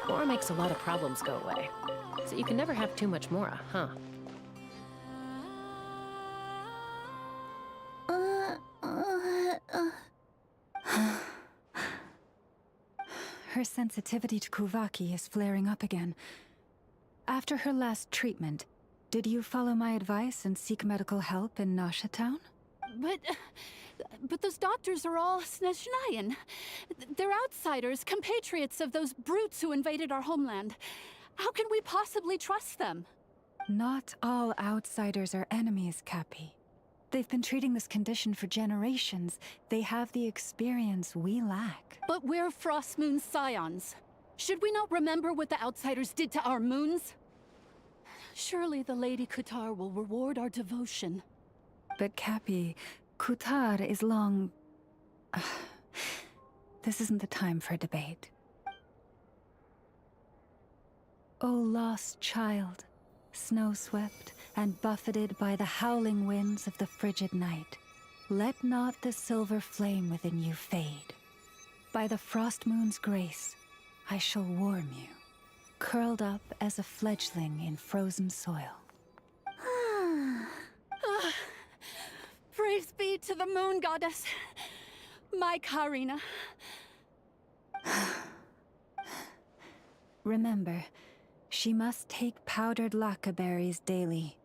Mora makes a lot of problems go away. So you can never have too much Mora, huh? Her sensitivity to Kuvaki is flaring up again. After her last treatment, did you follow my advice and seek medical help in Nasha Town? But those doctors are all Snezhnayan. They're outsiders, compatriots of those brutes who invaded our homeland. How can we possibly trust them? Not all outsiders are enemies, Cappy. They've been treating this condition for generations. They have the experience we lack. But we're Frost Moon Scions. Should we not remember what the outsiders did to our moons? Surely the Lady Kutar will reward our devotion. But Cappy, Kutar is long... This isn't the time for a debate. O lost child, snow-swept and buffeted by the howling winds of the frigid night, let not the silver flame within you fade. By the frost moon's grace, I shall warm you, curled up as a fledgling in frozen soil. Praise be to the moon goddess, my Karina. Remember, she must take powdered laka berries daily.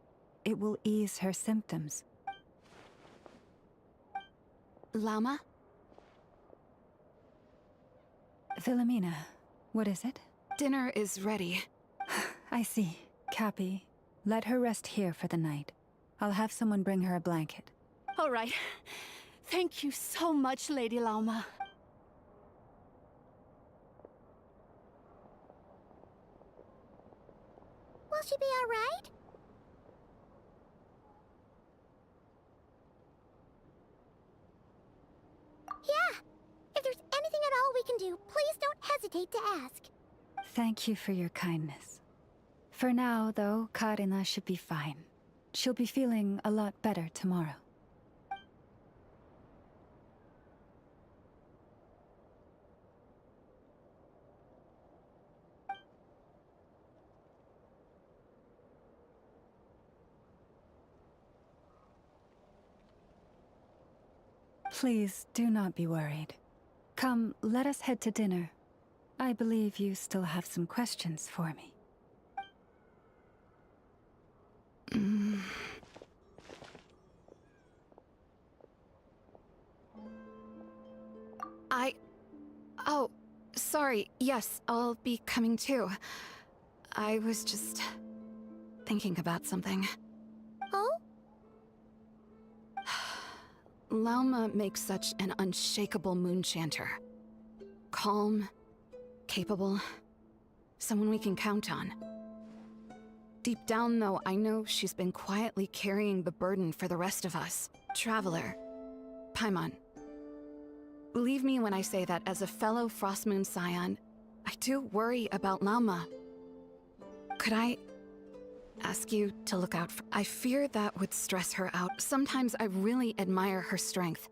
It will ease her symptoms. Llama? Philomena, what is it? Dinner is ready. I see. Cappy, let her rest here for the night. I'll have someone bring her a blanket. All right. Thank you so much, Lady Llama. Will she be all right? Yeah. If there's anything at all we can do, please don't hesitate to ask. Thank you for your kindness. For now, though, Karina should be fine. She'll be feeling a lot better tomorrow. Please, do not be worried. Come, let us head to dinner. I believe you still have some questions for me. Oh, sorry. Yes, I'll be coming too. I was just thinking about something. Oh? Llama makes such an unshakable moon chanter. Calm, capable, someone we can count on. Deep down, though, I know she's been quietly carrying the burden for the rest of us. Traveler, Paimon. Believe me when I say that as a fellow Frostmoon Scion, I do worry about Llama. Could I ask you to look out for— I fear that would stress her out. Sometimes I really admire her strength.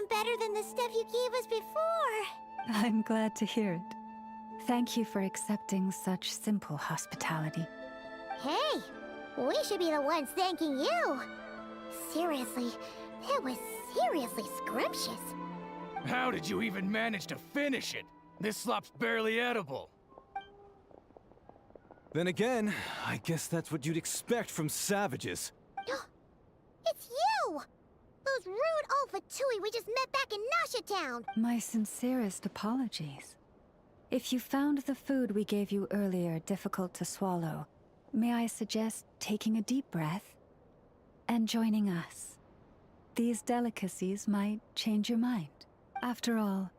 Better than the stuff you gave us before. I'm glad to hear it. Thank you for accepting such simple hospitality. Hey, we should be the ones thanking you. Seriously, that was seriously scrumptious. How did you even manage to finish it? This slop's barely edible. Then again, I guess that's what you'd expect from savages. It's you! Those rude Alpha-Tui we just met back in Nasha Town! My sincerest apologies. If you found the food we gave you earlier difficult to swallow, may I suggest taking a deep breath and joining us? These delicacies might change your mind. After all,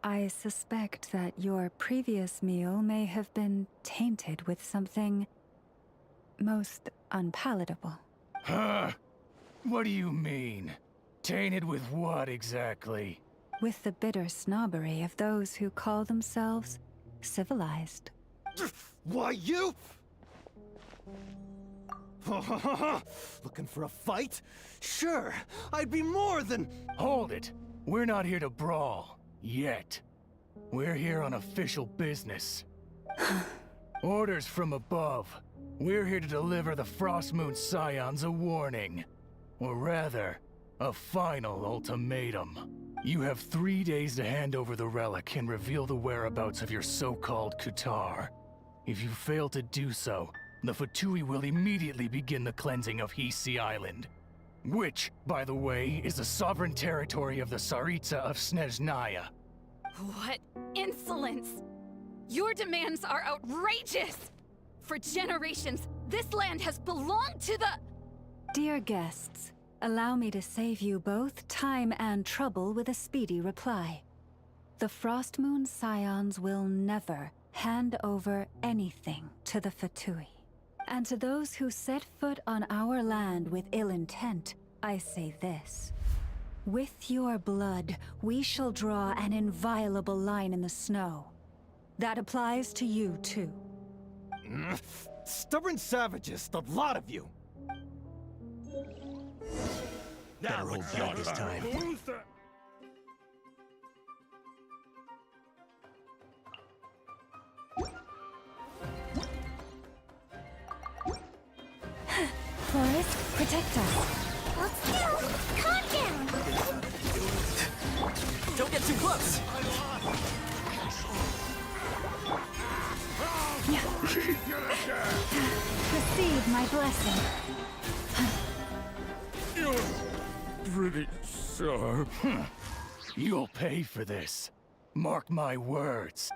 I suspect that your previous meal may have been tainted with something most unpalatable. Huh? What do you mean? Tainted with what exactly? With the bitter snobbery of those who call themselves civilized. Why, you? Looking for a fight? Sure, I'd be more than— Hold it! We're not here to brawl. Yet. We're here on official business. Orders from above. We're here to deliver the Frostmoon Scions a warning. Or rather, a final ultimatum. You have 3 days to hand over the relic and reveal the whereabouts of your so-called Kutar. If you fail to do so, the Fatui will immediately begin the cleansing of Hisi Island. Which, by the way, is the sovereign territory of the Tsaritsa of Snezhnaya. What insolence! Your demands are outrageous! For generations, this land has belonged to the— Dear guests, Allow me to save you both time and trouble with a speedy reply. The Frostmoon Scions will never hand over anything to the Fatui. And to those who set foot on our land with ill intent, I say this. With your blood, we shall draw an inviolable line in the snow. That applies to you, too. Stubborn savages, the lot of you! Better hold back this time. Forest, protect us. Hold still! Calm down! Don't get too close! Receive my blessing. You're pretty sharp. You'll pay for this. Mark my words.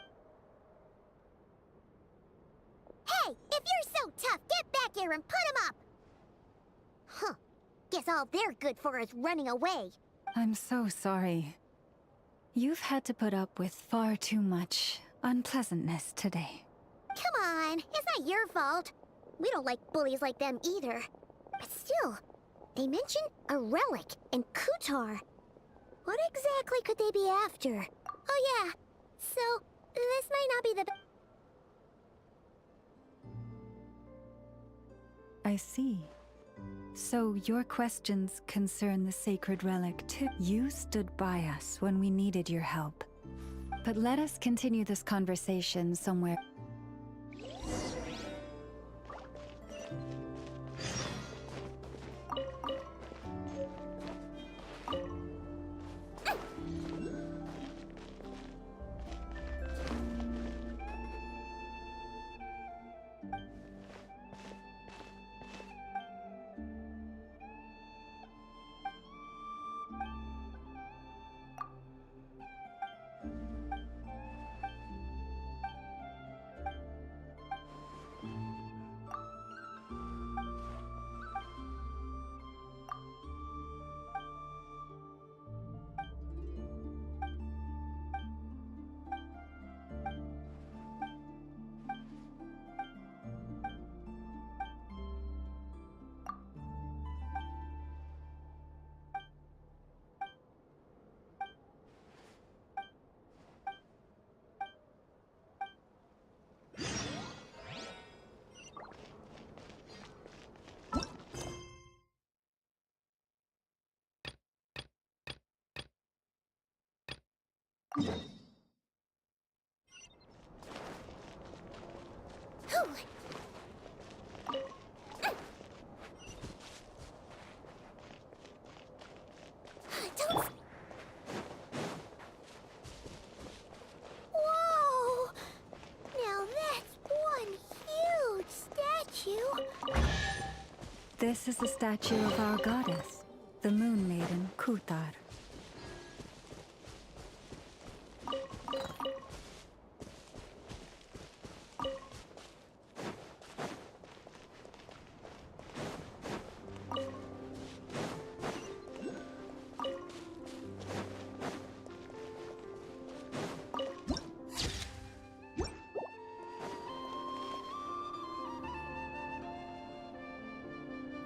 Hey, if you're so tough, get back here and put him up! Huh. Guess all they're good for is running away. I'm so sorry. You've had to put up with far too much unpleasantness today. Come on, it's not your fault. We don't like bullies like them either. But still, they mentioned a relic in Kutar. What exactly could they be after? Oh yeah, so this might not be the I see. So your questions concern the sacred relic too. You stood by us when we needed your help. But let us continue this conversation somewhere. Whoa! Now that's one huge statue. This is the statue of our goddess, the Moon Maiden Kutar.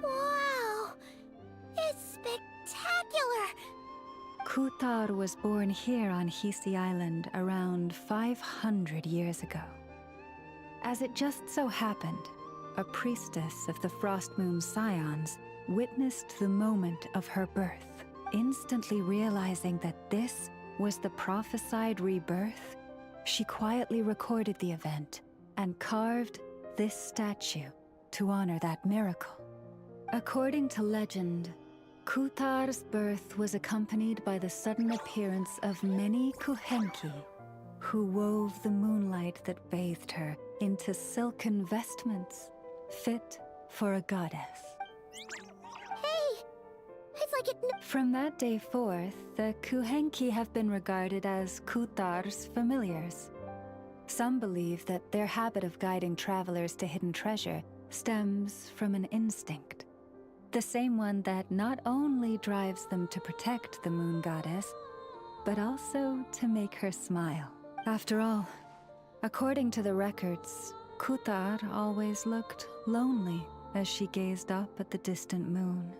Wow! It's spectacular! Kutar was born here on Hisi Island around 500 years ago. As it just so happened, a priestess of the Frostmoon Scions witnessed the moment of her birth, instantly realizing that this was the prophesied rebirth. She quietly recorded the event and carved this statue to honor that miracle. According to legend, Kutar's birth was accompanied by the sudden appearance of many Kuhenki, who wove the moonlight that bathed her into silken vestments fit for a goddess. Hey! It's like it... From that day forth, the Kuhenki have been regarded as Kutar's familiars. Some believe that their habit of guiding travelers to hidden treasure stems from an instinct. The same one that not only drives them to protect the moon goddess, but also to make her smile. After all, according to the records, Kutar always looked lonely as she gazed up at the distant moon.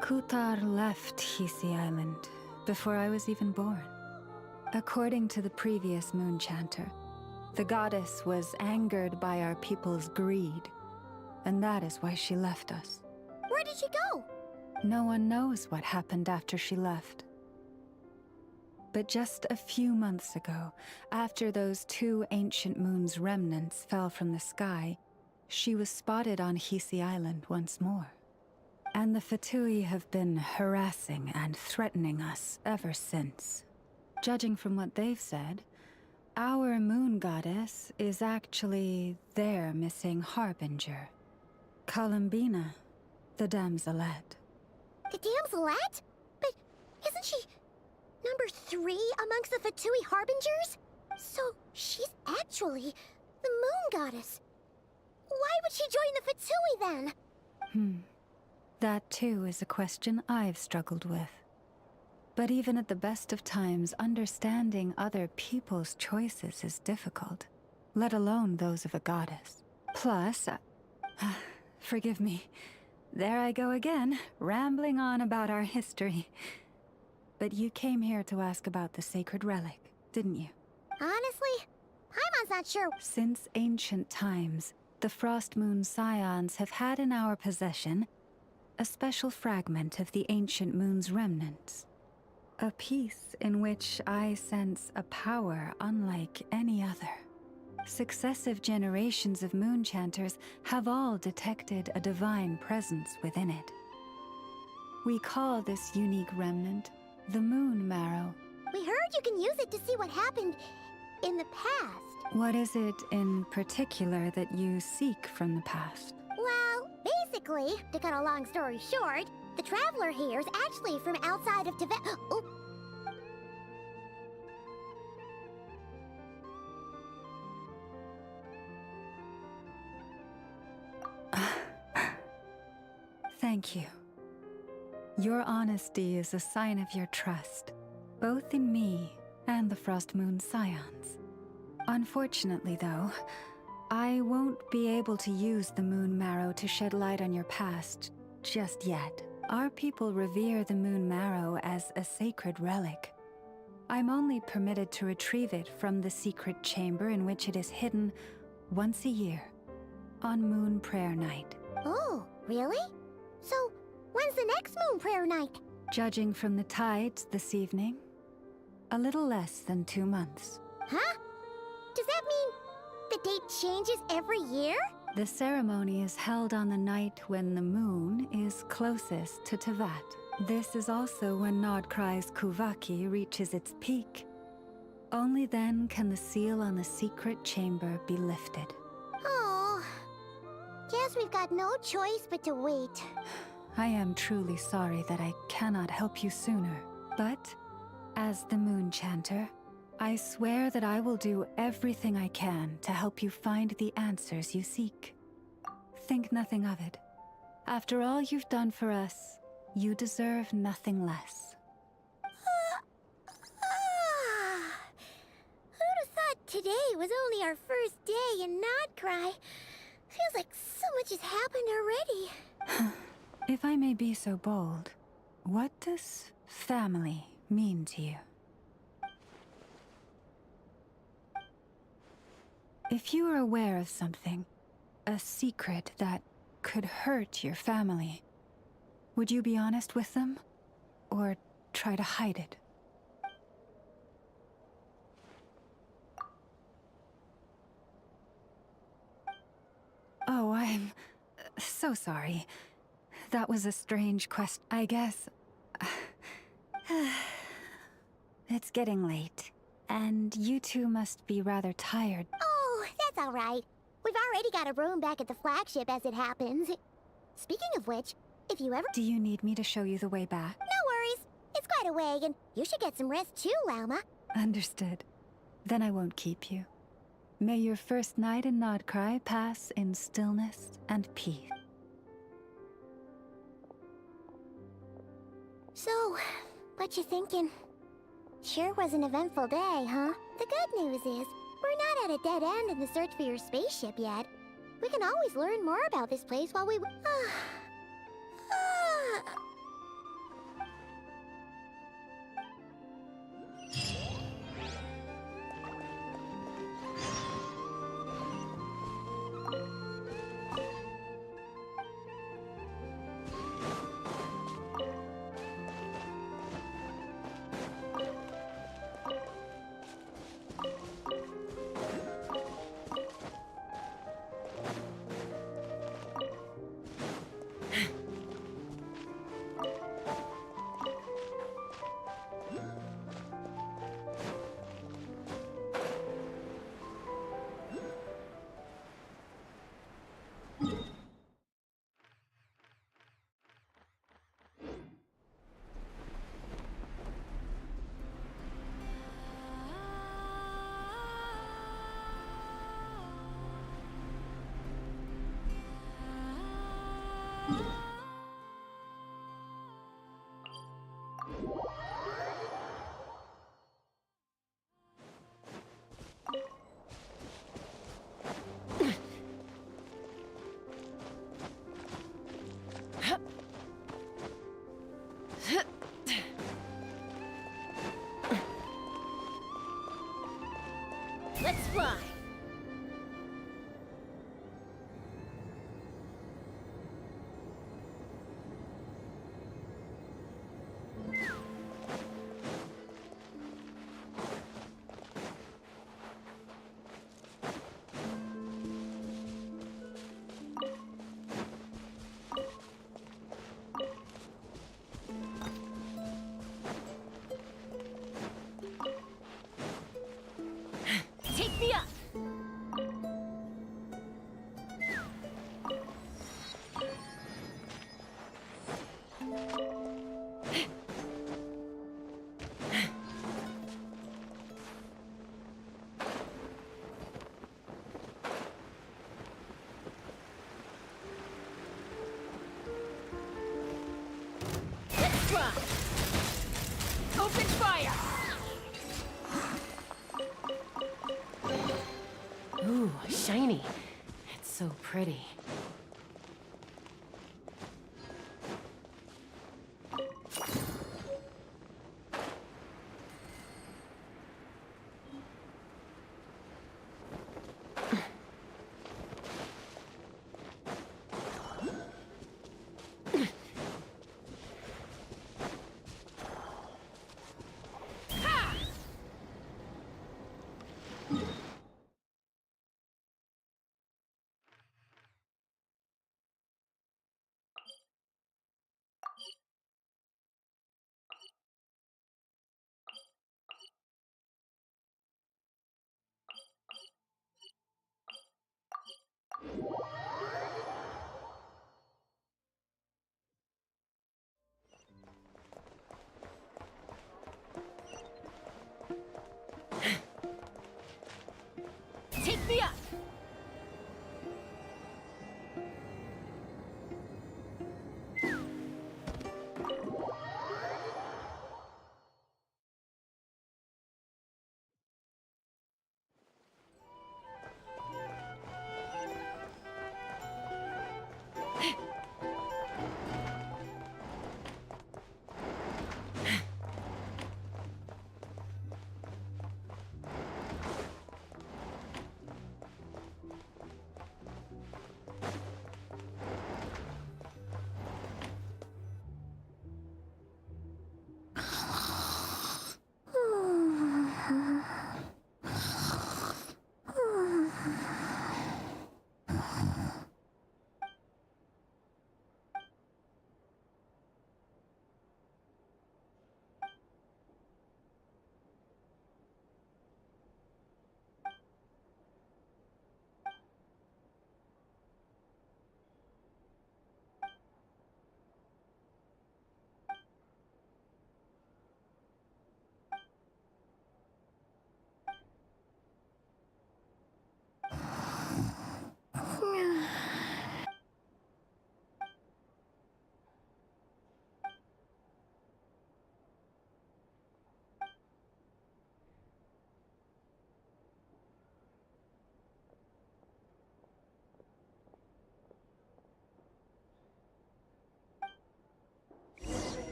Kutar left Hisi Island before I was even born. According to the previous moon chanter, the goddess was angered by our people's greed, and that is why she left us. Where did she go? No one knows what happened after she left. But just a few months ago, after those 2 ancient moon's remnants fell from the sky, she was spotted on Hisi Island once more. And the Fatui have been harassing and threatening us ever since. Judging from what they've said, our moon goddess is actually their missing harbinger, Columbina, the damselette. The damselette? But isn't she number 3 amongst the Fatui harbingers? So she's actually the moon goddess. Why would she join the Fatui then? That too is a question I've struggled with. But even at the best of times, understanding other people's choices is difficult, let alone those of a goddess. Plus, forgive me, there I go again, rambling on about our history. But you came here to ask about the sacred relic, didn't you? Honestly, Paimon's not sure. Since ancient times, the Frost Moon Scions have had in our possession a special fragment of the ancient moon's remnants. A piece in which I sense a power unlike any other. Successive generations of moon chanters have all detected a divine presence within it. We call this unique remnant the Moon Marrow. We heard you can use it to see what happened in the past. What is it in particular that you seek from the past? Well, basically, to cut a long story short, the traveler here is actually from outside of Tibet. Oh. Thank you. Your honesty is a sign of your trust, both in me and the Frost Moon Scions. Unfortunately, though, I won't be able to use the Moon Marrow to shed light on your past just yet. Our people revere the Moon Marrow as a sacred relic. I'm only permitted to retrieve it from the secret chamber in which it is hidden once a year, on Moon Prayer Night. Oh, really? So, when's the next Moon Prayer Night? Judging from the tides this evening, a little less than 2 months. Huh? Does that mean the date changes every year? The ceremony is held on the night when the moon is closest to Tevat. This is also when Nod-Krai's Kuvaki reaches its peak. Only then can the seal on the secret chamber be lifted. Oh, guess we've got no choice but to wait. I am truly sorry that I cannot help you sooner, but as the Moon Chanter, I swear that I will do everything I can to help you find the answers you seek. Think nothing of it. After all you've done for us, you deserve nothing less. Who'd have thought today was only our first day in Nod-Krai? Feels like so much has happened already. If I may be so bold, what does family mean to you? If you are aware of something, a secret that could hurt your family, would you be honest with them? Or try to hide it? Oh, I'm so sorry. That was a strange question. I guess... It's getting late, and you two must be rather tired. Oh, that's all right. We've already got a room back at the flagship as it happens. Speaking of which, if you ever... Do you need me to show you the way back? No worries. It's quite a way, and you should get some rest too, Lauma. Understood. Then I won't keep you. May your first night in Nod-Krai pass in stillness and peace. So, what you thinking? Sure was an eventful day, huh? The good news is, we're not at a dead end in the search for your spaceship yet. We can always learn more about this place while we... Let's fly! Take me up! Let's try! Open fire! Ooh, shiny. It's so pretty.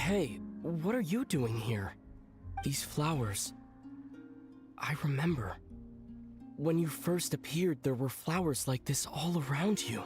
Hey, what are you doing here? These flowers... I remember. When you first appeared, there were flowers like this all around you.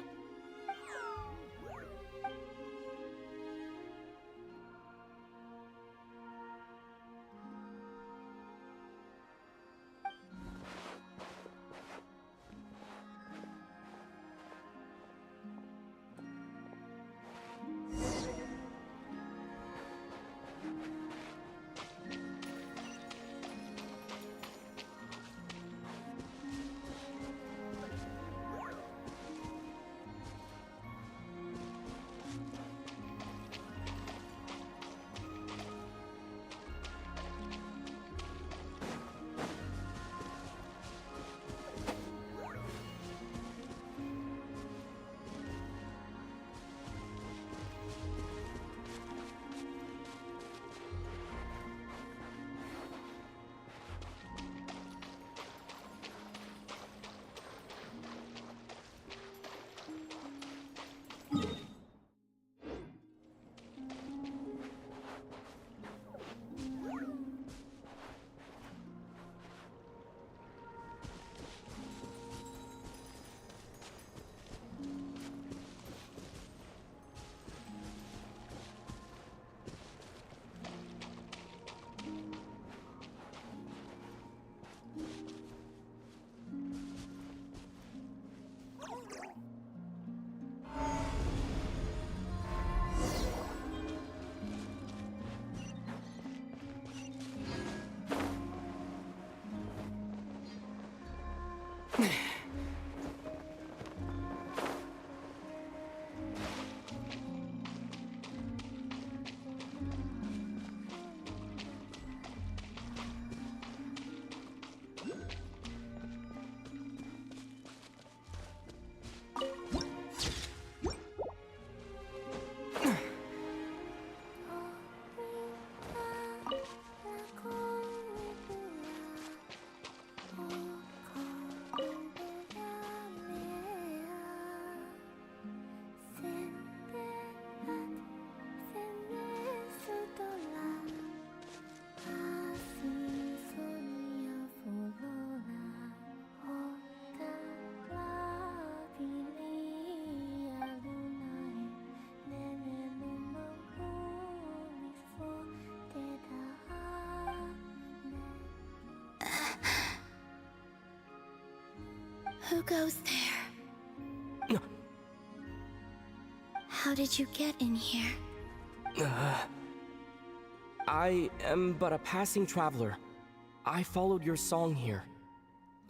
Who goes there? How did you get in here? I am but a passing traveler. I followed your song here.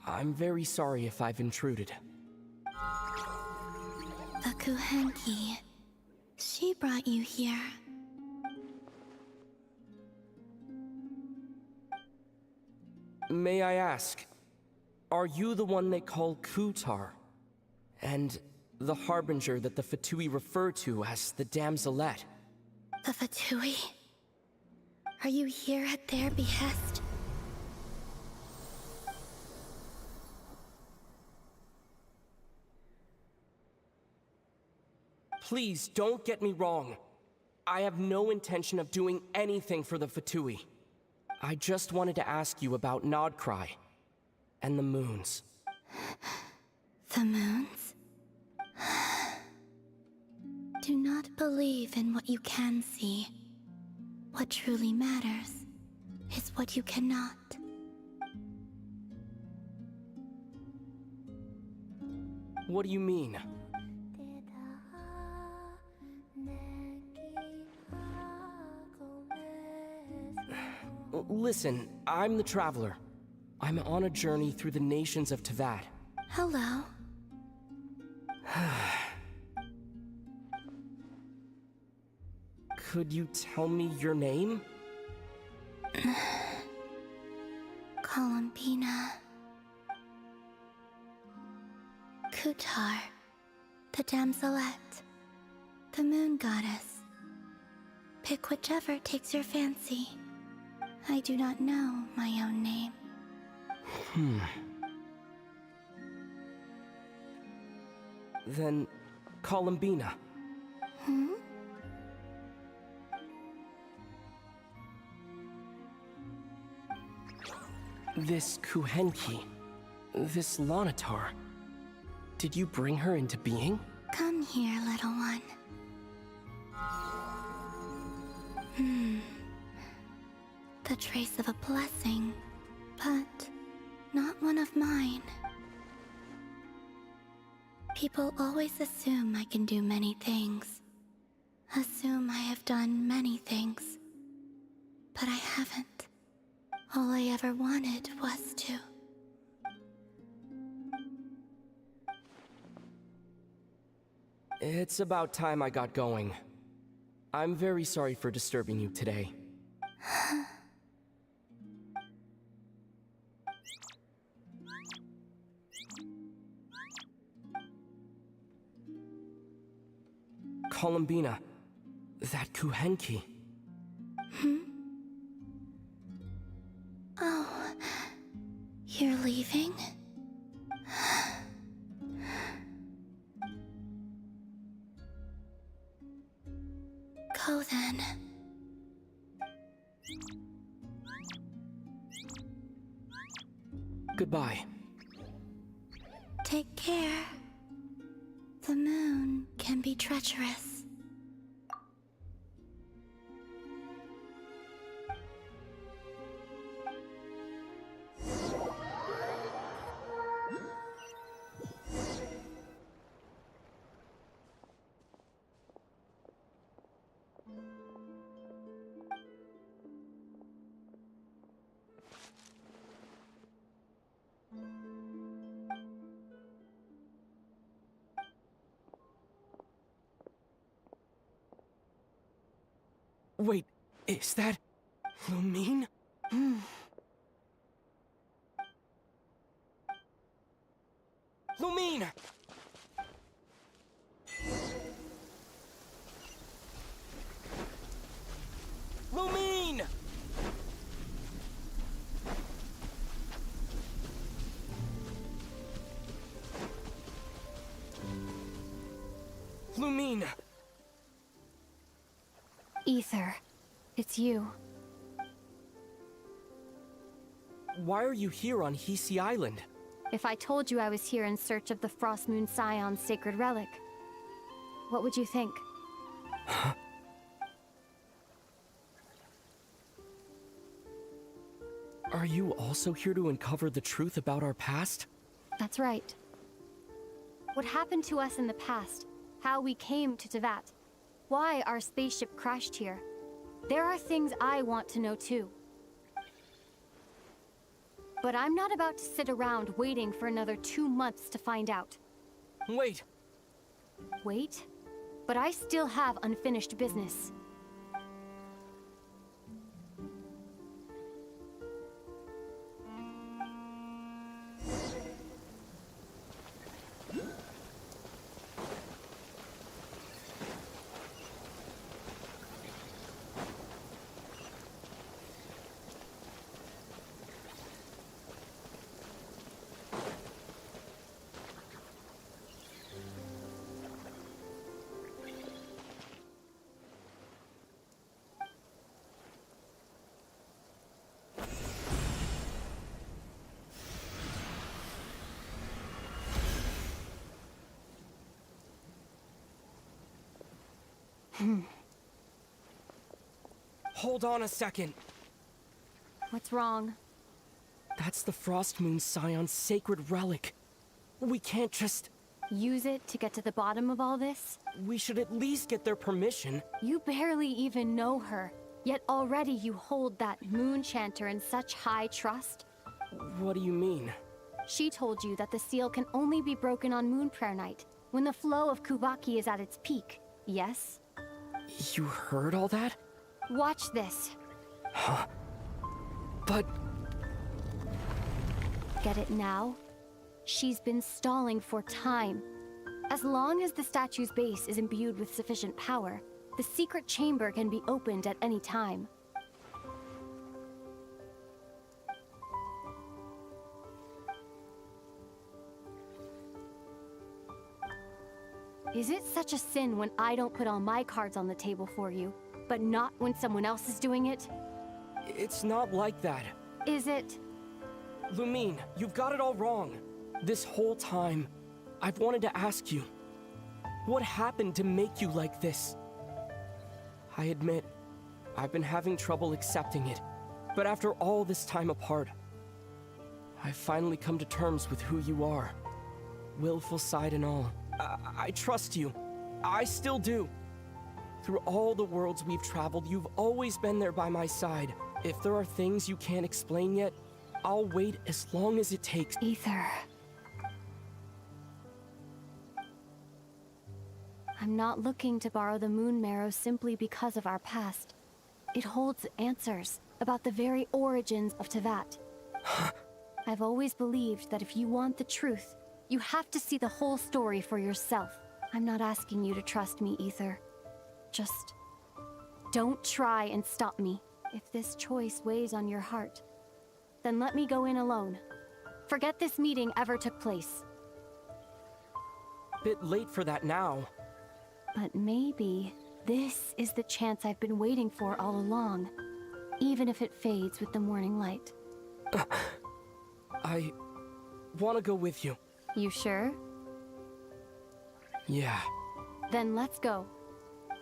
I'm very sorry if I've intruded. The Kuhenki. She brought you here. May I ask, are you the one they call Kutar? And the harbinger that the Fatui refer to as the Damselette? The Fatui? Are you here at their behest? Please, don't get me wrong. I have no intention of doing anything for the Fatui. I just wanted to ask you about Nod-Krai and the moons. The moons? Do not believe in what you can see. What truly matters is what you cannot. What do you mean? Listen, I'm the Traveler. I'm on a journey through the nations of Teyvat. Hello. Could you tell me your name? Columbina. Kutar. The Damselette. The Moon Goddess. Pick whichever takes your fancy. I do not know my own name. Then, Columbina. This Kuhenki, this Lonatar, did you bring her into being? Come here, little one. The trace of a blessing, but not one of mine. People always assume I can do many things. Assume I have done many things. But I haven't. All I ever wanted was to. It's about time I got going. I'm very sorry for disturbing you today. Columbina, that Kuhenki. Oh, you're leaving? Go then. Goodbye. Take care. The moon can be treacherous. Wait, is that Lumine? Lumine! Lumine! Lumine! Ether, it's you. Why are you here on Hisi Island? If I told you I was here in search of the Frost Moon Scion's sacred relic, what would you think? Are you also here to uncover the truth about our past? That's right. What happened to us in the past, how we came to Teyvat, why our spaceship crashed here. There are things I want to know too. But I'm not about to sit around waiting for another 2 months to find out. Wait! Wait? But I still have unfinished business. Hold on a second. What's wrong? That's the Frost Moon Scion's sacred relic. We can't just... Use it to get to the bottom of all this? We should at least get their permission. You barely even know her, yet already you hold that moon chanter in such high trust. What do you mean? She told you that the seal can only be broken on Moon Prayer Night, when the flow of Kuvaki is at its peak, yes? You heard all that? Watch this. Huh? But... Get it now? She's been stalling for time. As long as the statue's base is imbued with sufficient power, the secret chamber can be opened at any time. Is it such a sin when I don't put all my cards on the table for you, but not when someone else is doing it? It's not like that. Is it? Lumine, you've got it all wrong. This whole time, I've wanted to ask you, what happened to make you like this? I admit, I've been having trouble accepting it, but after all this time apart, I've finally come to terms with who you are. Willful side and all. I trust you. I still do. Through all the worlds we've traveled, you've always been there by my side. If there are things you can't explain yet, I'll wait as long as it takes. Ether. I'm not looking to borrow the Moon Marrow simply because of our past. It holds answers about the very origins of Tevat. I've always believed that if you want the truth, you have to see the whole story for yourself. I'm not asking you to trust me, Ether. Just don't try and stop me. If this choice weighs on your heart, then let me go in alone. Forget this meeting ever took place. Bit late for that now. But maybe this is the chance I've been waiting for all along, even if it fades with the morning light. I want to go with you. You sure? Yeah. Then let's go.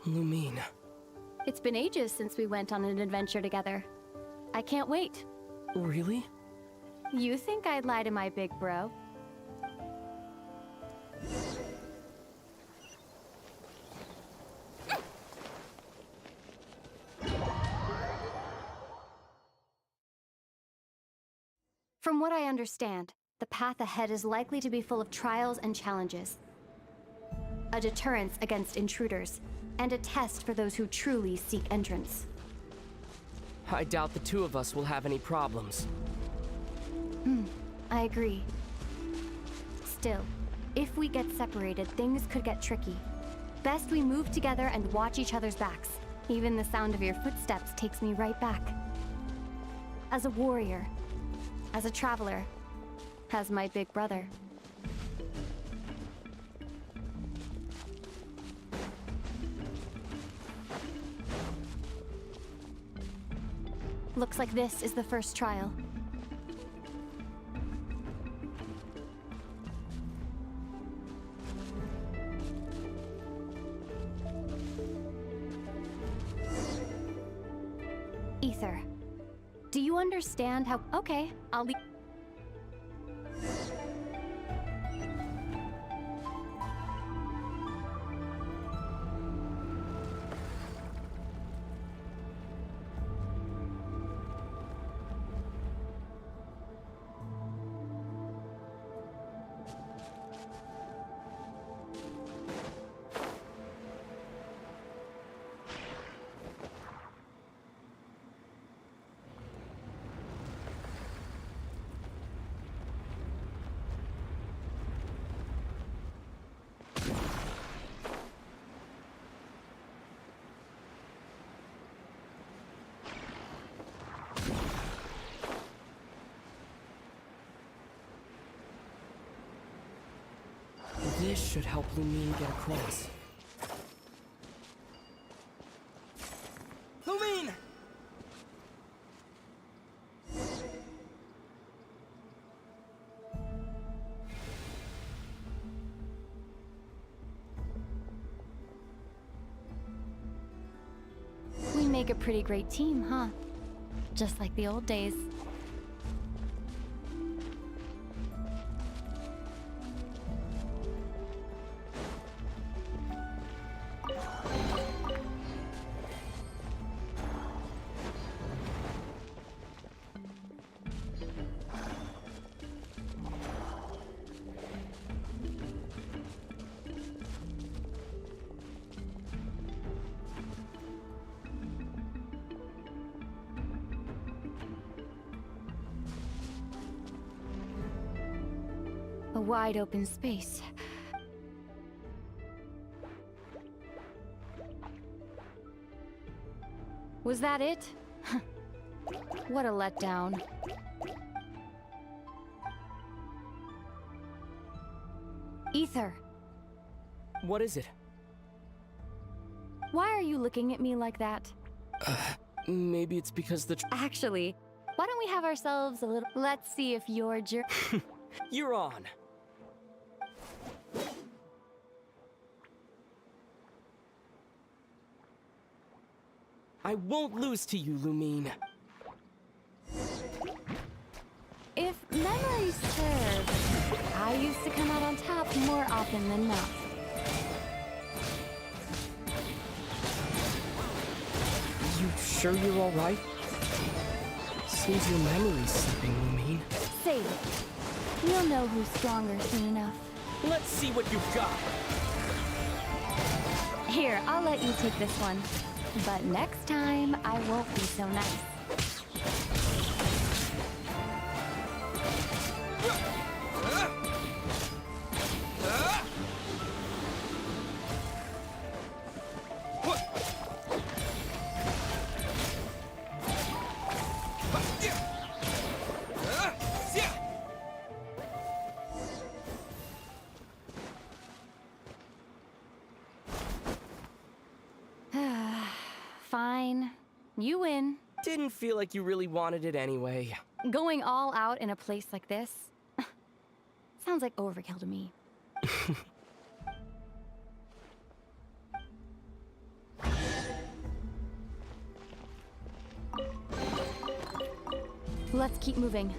Lumine. It's been ages since we went on an adventure together. I can't wait. Really? You think I'd lie to my big bro? From what I understand, the path ahead is likely to be full of trials and challenges. A deterrence against intruders, and a test for those who truly seek entrance. I doubt the two of us will have any problems. I agree. Still, if we get separated, things could get tricky. Best we move together and watch each other's backs. Even the sound of your footsteps takes me right back. As a warrior, as a traveler, as my big brother. Looks like this is the first trial. Ether, do you understand how— Okay, I'll leave. This should help Lumine get across. Lumine! We make a pretty great team, huh? Just like the old days. A wide open space. Was that it? What a letdown. Ether, What is it? why are you looking at me like that? Maybe it's because the Actually, Why don't we have ourselves a little... Let's see if your You're on. I won't lose to you, Lumine. If memory serves, I used to come out on top more often than not. You sure you're all right? Seems your memory's slipping, Lumine. Save it. You'll know who's stronger soon enough. Let's see what you've got. Here, I'll let you take this one. But next time, I won't be so nice. Fine. You win. Didn't feel like you really wanted it anyway. Going all out in a place like this sounds like overkill to me. Let's keep moving.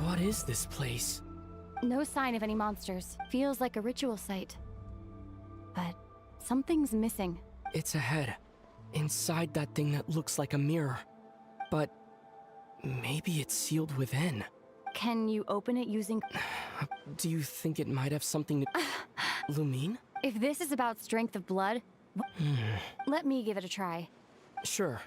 What is this place? No sign of any monsters. Feels like a ritual site. But something's missing. It's ahead. Inside that thing that looks like a mirror. But maybe it's sealed within. Can you open it using... Do you think it might have something to... Lumine? If this is about strength of blood, let me give it a try. Sure.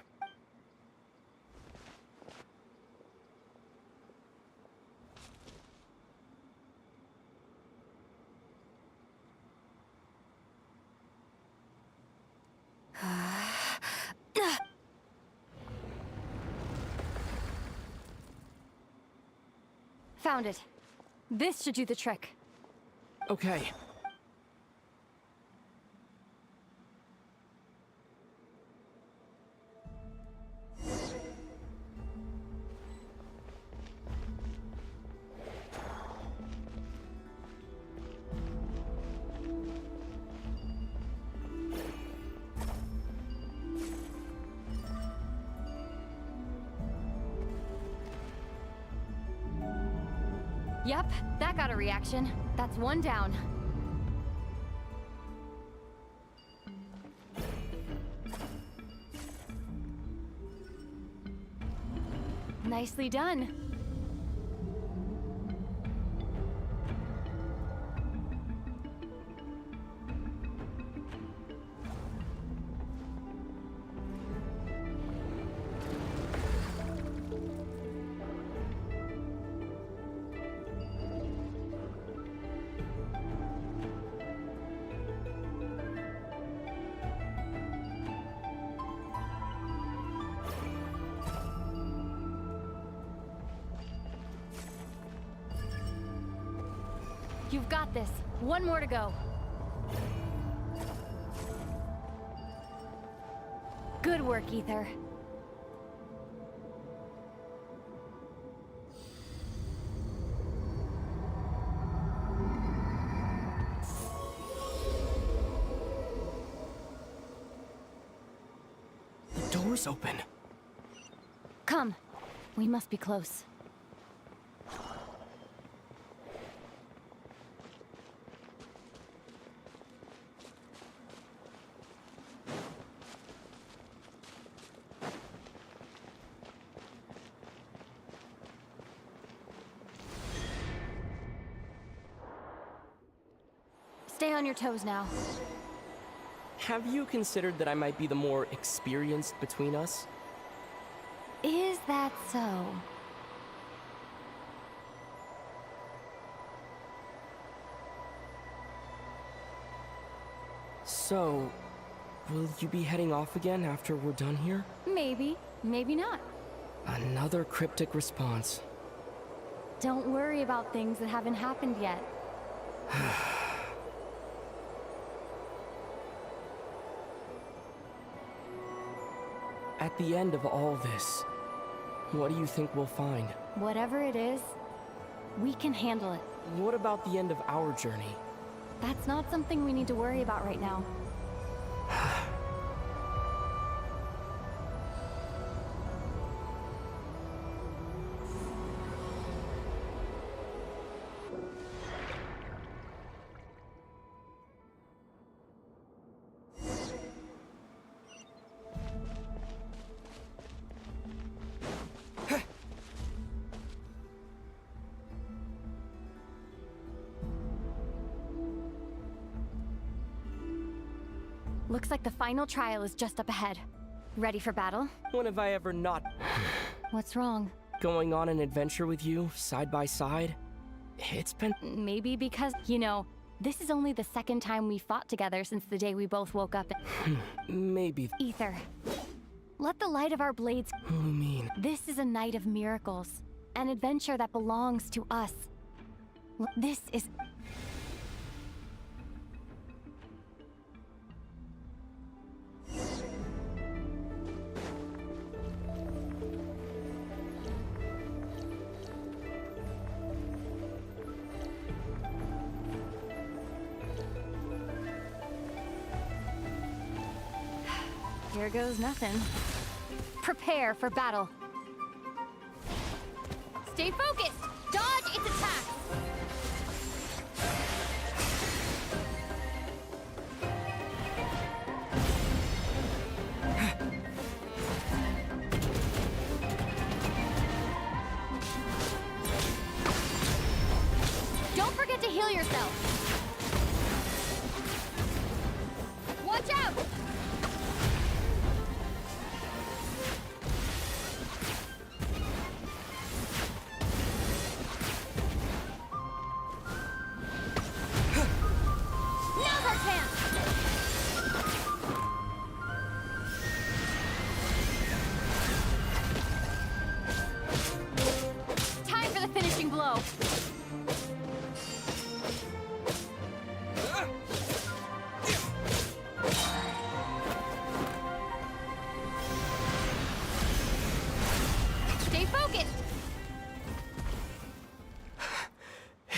Found it. This should do the trick. Okay. Yep, that got a reaction. That's one down. Nicely done. You've got this. One more to go. Good work, Ether. The door's open. Come. We must be close. Stay on your toes now. Have you considered that I might be the more experienced between us? Is that so? So, will you be heading off again after we're done here? Maybe, maybe not. Another cryptic response. Don't worry about things that haven't happened yet. At the end of all this, what do you think we'll find? Whatever it is, we can handle it. What about the end of our journey? That's not something we need to worry about right now. Looks like the final trial is just up ahead. Ready for battle? When have I ever not... What's wrong? Going on an adventure with you, side by side? It's been... Maybe because, you know, this is only the second time we fought together since the day we both woke up. Maybe... Ether, let the light of our blades... Lumine. This is a night of miracles. An adventure that belongs to us. This is... Here goes nothing. Prepare for battle. Stay focused! Dodge its attack! Don't forget to heal yourself! Watch out!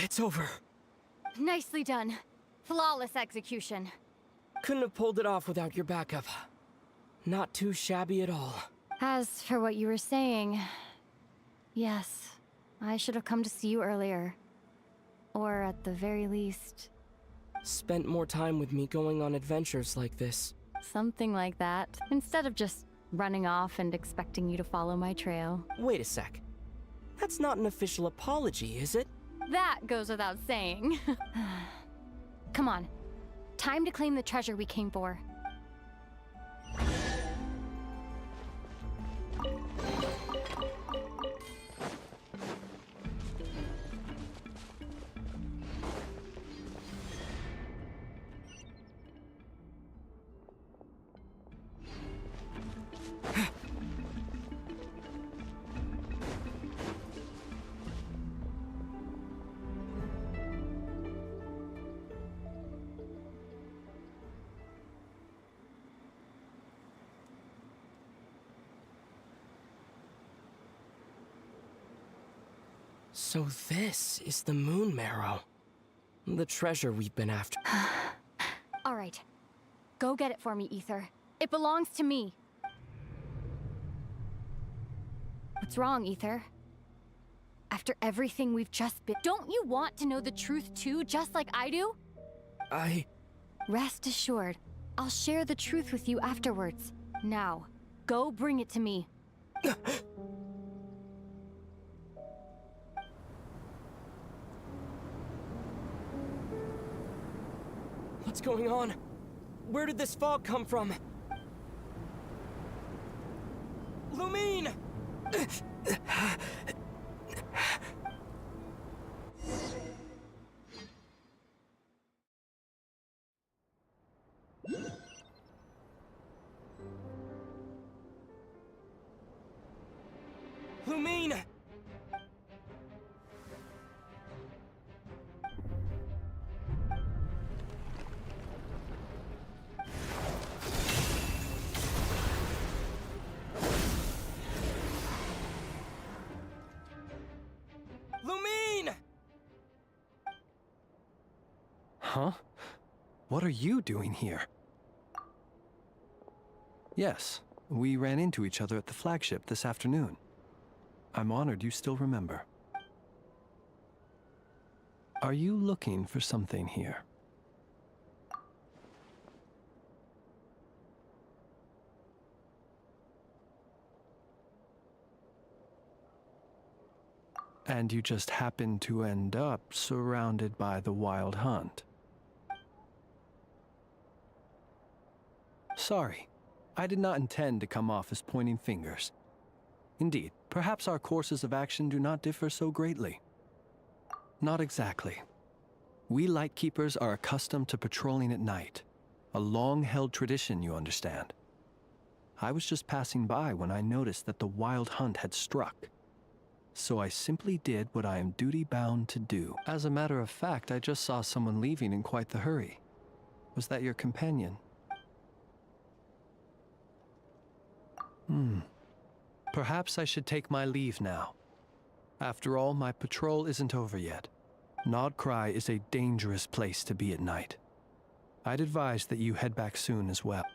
It's over. Nicely done. Flawless execution. Couldn't have pulled it off without your backup. Not too shabby at all. As for what you were saying... Yes, I should have come to see you earlier. Or at the very least... Spent more time with me going on adventures like this. Something like that. Instead of just running off and expecting you to follow my trail. Wait a sec. That's not an official apology, is it? That goes without saying. Come on. Time to claim the treasure we came for. So this is the Moon Marrow. The treasure we've been after. All right. Go get it for me, Ether. It belongs to me. What's wrong, Ether? After everything we've just been... Don't you want to know the truth too, just like I do? Rest assured, I'll share the truth with you afterwards. Now, go bring it to me. What's going on? Where did this fog come from? Lumine! Lumine! Lumine! Huh? What are you doing here? Yes, we ran into each other at the flagship this afternoon. I'm honored you still remember. Are you looking for something here? And you just happened to end up surrounded by the Wild Hunt. Sorry, I did not intend to come off as pointing fingers. Indeed, perhaps our courses of action do not differ so greatly. Not exactly. We Lightkeepers are accustomed to patrolling at night. A long-held tradition, you understand. I was just passing by when I noticed that the Wild Hunt had struck. So I simply did what I am duty-bound to do. As a matter of fact, I just saw someone leaving in quite the hurry. Was that your companion? Perhaps I should take my leave now. After all, my patrol isn't over yet. Nod-Krai is a dangerous place to be at night. I'd advise that you head back soon as well.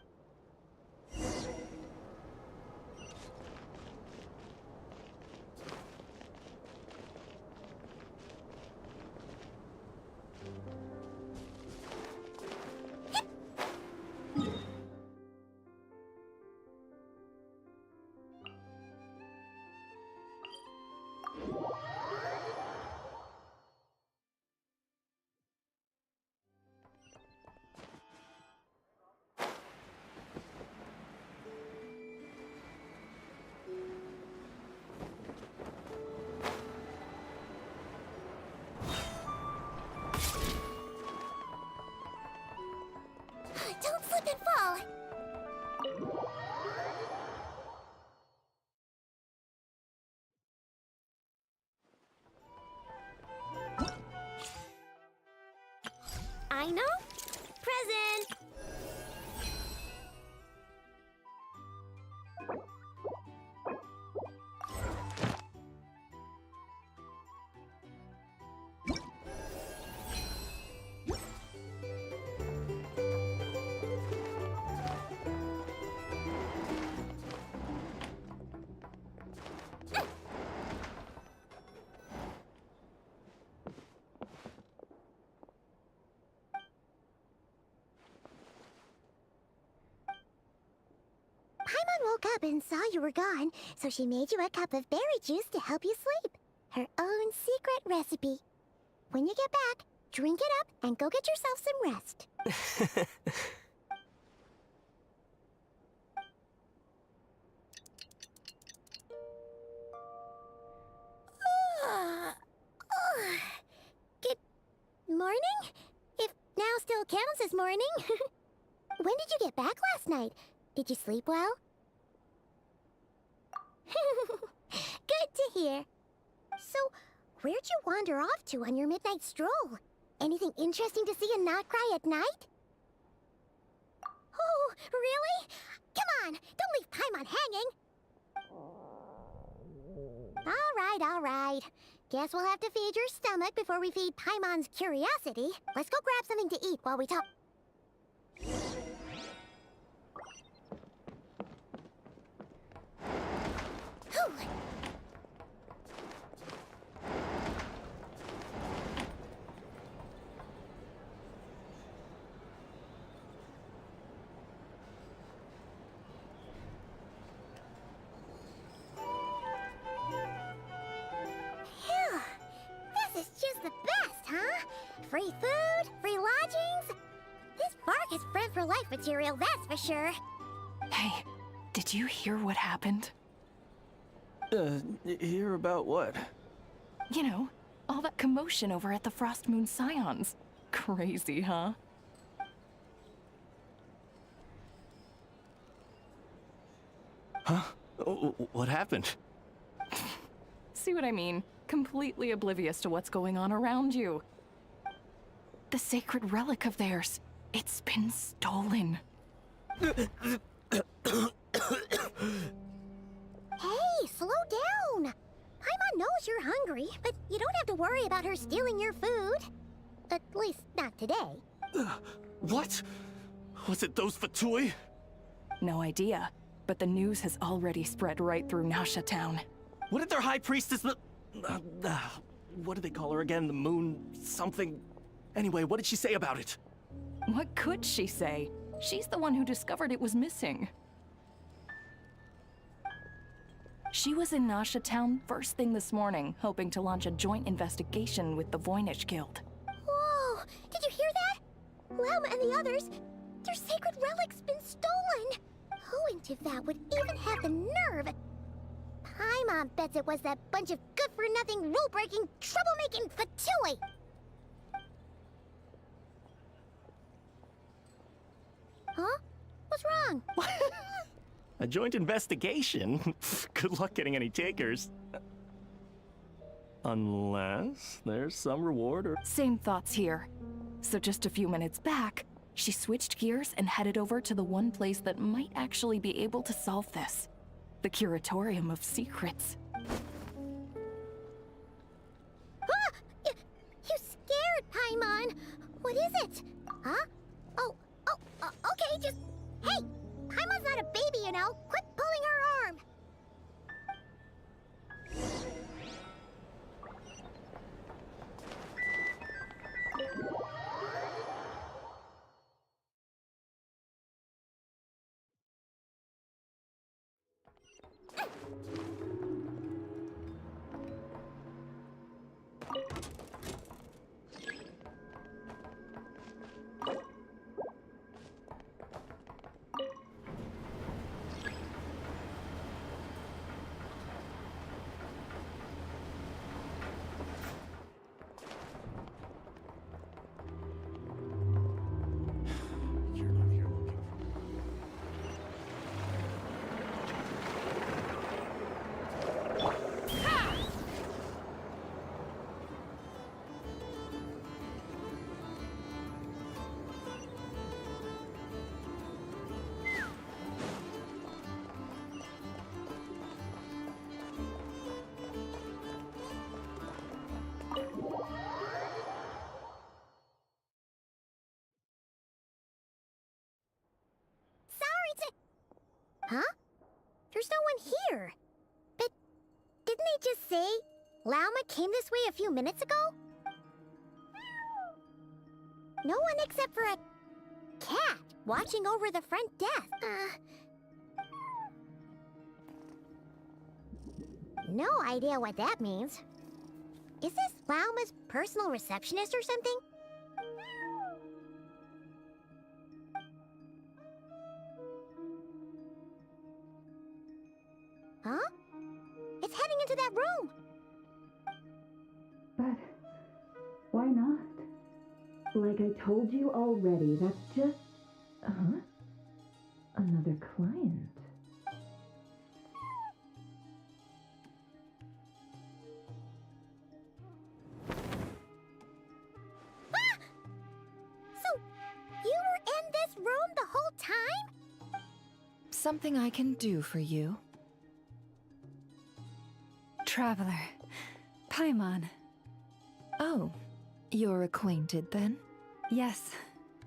Don't slip and fall! I know. Present! Paimon woke up and saw you were gone, so she made you a cup of berry juice to help you sleep. Her own secret recipe. When you get back, drink it up and go get yourself some rest. Good morning? If now still counts as morning. When did you get back last night? Did you sleep well? Good to hear. So, where'd you wander off to on your midnight stroll? Anything interesting to see in Nod-Krai at night? Oh, really? Come on, don't leave Paimon hanging! All right. Guess we'll have to feed your stomach before we feed Paimon's curiosity. Let's go grab something to eat while we talk. This is just the best, huh? Free food, free lodgings. This Bark is friend for life material, that's for sure. Hey, did you hear what happened? Hear about what? You know, all that commotion over at the Frost Moon Scions. Crazy, huh? Huh? What happened? See what I mean? Completely oblivious to what's going on around you. The sacred relic of theirs. It's been stolen. Hey, slow down! Paimon knows you're hungry, but you don't have to worry about her stealing your food. At least, not today. What? Was it those Fatui? No idea, but the news has already spread right through Nasha Town. What did their high priestess what did they call her again? The moon something? Anyway, what did she say about it? What could she say? She's the one who discovered it was missing. She was in Nasha Town first thing this morning, hoping to launch a joint investigation with the Voynich Guild. Whoa! Did you hear that? Lauma and the others, their sacred relic's been stolen! Who in Tivat would even have the nerve? Paimon bets it was that bunch of good-for-nothing, rule-breaking, troublemaking Fatui! Huh? What's wrong? A joint investigation? Good luck getting any takers. Unless there's some reward or... Same thoughts here. So just a few minutes back, she switched gears and headed over to the one place that might actually be able to solve this. The Curatorium of Secrets. Ah! You scared, Paimon! What is it? Huh? Okay, just... Hey! Paimon's not a baby, you know! Quit pulling her arm! Huh? There's no one here. But didn't they just say Lauma came this way a few minutes ago? No one except for a cat watching over the front desk. No idea what that means. Is this Lauma's personal receptionist or something? Huh? It's heading into that room! But why not? Like I told you already, that's just... Another client. Ah! So, you were in this room the whole time? Something I can do for you? Traveler. Paimon. Oh, you're acquainted then? Yes.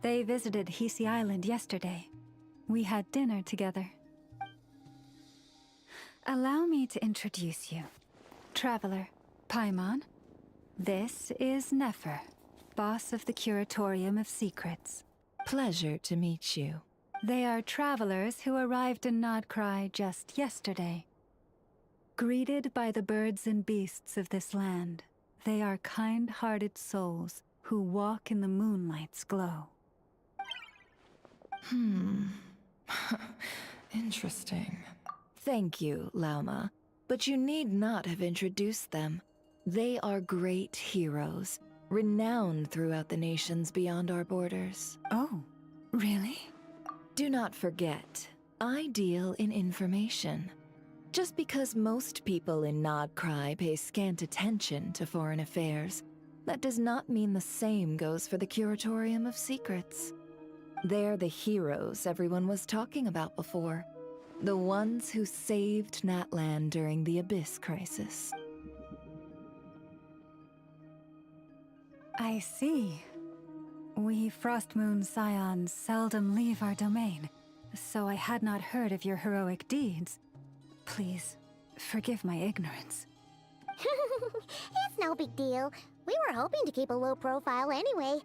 They visited Hisi Island yesterday. We had dinner together. Allow me to introduce you. Traveler, Paimon. This is Nefer, boss of the Curatorium of Secrets. Pleasure to meet you. They are travelers who arrived in Nod-Krai just yesterday. Greeted by the birds and beasts of this land, they are kind-hearted souls who walk in the moonlight's glow. Interesting. Thank you, Lauma. But you need not have introduced them. They are great heroes, renowned throughout the nations beyond our borders. Oh, really? Do not forget, I deal in information. Just because most people in Nod-Krai pay scant attention to foreign affairs, that does not mean the same goes for the Curatorium of Secrets. They're the heroes everyone was talking about before. The ones who saved Natlan during the Abyss crisis. I see. We Frostmoon Scions seldom leave our domain, so I had not heard of your heroic deeds. Please, forgive my ignorance. It's no big deal. We were hoping to keep a low profile anyway.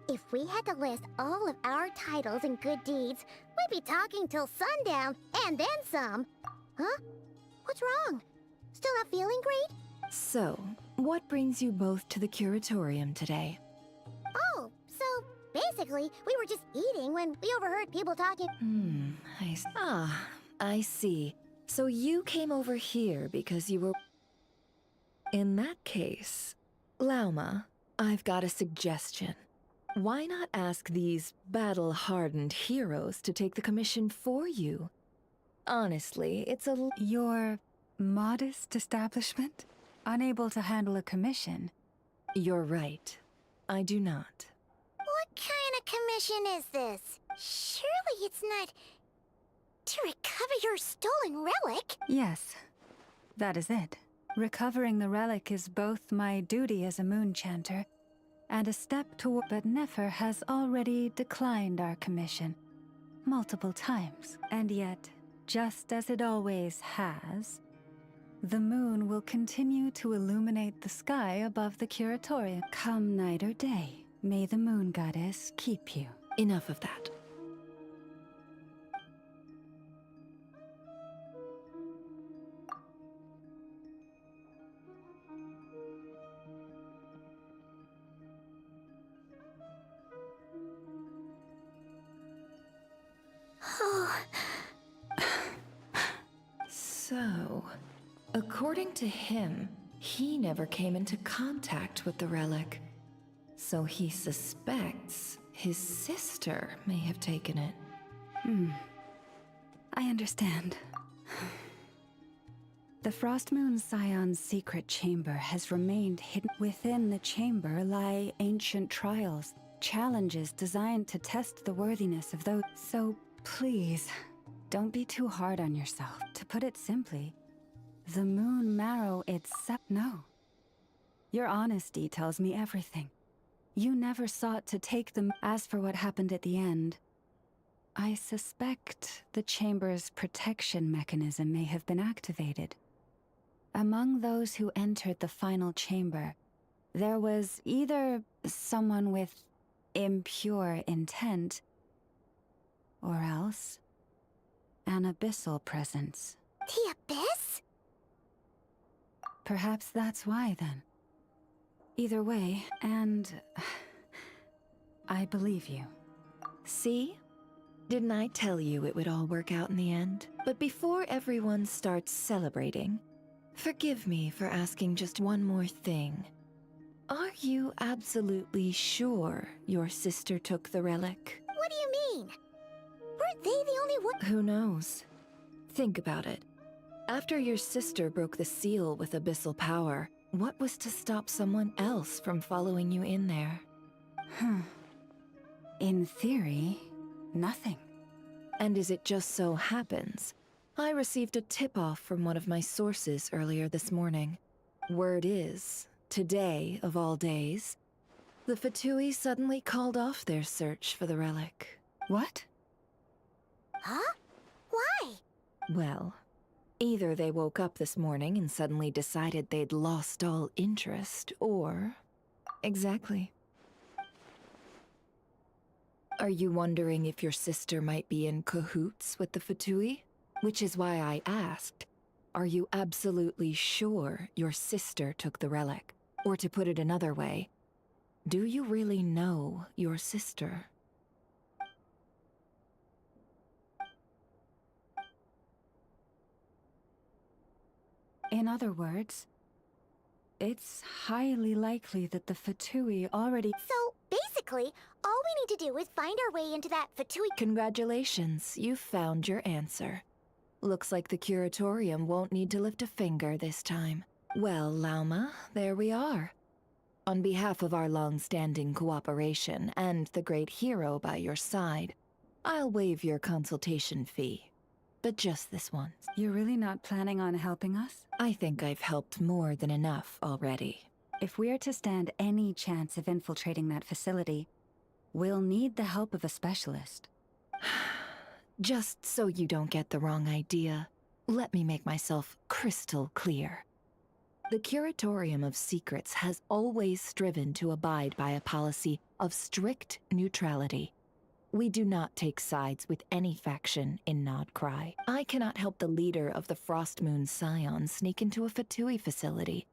If we had to list all of our titles and good deeds, we'd be talking till sundown, and then some. Huh? What's wrong? Still not feeling great? So, what brings you both to the Curatorium today? Oh, so basically, we were just eating when we overheard people talking. I see. So you came over here because you were... In that case, Lauma, I've got a suggestion. Why not ask these battle-hardened heroes to take the commission for you? Honestly, it's a... Your modest establishment? Unable to handle a commission? You're right. I do not. What kind of commission is this? Surely it's not... to recover your stolen relic? Yes, that is it. Recovering the relic is both my duty as a moon chanter and a step toward, but Nefer has already declined our commission multiple times. And yet, just as it always has, the moon will continue to illuminate the sky above the Curatorium. Come night or day, may the moon goddess keep you. Enough of that. So, according to him, he never came into contact with the relic. So he suspects his sister may have taken it. I understand. The Frostmoon Scion's secret chamber has remained hidden. Within the chamber lie ancient trials, challenges designed to test the worthiness of those. So please, don't be too hard on yourself. To put it simply, the moon marrow itself. No. Your honesty tells me everything. You never sought to take them. As for what happened at the end, I suspect the chamber's protection mechanism may have been activated. Among those who entered the final chamber, there was either someone with impure intent, or else an abyssal presence. The Abyss? Perhaps that's why, then. Either way, and I believe you. See? Didn't I tell you it would all work out in the end? But before everyone starts celebrating, forgive me for asking just one more thing. Are you absolutely sure your sister took the relic? What do you mean? Weren't they the only one? Who knows? Think about it. After your sister broke the seal with abyssal power, what was to stop someone else from following you in there? In theory, nothing. And as it just so happens, I received a tip-off from one of my sources earlier this morning. Word is, today of all days, the Fatui suddenly called off their search for the relic. What? Huh? Why? Well, either they woke up this morning and suddenly decided they'd lost all interest, or... Exactly. Are you wondering if your sister might be in cahoots with the Fatui? Which is why I asked, are you absolutely sure your sister took the relic? Or to put it another way, do you really know your sister? In other words, it's highly likely that the Fatui already— So, basically, all we need to do is find our way into that Fatui— Congratulations, you found your answer. Looks like the Curatorium won't need to lift a finger this time. Well, Lauma, there we are. On behalf of our long-standing cooperation and the great hero by your side, I'll waive your consultation fee. But just this once. You're really not planning on helping us? I think I've helped more than enough already. If we're to stand any chance of infiltrating that facility, we'll need the help of a specialist. Just so you don't get the wrong idea, let me make myself crystal clear. The Curatorium of Secrets has always striven to abide by a policy of strict neutrality. We do not take sides with any faction in Nod-Krai. I cannot help the leader of the Frostmoon Scions sneak into a Fatui facility.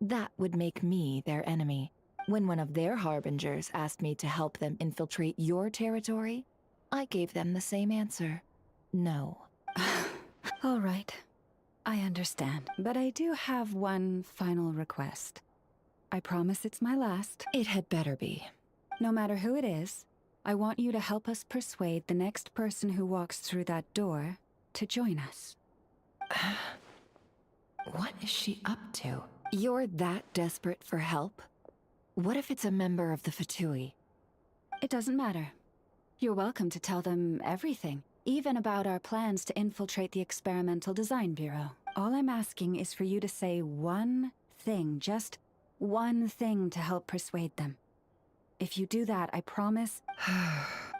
That would make me their enemy. When one of their harbingers asked me to help them infiltrate your territory, I gave them the same answer. No. All right. I understand. But I do have one final request. I promise it's my last. It had better be. No matter who it is, I want you to help us persuade the next person who walks through that door to join us. What is she up to? You're that desperate for help? What if it's a member of the Fatui? It doesn't matter. You're welcome to tell them everything, even about our plans to infiltrate the Experimental Design Bureau. All I'm asking is for you to say one thing, just one thing to help persuade them. If you do that, I promise...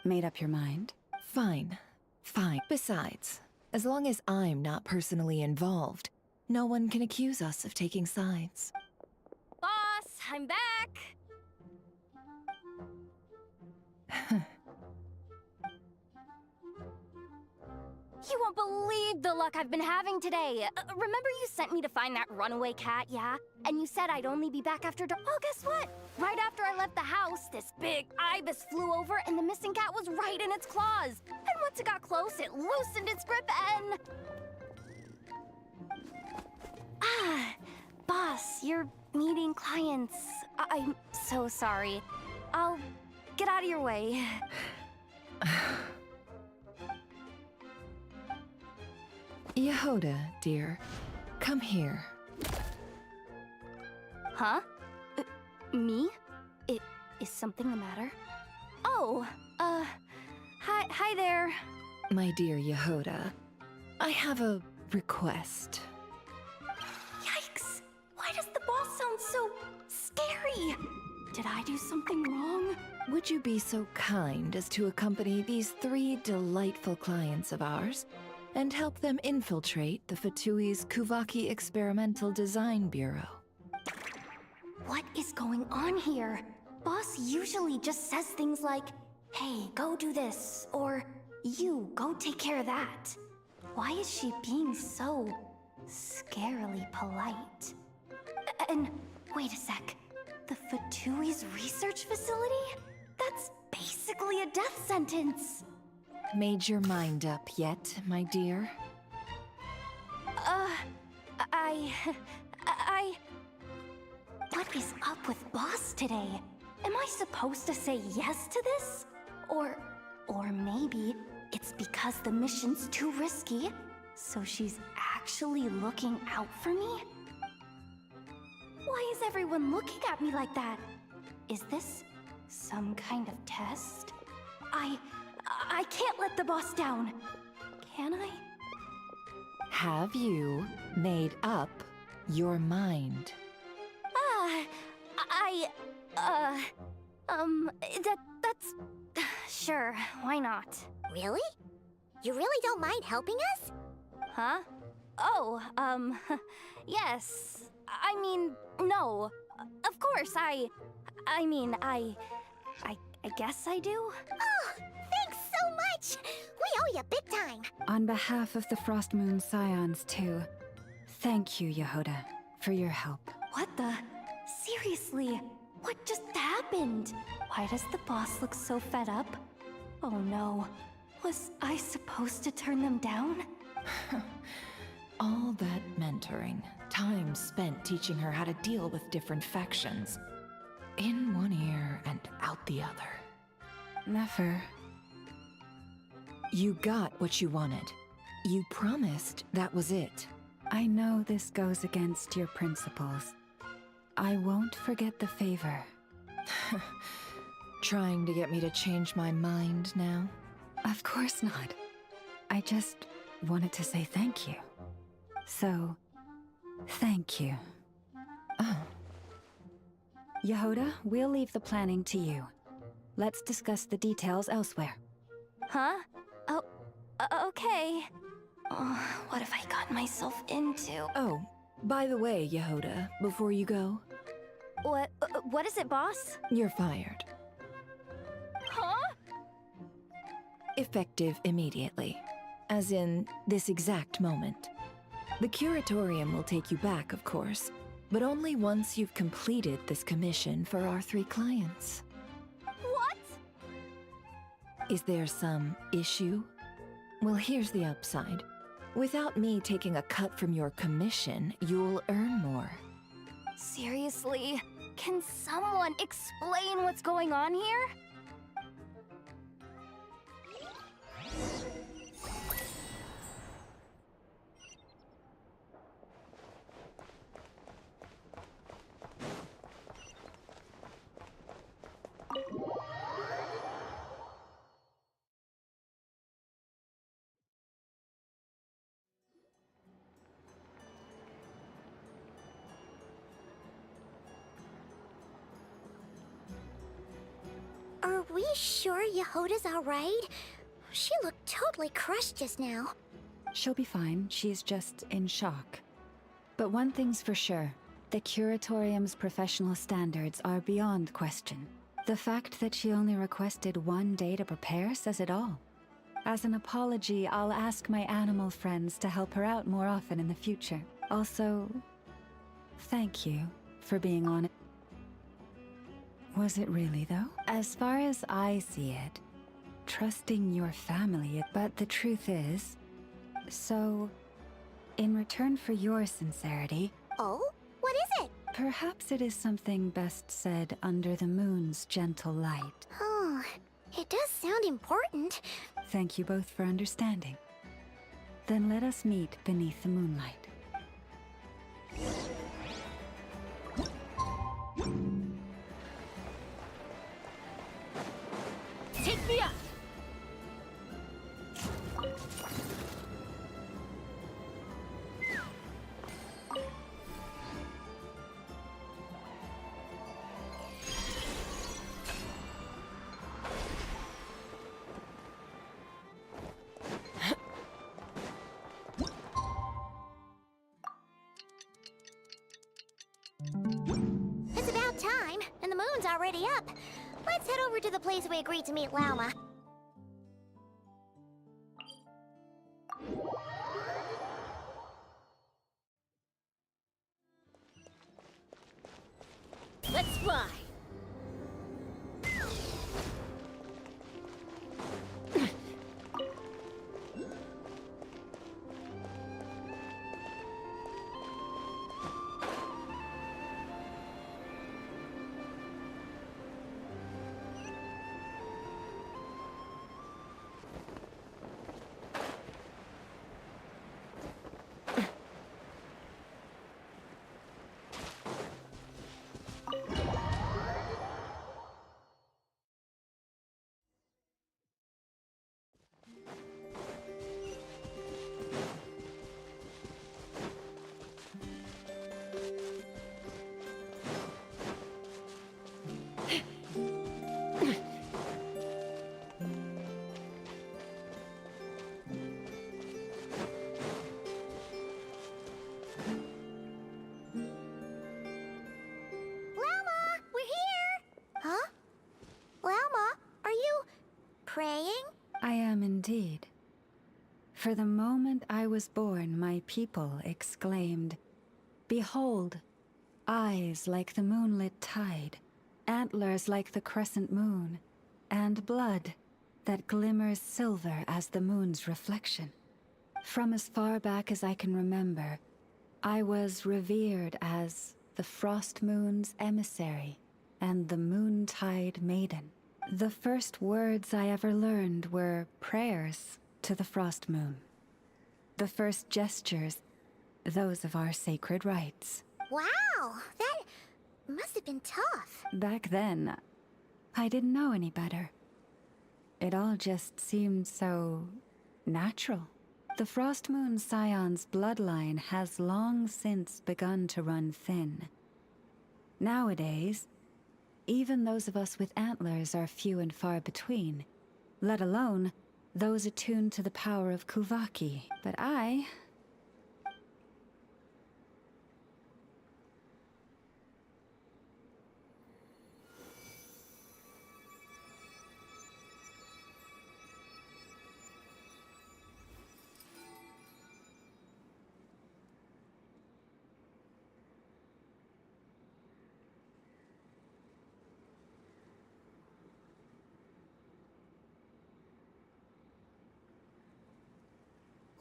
Made up your mind? Fine. Fine. Besides, as long as I'm not personally involved, no one can accuse us of taking sides. Boss, I'm back! You won't believe the luck I've been having today. Remember you sent me to find that runaway cat, yeah? And you said I'd only be back after dark. Oh, guess what? Right after I left the house, this big ibis flew over and the missing cat was right in its claws. And once it got close, it loosened its grip and... Ah, boss, you're meeting clients. I'm so sorry. I'll get out of your way. Yehoda, dear, come here. Huh? Me? Is something the matter? Oh, hi there. My dear Yehoda, I have a request. Yikes! Why does the boss sound so scary? Did I do something wrong? Would you be so kind as to accompany these 3 delightful clients of ours and help them infiltrate the Fatui's Kuvaki Experimental Design Bureau? What is going on here? Boss usually just says things like, hey, go do this, or you, go take care of that. Why is she being so scarily polite? And wait a sec, the Fatui's research facility? That's basically a death sentence. Made your mind up yet, my dear? What is up with Boss today? Am I supposed to say yes to this? Or maybe it's because the mission's too risky, so she's actually looking out for me? Why is everyone looking at me like that? Is this some kind of test? I can't let the boss down. Can I? Have you made up your mind? That's... Sure, why not? Really? You really don't mind helping us? Huh? Oh, yes. I mean, no. Of course, I guess I do. Oh, thanks so much! We owe you big time! On behalf of the Frostmoon Scions, too, thank you, Yehoda, for your help. What the? Seriously, what just happened? Why does the boss look so fed up? Oh no, was I supposed to turn them down? All that mentoring, time spent teaching her how to deal with different factions. In one ear and out the other. Never. You got what you wanted. You promised that was it. I know this goes against your principles. I won't forget the favor. Trying to get me to change my mind now? Of course not. I just wanted to say thank you. So, thank you. Oh. Yehoda, we'll leave the planning to you. Let's discuss the details elsewhere. Huh? Oh, okay. What have I gotten myself into? Oh, by the way, Yehoda, before you go... What is it, boss? You're fired. Huh? Effective immediately. As in, this exact moment. The Curatorium will take you back, of course, but only once you've completed this commission for our 3 clients. What? Is there some issue? Well, here's the upside. Without me taking a cut from your commission, you'll earn more. Seriously? Can someone explain what's going on here? Are we sure Yehoda's alright? She looked totally crushed just now. She'll be fine. She's just in shock. But one thing's for sure. The Curatorium's professional standards are beyond question. The fact that she only requested 1 day to prepare says it all. As an apology, I'll ask my animal friends to help her out more often in the future. Also, thank you for being on it. Was it really, though? As far as I see it, trusting your family, but the truth is... So, in return for your sincerity... Oh? What is it? Perhaps it is something best said under the moon's gentle light. Oh, it does sound important. Thank you both for understanding. Then let us meet beneath the moonlight. Take me up! It's about time, and the moon's already up. Let's head over to the place we agreed to meet Lauma. Let's fly! Praying? I am indeed. For the moment I was born, my people exclaimed, "Behold, eyes like the moonlit tide, antlers like the crescent moon, and blood that glimmers silver as the moon's reflection." From as far back as I can remember, I was revered as the Frost Moon's emissary and the Moontide Maiden. The first words I ever learned were prayers to the Frost Moon. The first gestures, those of our sacred rites. Wow, that must have been tough. Back then, I didn't know any better. It all just seemed so natural. The Frost Moon Scion's bloodline has long since begun to run thin. Nowadays, even those of us with antlers are few and far between, let alone those attuned to the power of Kuvaki. But I...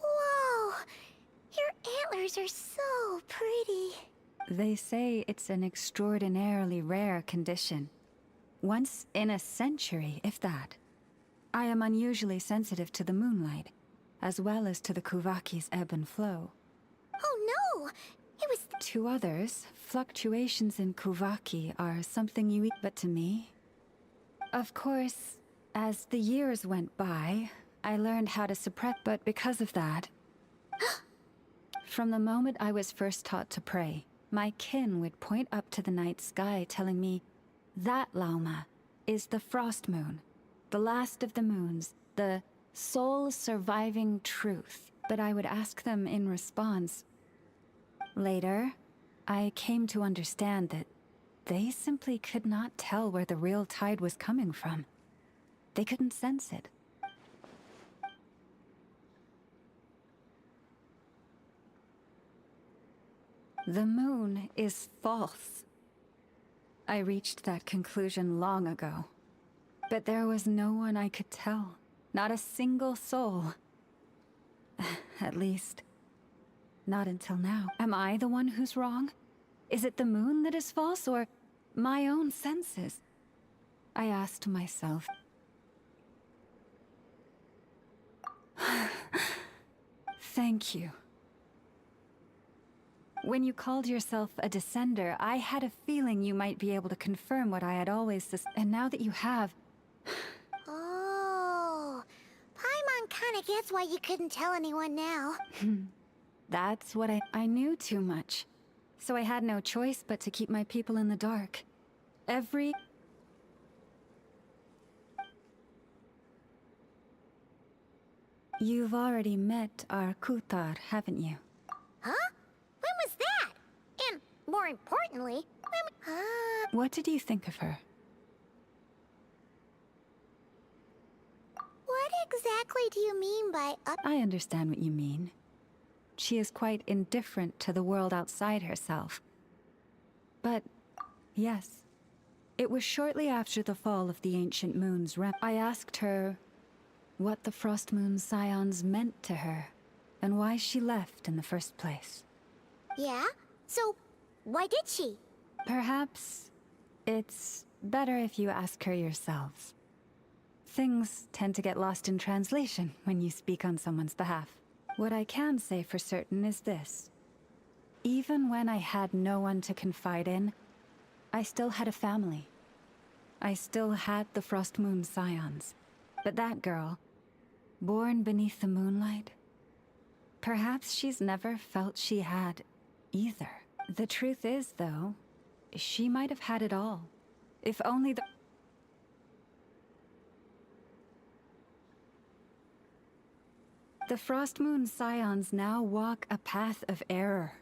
Whoa! Your antlers are so pretty. They say it's an extraordinarily rare condition. Once in a century, if that. I am unusually sensitive to the moonlight, as well as to the Kuvaki's ebb and flow. Oh no! It was... To others, fluctuations in Kuvaki are something you eat, but to me... Of course, as the years went by, I learned how to suppress, but because of that... From the moment I was first taught to pray, my kin would point up to the night sky telling me, that Lauma is the Frost Moon, the last of the moons, the sole surviving truth. But I would ask them in response. Later, I came to understand that they simply could not tell where the real tide was coming from. They couldn't sense it. The moon is false. I reached that conclusion long ago. But there was no one I could tell. Not a single soul. At least, not until now. Am I the one who's wrong? Is it the moon that is false, or my own senses? I asked myself. Thank you. When you called yourself a descender, I had a feeling you might be able to confirm what I had always and now that you have... Oh... Paimon kinda gets why you couldn't tell anyone now. That's what I knew too much. So I had no choice but to keep my people in the dark. You've already met our Kutar, haven't you? Huh? When was that? And more importantly, What did you think of her? What exactly do you mean by I understand what you mean. She is quite indifferent to the world outside herself. But, yes. It was shortly after the fall of the ancient moon's I asked her what the Frost Moon Scions meant to her, and why she left in the first place. Yeah? So, why did she? Perhaps it's better if you ask her yourselves. Things tend to get lost in translation when you speak on someone's behalf. What I can say for certain is this. Even when I had no one to confide in, I still had a family. I still had the Frost Moon Scions. But that girl, born beneath the moonlight, perhaps she's never felt she had either. The truth is, though, she might have had it all. If only the Frost Moon Scions now walk a path of error.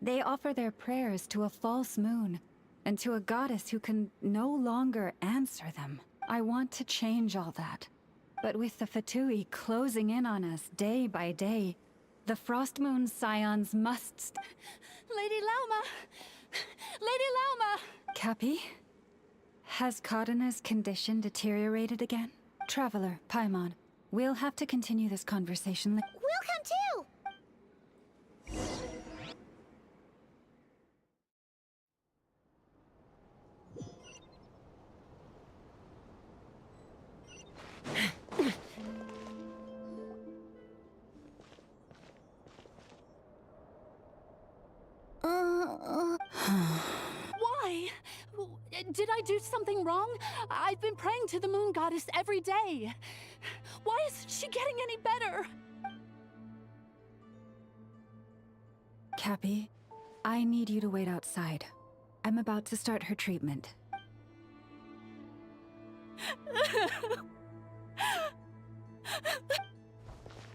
They offer their prayers to a false moon, and to a goddess who can no longer answer them. I want to change all that. But with the Fatui closing in on us day by day, the Frost Moon Scions must... Lady Lauma! Lady Lauma! Cappy? Has Kadena's condition deteriorated again? Traveler, Paimon, we'll have to continue this conversation We'll come too! Why? Did I do something wrong? I've been praying to the moon goddess every day. Why isn't she getting any better? Cappy, I need you to wait outside. I'm about to start her treatment.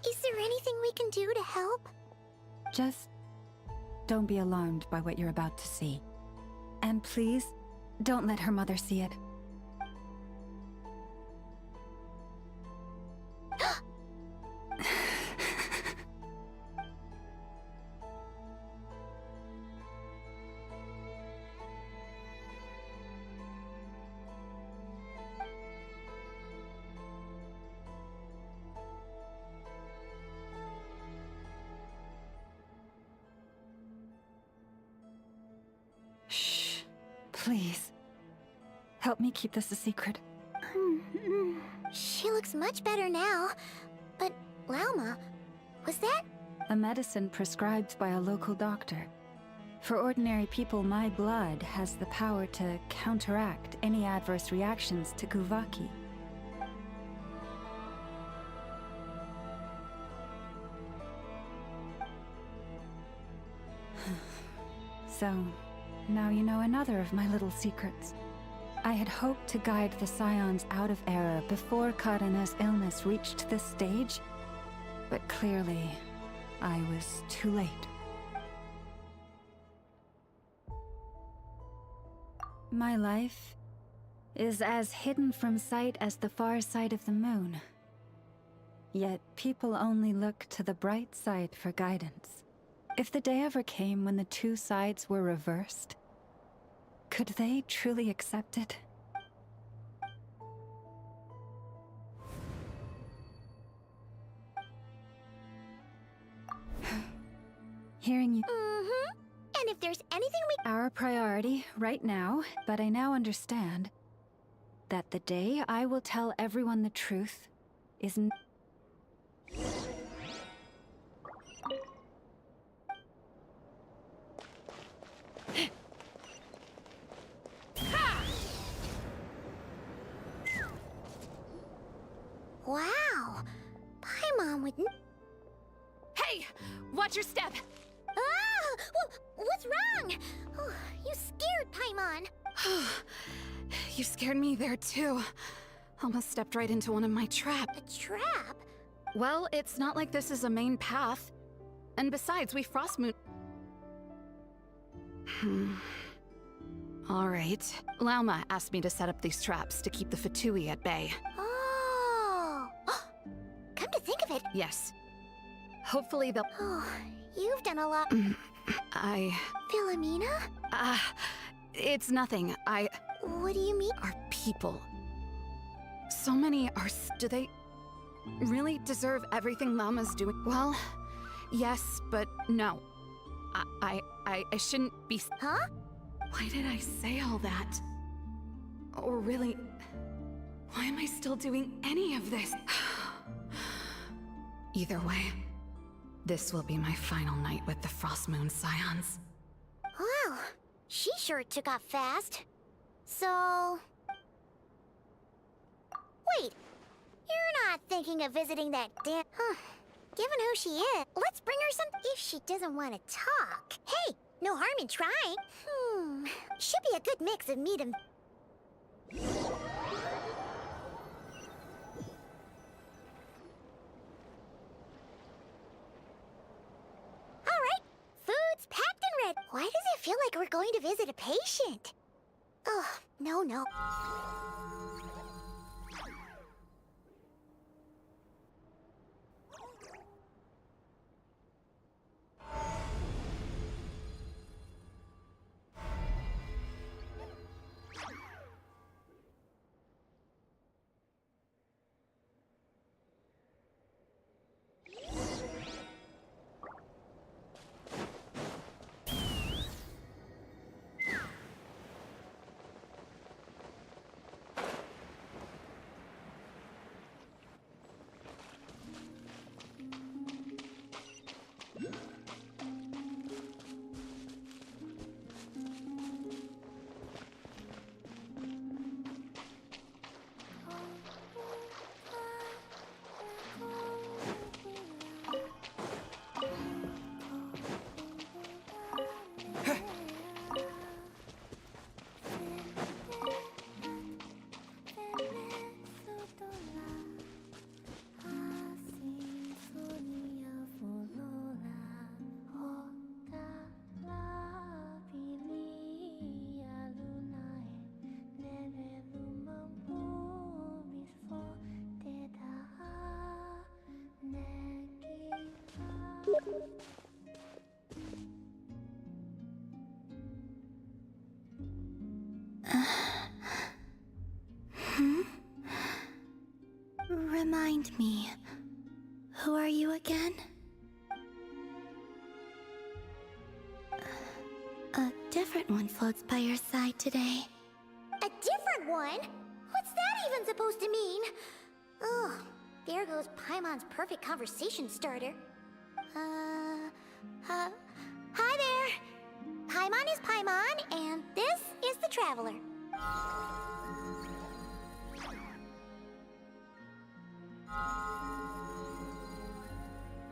Is there anything we can do to help? Just don't be alarmed by what you're about to see. And please, don't let her mother see it. Shh. Please. Help me keep this a secret. She looks much better now. But, Lauma, was that? A medicine prescribed by a local doctor. For ordinary people, my blood has the power to counteract any adverse reactions to Kuvaki. So, now you know another of my little secrets. I had hoped to guide the Scions out of error before Karina's illness reached this stage, but clearly, I was too late. My life is as hidden from sight as the far side of the moon. Yet people only look to the bright side for guidance. If the day ever came when the two sides were reversed, could they truly accept it? Hearing you. And if there's anything we... Our priority right now, but I now understand that the day I will tell everyone the truth is Wow. Paimon wouldn't... Hey! Watch your step! Ah! What's wrong? Oh, you scared Paimon. You scared me there too. Almost stepped right into one of my traps. A trap? Well, it's not like this is a main path. And besides, we Frostmoon... Alright. Lauma asked me to set up these traps to keep the Fatui at bay. Oh! Come to think of it... Yes. Hopefully they'll... Oh, you've done a lot... Philomena? It's nothing. What do you mean? Our people. So many are... Do they really deserve everything Lauma's doing? Well, yes, but no. I shouldn't be... Huh? Why did I say all that? Or really, why am I still doing any of this? Either way, this will be my final night with the Frostmoon Scions. Wow, she sure took off fast. So... Wait, you're not thinking of visiting that damn... Given who she is, let's bring her some... If she doesn't want to talk. Hey, no harm in trying. Should be a good mix of meat and... Alright, food's packed and ready. Why does it feel like we're going to visit a patient? Oh, no. Remind me, who are you again? A different one floats by your side today. A different one? What's that even supposed to mean? Ugh, there goes Paimon's perfect conversation starter. Hi there! Paimon is Paimon, and this is the Traveler.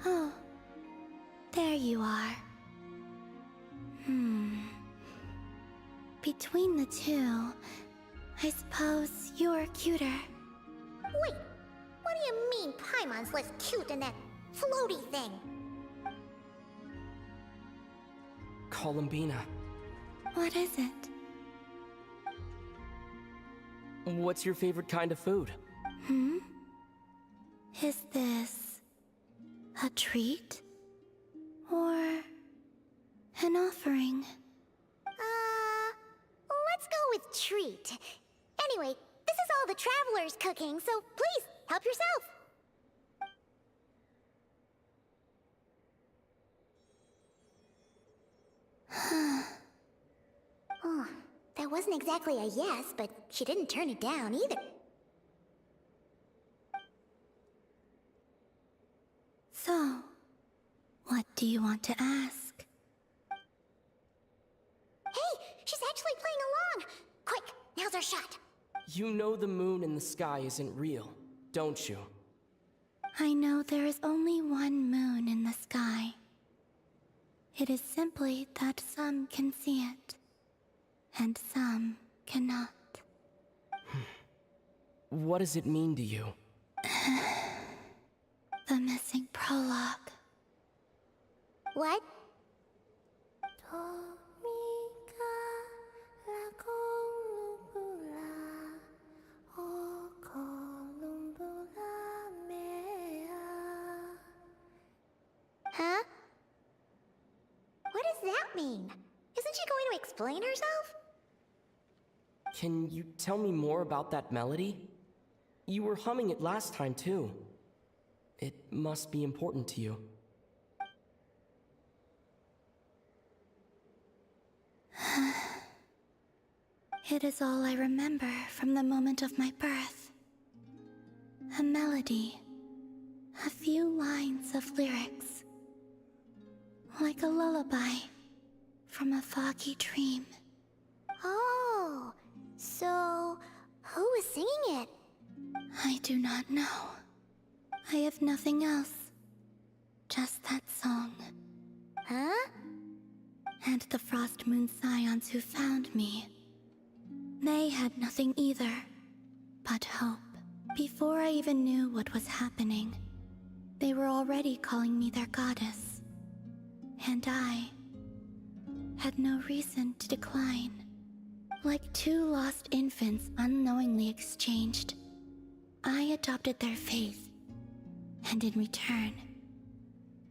Oh, there you are. Between the two, I suppose you're cuter. Wait, what do you mean Paimon's less cute than that floaty thing? Columbina, What is it? what's your favorite kind of food? Is this a treat? Or an offering? Let's go with treat. Anyway, this is all the Traveler's cooking, so please, help yourself. Oh, that wasn't exactly a yes, but she didn't turn it down either. So, what do you want to ask? Hey, she's actually playing along! Quick, now's our shot. You know the moon in the sky isn't real, don't you? I know there is only one moon in the sky. It is simply that some can see it, and some cannot. What does it mean to you? The missing prologue. What? Huh? What does that mean? Isn't she going to explain herself? Can you tell me more about that melody? You were humming it last time, too. It must be important to you. It is all I remember from the moment of my birth. A melody. A few lines of lyrics. Like a lullaby from a foggy dream. Oh, so who was singing it? I do not know. I have nothing else. Just that song. Huh? And the Frost Moon Scions who found me. They had nothing either, but hope. Before I even knew what was happening, they were already calling me their goddess. And I had no reason to decline. Like two lost infants unknowingly exchanged, I adopted their faith. And in return,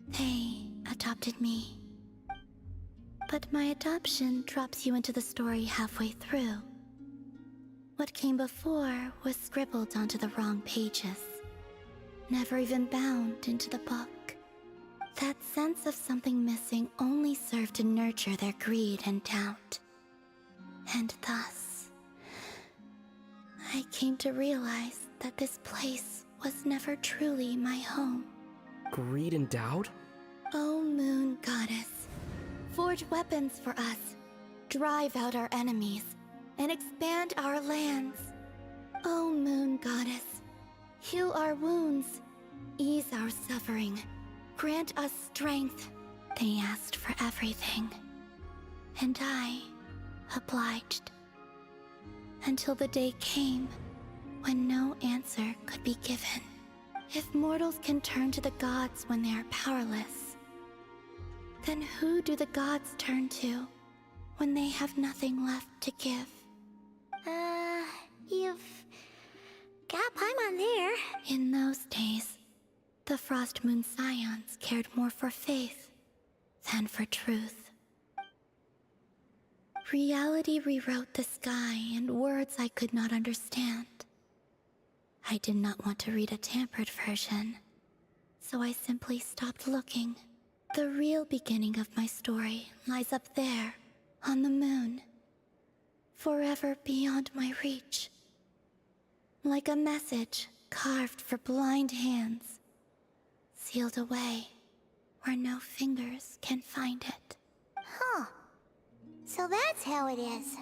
they adopted me. But my adoption drops you into the story halfway through. What came before was scribbled onto the wrong pages, never even bound into the book. That sense of something missing only served to nurture their greed and doubt. And thus, I came to realize that this place was never truly my home. Greed and doubt? O Moon Goddess, forge weapons for us, drive out our enemies, and expand our lands. O Moon Goddess, heal our wounds, ease our suffering, grant us strength. They asked for everything, and I obliged. Until the day came when no answer could be given. If mortals can turn to the gods when they are powerless, then who do the gods turn to when they have nothing left to give? You've got Paimon there. In those days, the Frost Moon Scions cared more for faith than for truth. Reality rewrote the sky in words I could not understand. I did not want to read a tampered version, so I simply stopped looking. The real beginning of my story lies up there, on the moon, forever beyond my reach. Like a message carved for blind hands, sealed away where no fingers can find it. Huh. So that's how it is.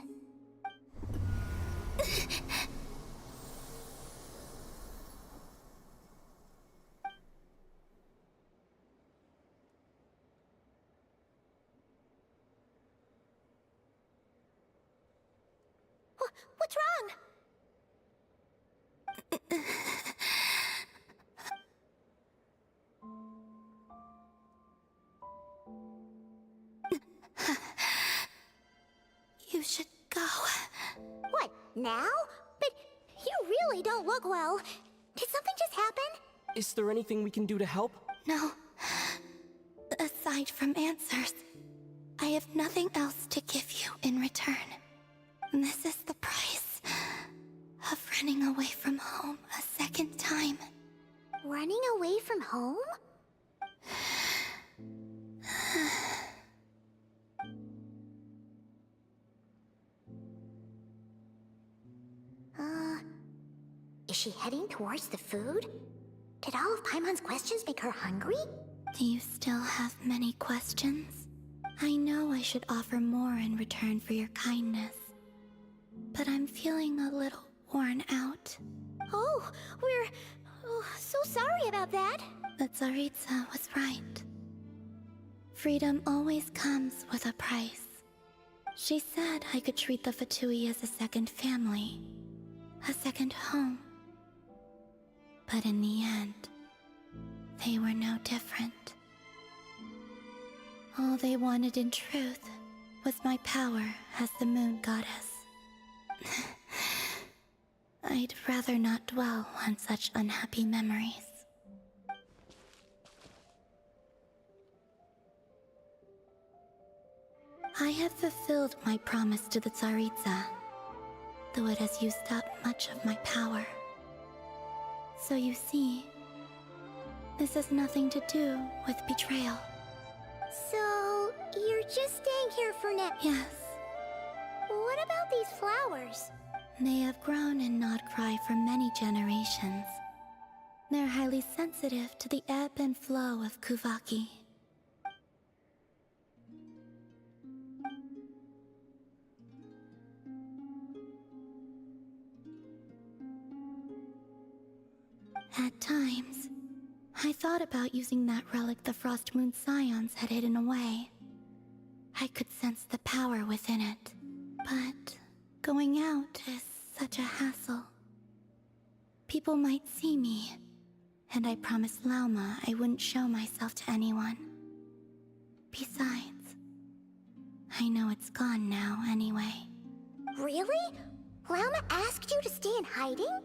What's wrong? You should go. What, now? But you really don't look well. Did something just happen? Is there anything we can do to help? No. Aside from answers, I have nothing else to give you in return. This is the price of running away from home a second time. Running away from home? Is she heading towards the food? Did all of Paimon's questions make her hungry? Do you still have many questions? I know I should offer more in return for your kindness, but I'm feeling a little worn out. Oh, we're so sorry about that. The Tsaritsa was right. Freedom always comes with a price. She said I could treat the Fatui as a second family, a second home. But in the end, they were no different. All they wanted in truth was my power as the moon goddess. I'd rather not dwell on such unhappy memories. I have fulfilled my promise to the Tsaritsa, though it has used up much of my power. So you see, this has nothing to do with betrayal. So, you're just staying here for now? Yes. What about these flowers? They have grown in Nod-Krai for many generations. They're highly sensitive to the ebb and flow of Kuvaki. At times, I thought about using that relic the Frost Moon Scions had hidden away. I could sense the power within it, but going out is such a hassle. People might see me, and I promised Lauma I wouldn't show myself to anyone. Besides, I know it's gone now anyway. Really? Lauma asked you to stay in hiding?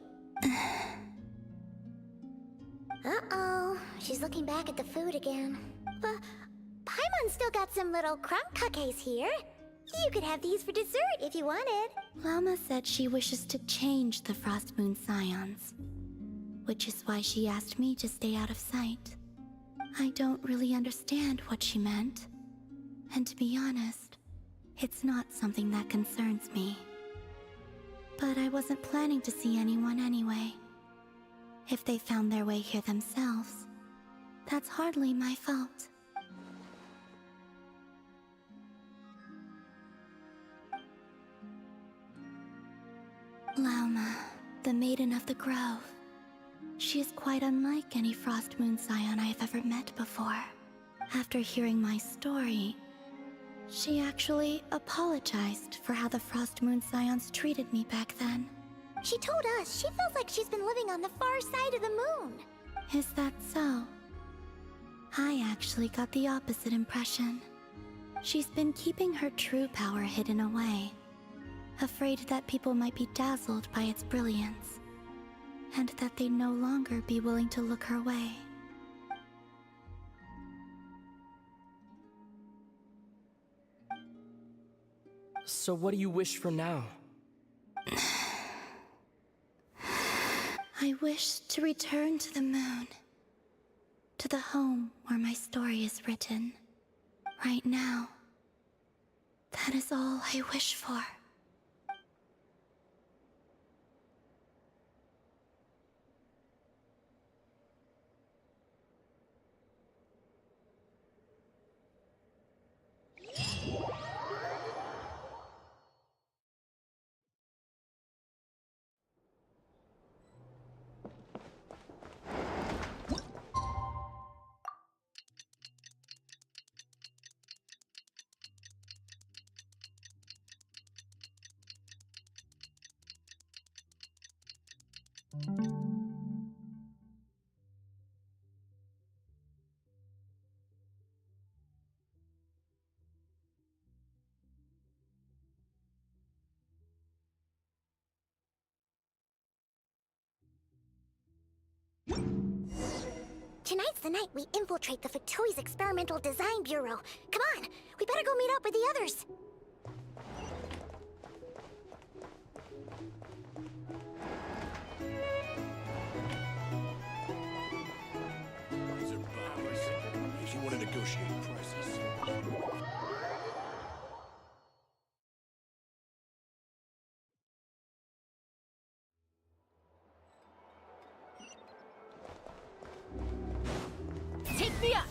Uh-oh, she's looking back at the food again. Paimon's still got some little crumb cookies here. You could have these for dessert if you wanted. Lauma said she wishes to change the Frost Moon Scions, which is why she asked me to stay out of sight. I don't really understand what she meant, and to be honest, it's not something that concerns me. But I wasn't planning to see anyone anyway. If they found their way here themselves, that's hardly my fault. Lauma, the Maiden of the Grove. She is quite unlike any Frost Moon Scion I have ever met before. After hearing my story, she actually apologized for how the Frost Moon Scions treated me back then. She told us she feels like she's been living on the far side of the moon. Is that so? I actually got the opposite impression. She's been keeping her true power hidden away, afraid that people might be dazzled by its brilliance, and that they'd no longer be willing to look her way. So what do you wish for now? I wish to return to the moon. To the home where my story is written. Right now. That is all I wish for. Tonight's the night we infiltrate the Fatui's Experimental Design Bureau. Come on, we better go meet up with the others. These are bowers. If you want to negotiate prices. Take me up!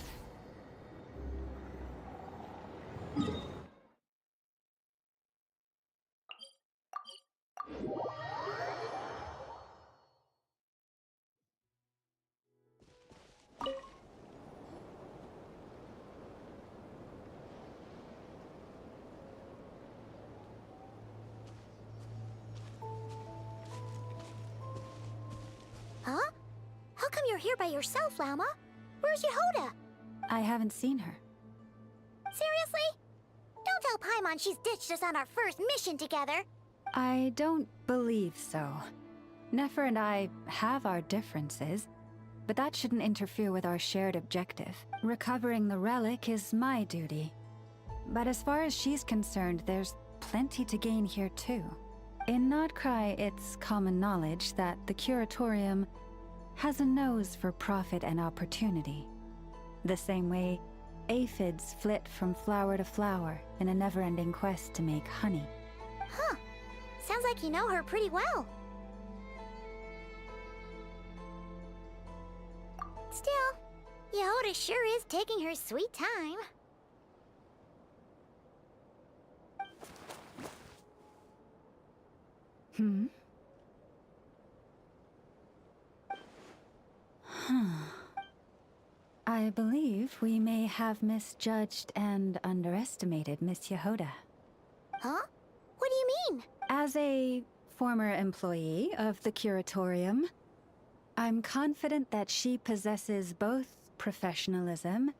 Huh? How come you're here by yourself, Lama? Where's Yehoda? I haven't seen her. Seriously? Don't tell Paimon she's ditched us on our first mission together. I don't believe so. Nefer and I have our differences, but that shouldn't interfere with our shared objective. Recovering the relic is my duty. But as far as she's concerned, there's plenty to gain here too. In Nod-Krai, it's common knowledge that the Curatorium has a nose for profit and opportunity. The same way aphids flit from flower to flower in a never-ending quest to make honey. Huh. Sounds like you know her pretty well. Still, Yehoda sure is taking her sweet time. Hmm? I believe we may have misjudged and underestimated Miss Yehoda. Huh? What do you mean? As a former employee of the Curatorium, I'm confident that she possesses both professionalism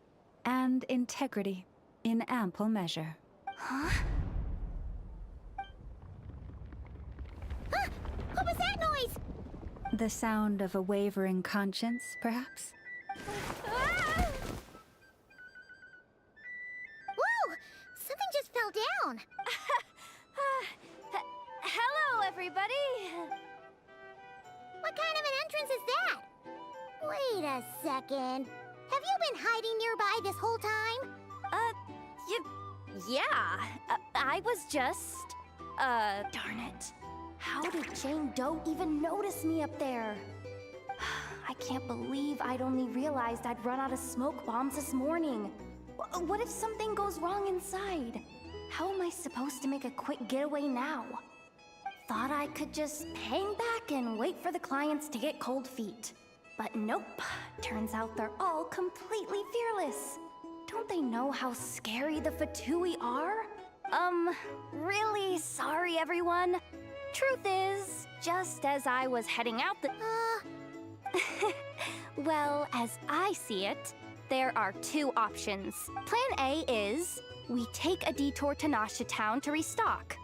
and integrity in ample measure. Huh? Ah! What was that noise? The sound of a wavering conscience, perhaps? Ah! Whoa! Something just fell down. Hello, everybody! What kind of an entrance is that? Wait a second. Have you been hiding nearby this whole time? Yeah. I was just... darn it. How did Jane Doe even notice me up there? I can't believe I'd only realized I'd run out of smoke bombs this morning. What if something goes wrong inside? How am I supposed to make a quick getaway now? Thought I could just hang back and wait for the clients to get cold feet. But nope. Turns out they're all completely fearless. Don't they know how scary the Fatui are? Really sorry, everyone. Truth is, just as I was heading out the... Well, as I see it, there are two options. Plan A is, we take a detour to Nasha Town to restock.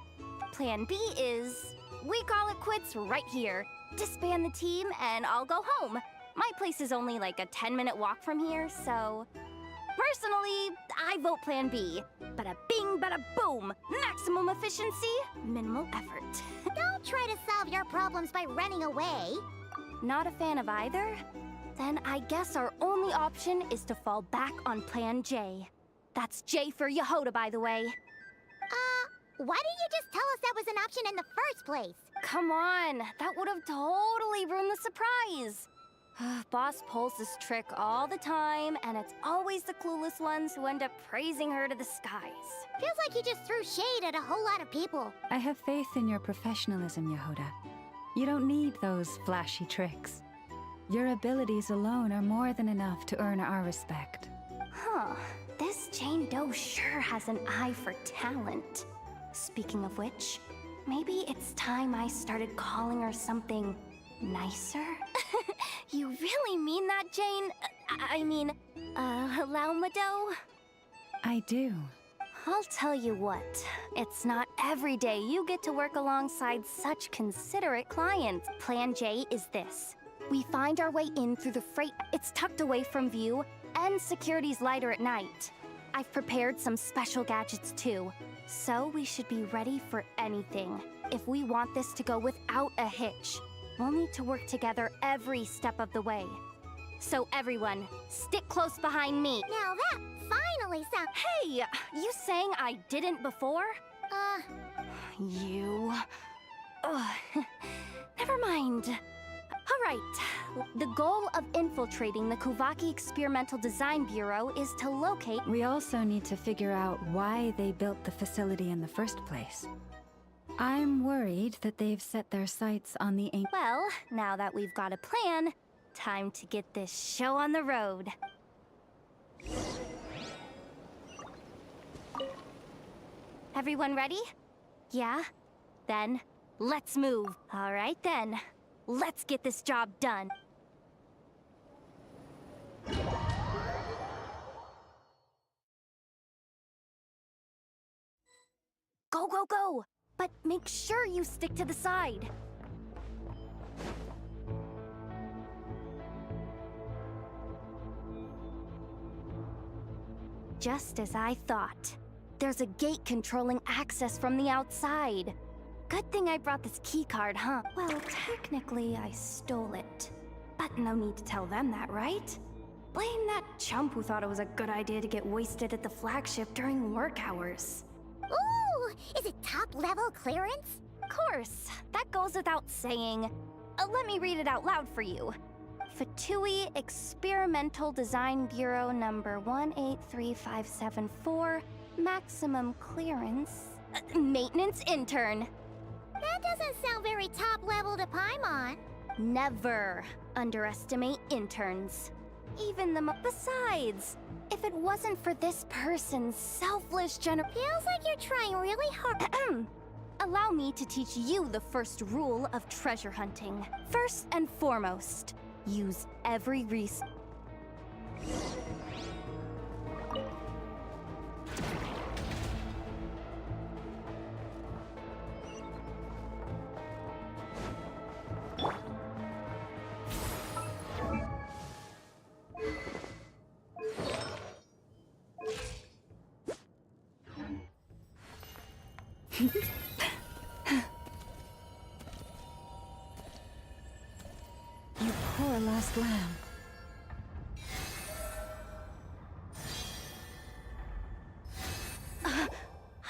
Plan B is, we call it quits right here. Disband the team and I'll go home. My place is only like a 10-minute walk from here, so... Personally, I vote Plan B. Bada bing, bada boom. Maximum efficiency, minimal effort. Don't try to solve your problems by running away. Not a fan of either? Then I guess our only option is to fall back on Plan J. That's J for Yehoda, by the way. Why didn't you just tell us that was an option in the first place? Come on, that would have totally ruined the surprise. Boss pulls this trick all the time, and it's always the clueless ones who end up praising her to the skies. Feels like you just threw shade at a whole lot of people. I have faith in your professionalism, Yehoda. You don't need those flashy tricks. Your abilities alone are more than enough to earn our respect. Huh. This Jane Doe sure has an eye for talent. Speaking of which, maybe it's time I started calling her something nicer? You really mean that, Jane? Laumado? I do. I'll tell you what, it's not every day you get to work alongside such considerate clients. Plan J is this. We find our way in through the freight. It's tucked away from view, and security's lighter at night. I've prepared some special gadgets too, so we should be ready for anything. If we want this to go without a hitch, we'll need to work together every step of the way. So everyone, stick close behind me. Now that finally sounds... Hey, you saying I didn't before? You... Never mind. All right, the goal of infiltrating the Kuvaki Experimental Design Bureau is to locate... We also need to figure out why they built the facility in the first place. I'm worried that they've set their sights on the ancient... Well, now that we've got a plan, time to get this show on the road. Everyone ready? Yeah? Then, let's move. All right then. Let's get this job done. Go, go, go! But make sure you stick to the side. Just as I thought. There's a gate controlling access from the outside. Good thing I brought this keycard, huh? Well, technically, I stole it. But no need to tell them that, right? Blame that chump who thought it was a good idea to get wasted at the flagship during work hours. Ooh! Is it top-level clearance? Of course. That goes without saying. Let me read it out loud for you. Fatui Experimental Design Bureau number 183574, maximum clearance, maintenance intern. That doesn't sound very top-level to Paimon. Never underestimate interns. Even besides, if it wasn't for this person's selfless Feels like you're trying really hard. Allow me to teach you the first rule of treasure hunting. First and foremost, use every resource. You poor lost lamb.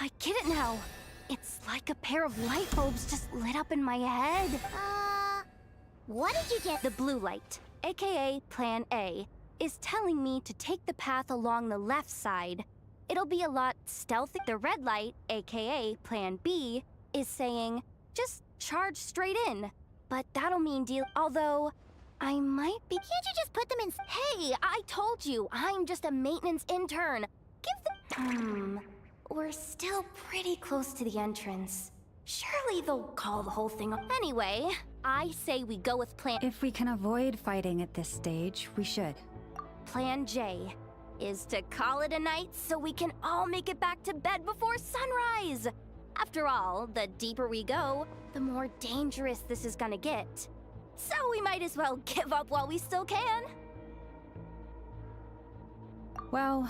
I get it now. It's like a pair of light bulbs just lit up in my head. What did you get? The blue light, aka Plan A, is telling me to take the path along the left side. It'll be a lot stealthy. The red light, aka Plan B, is saying, just charge straight in. But that'll mean although, I might be- Can't you just put them in- Hey, I told you, I'm just a maintenance intern. We're still pretty close to the entrance. Surely they'll call the whole thing off. Anyway, I say we go with Plan- If we can avoid fighting at this stage, we should. Plan J is to call it a night so we can all make it back to bed before sunrise. After all, the deeper we go, the more dangerous this is gonna get. So we might as well give up while we still can. Well,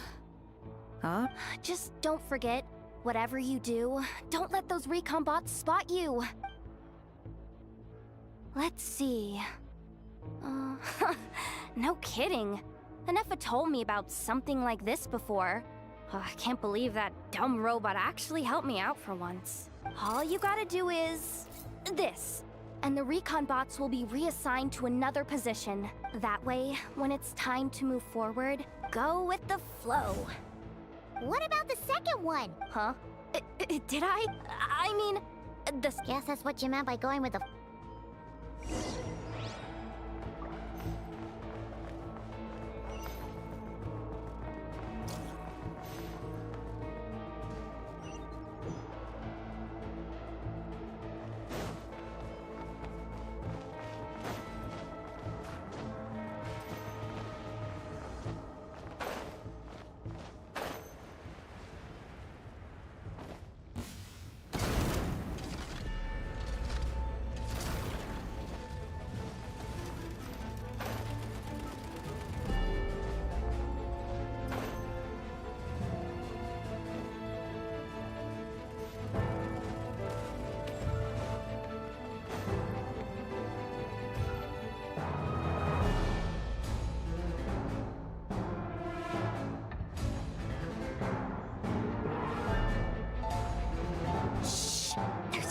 just don't forget, whatever you do, don't let those recon bots spot you. Let's see. No kidding. Anefa told me about something like this before. I can't believe that dumb robot actually helped me out for once. All you gotta do is... this. And the recon bots will be reassigned to another position. That way, when it's time to move forward, go with the flow. What about the second one? Huh? Did I? I mean, Guess that's what you meant by going with the...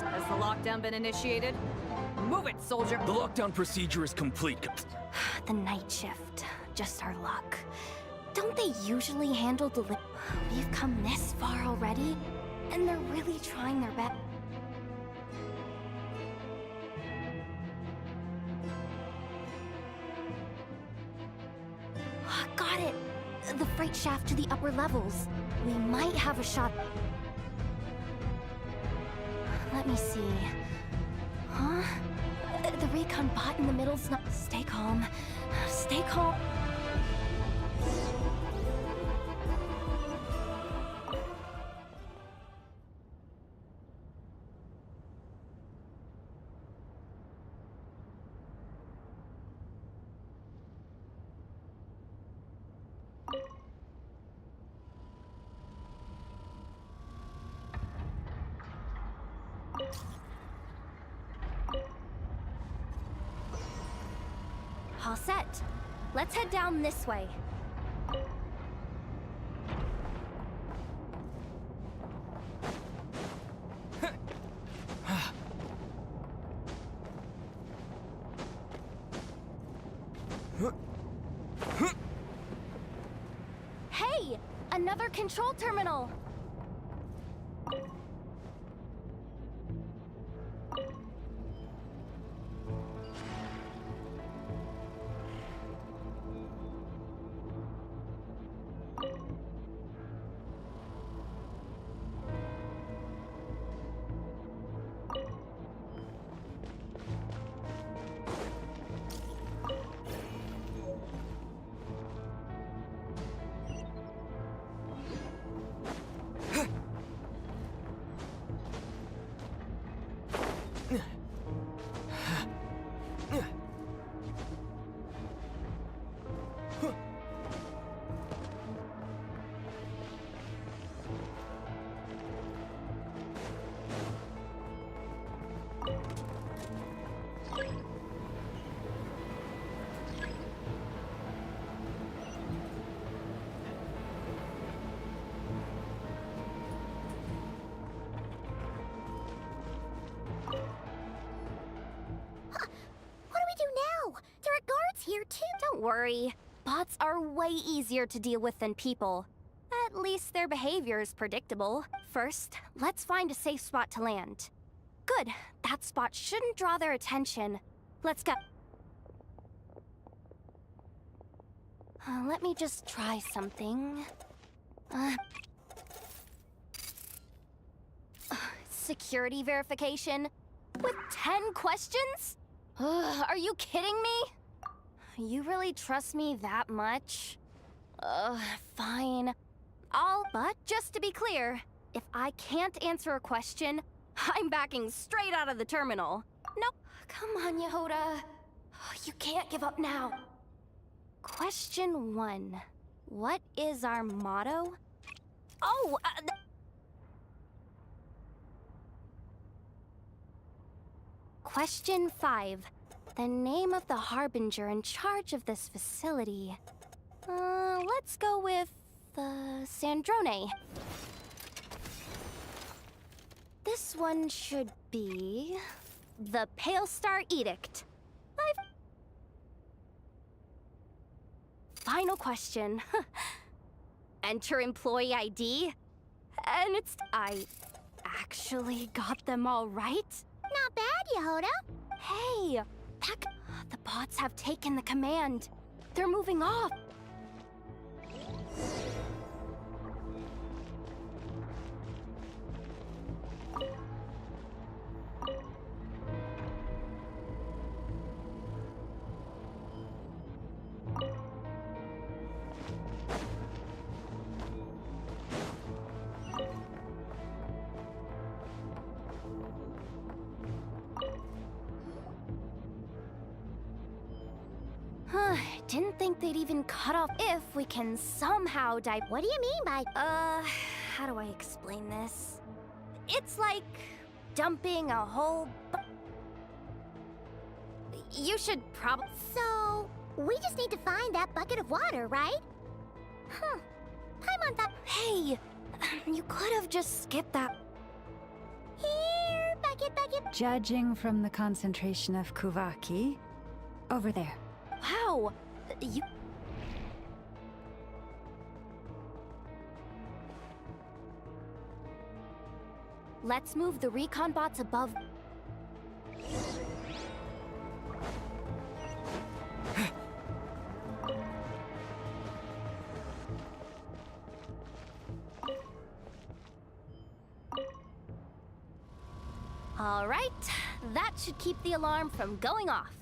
Has the lockdown been initiated? Move it, soldier! The lockdown procedure is complete. the night shift. Just our luck. Don't they usually handle We've come this far already, and they're really trying their best. Got it! The freight shaft to the upper levels. We might have a shot. Let me see. Huh? The recon bot in the middle's not... Stay calm. Stay calm. All set. Let's head down this way. Hey! Another control terminal! Here too. Don't worry. Bots are way easier to deal with than people. At least their behavior is predictable. First, let's find a safe spot to land. Good. That spot shouldn't draw their attention. Let's go. Let me just try something. Security verification? With 10 questions? Are you kidding me? You really trust me that much? Fine. But just to be clear, if I can't answer a question, I'm backing straight out of the terminal. Nope. Come on, Yehoda. You can't give up now. Question 1. What is our motto? Oh, Question 5. The name of the Harbinger in charge of this facility. Let's go with, Sandrone. This one should be... the Pale Star Edict. Final question. Enter employee ID. And it's... I actually got them all right? Not bad, Yehoda. Hey, the bots have taken the command. They're moving off. Didn't think they'd even cut off if we can somehow What do you mean by... how do I explain this? It's like dumping a whole You should probably... So, we just need to find that bucket of water, right? Huh. Paimon thought... Hey, you could have just skipped that. Here, bucket. Judging from the concentration of Kuvaki, over there. Wow, you... Let's move the recon bots above. All right, that should keep the alarm from going off.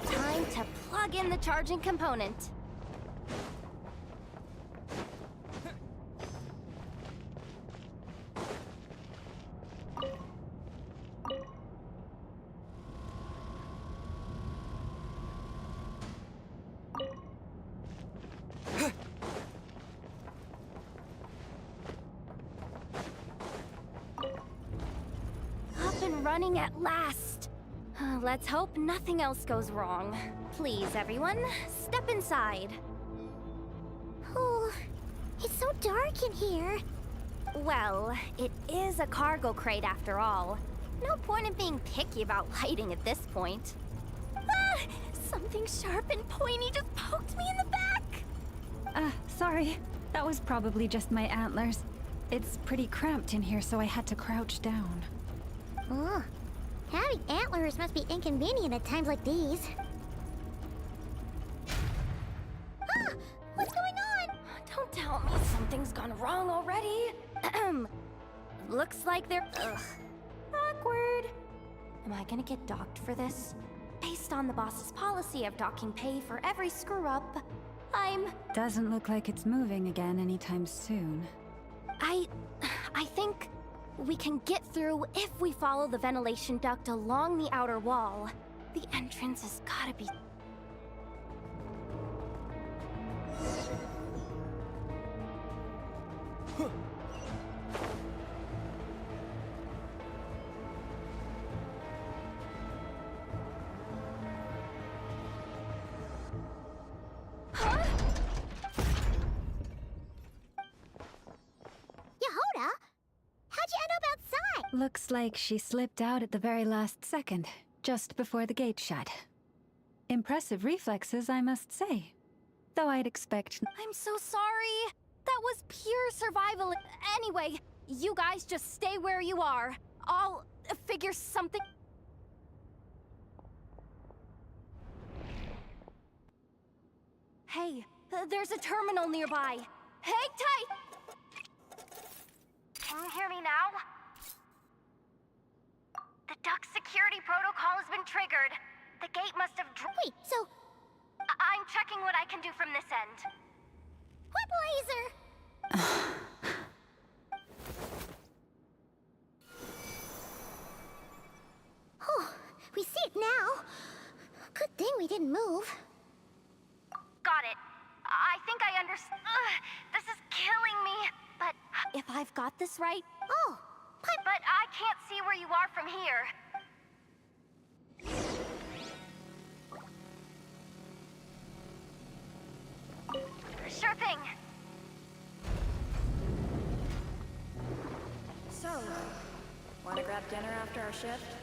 Time to plug in the charging component. Running at last. Let's hope nothing else goes wrong. Please, everyone, step inside. Oh, it's so dark in here. Well, it is a cargo crate after all. No point in being picky about lighting at this point. Ah! Something sharp and pointy just poked me in the back! Sorry. That was probably just my antlers. It's pretty cramped in here, so I had to crouch down. Oh, having antlers must be inconvenient at times like these. Ah! What's going on? Don't tell me something's gone wrong already. Looks like they're... Ugh. Awkward. Am I gonna get docked for this? Based on the boss's policy of docking pay for every screw-up, Doesn't look like it's moving again anytime soon. I think... we can get through if we follow the ventilation duct along the outer wall. The entrance has gotta be... Yehoda? How'd you end up outside? Looks like she slipped out at the very last second, just before the gate shut. Impressive reflexes, I must say. Though I'd expect... I'm so sorry. That was pure survival. Anyway, you guys just stay where you are. I'll figure something... Hey, there's a terminal nearby. Hang tight! Can you hear me now? The duct security protocol has been triggered. The gate must have... Wait, so... I'm checking what I can do from this end. What laser? we didn't move. Got it. I think I understand. This is killing me. But if I've got this right... Oh, but I can't see where you are from here. Sure thing. So, wanna grab dinner after our shift?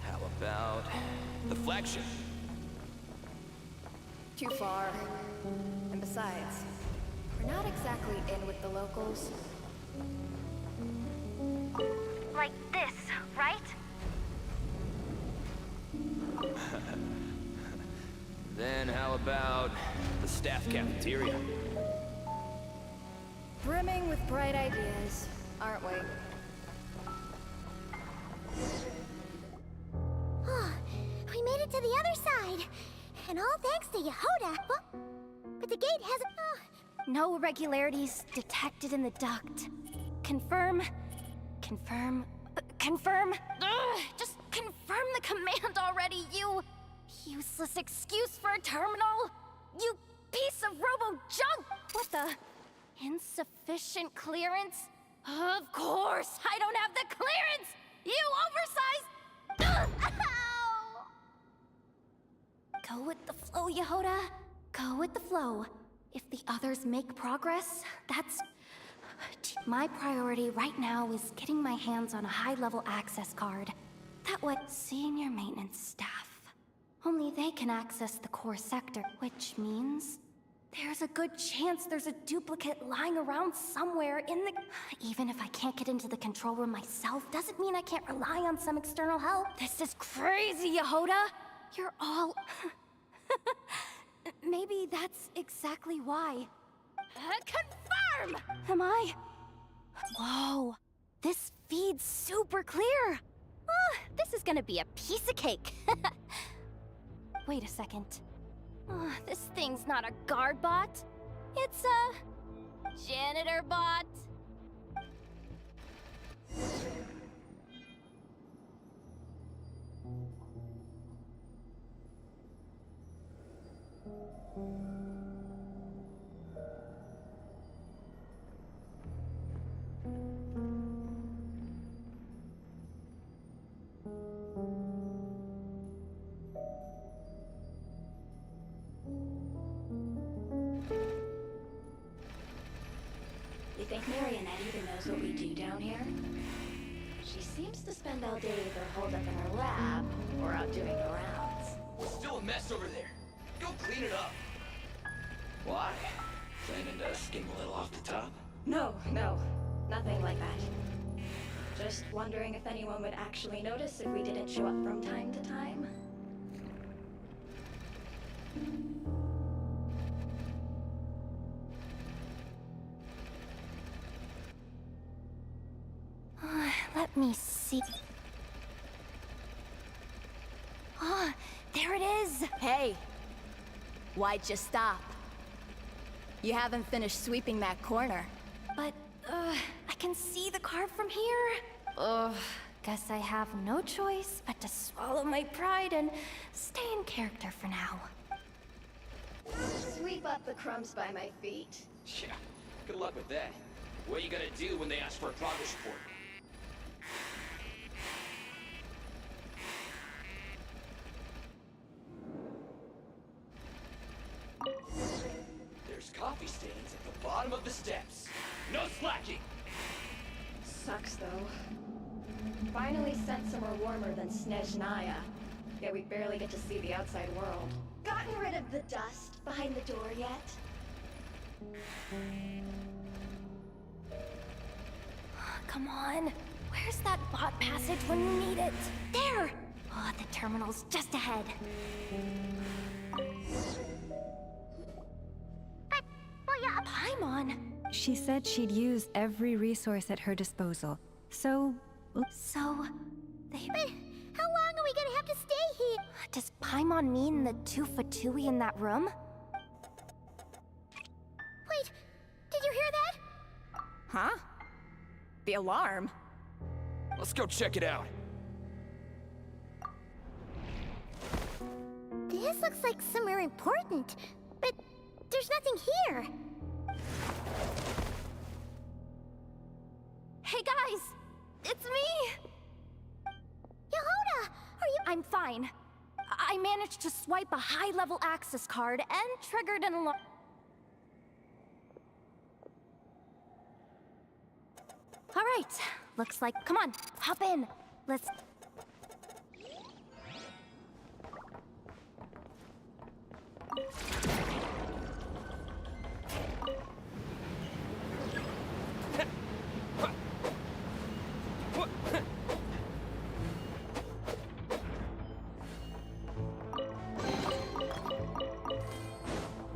How about the flagship? Too far. And besides, we're not exactly in with the locals. Like this, right? Then how about the staff cafeteria? Brimming with bright ideas, aren't we? Oh, we made it to the other side. And all thanks to Yehoda. But the gate hasn't... No irregularities detected in the duct. Confirm. Confirm. Confirm. Just confirm the command already, you useless excuse for a terminal. You piece of robo-junk. What the? Insufficient clearance? Of course, I don't have the clearance! You oversized... Ow! Go with the flow, Yehoda. Go with the flow. If the others make progress, that's... My priority right now is getting my hands on a high-level access card. That way, senior maintenance staff. Only they can access the core sector, which means... There's a good chance there's a duplicate lying around somewhere in the... Even if I can't get into the control room myself, doesn't mean I can't rely on some external help. This is crazy, Yehoda! You're all... Maybe that's exactly why. Confirm! Am I? Whoa, this feed's super clear. This is gonna be a piece of cake. Wait a second. This thing's not a guard bot. It's a janitor bot. You think Marionette even knows what we do down here? She seems to spend all day either holed up in her lab or out doing the rounds. It's still a mess over there. Go clean it up. Why? Planning to skim a little off the top? No, nothing like that. Just wondering if anyone would actually notice if we didn't show up from time to time. Let me see. There it is! Hey! Why'd you stop? You haven't finished sweeping that corner. But, I can see the card from here. Guess I have no choice but to swallow my pride and stay in character for now. Sweep up the crumbs by my feet. Yeah, good luck with that. What are you gonna do when they ask for a progress report? There's coffee stains at the bottom of the steps. No slacking! Sucks though. Finally sent somewhere warmer than Snezhnaya. Yet we barely get to see the outside world. Gotten rid of the dust behind the door yet? Come on. Where's that bot passage when you need it? There! The terminal's just ahead. But, Paimon! She said she'd use every resource at her disposal. So... But how long are we gonna have to stay here? Does Paimon mean the two Fatui in that room? Wait, did you hear that? Huh? The alarm? Let's go check it out. This looks like somewhere important, but there's nothing here. Hey guys! It's me! Yehuda! Are you— I'm fine. I managed to swipe a high-level access card and triggered an alarm. All right, looks like— come on, hop in. Let's—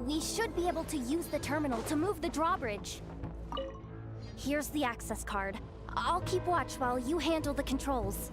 we should be able to use the terminal to move the drawbridge. Here's the access card. I'll keep watch while you handle the controls.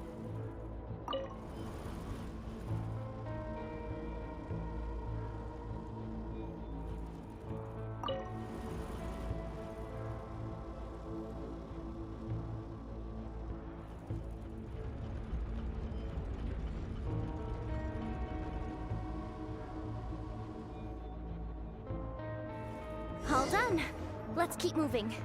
All done. Let's keep moving.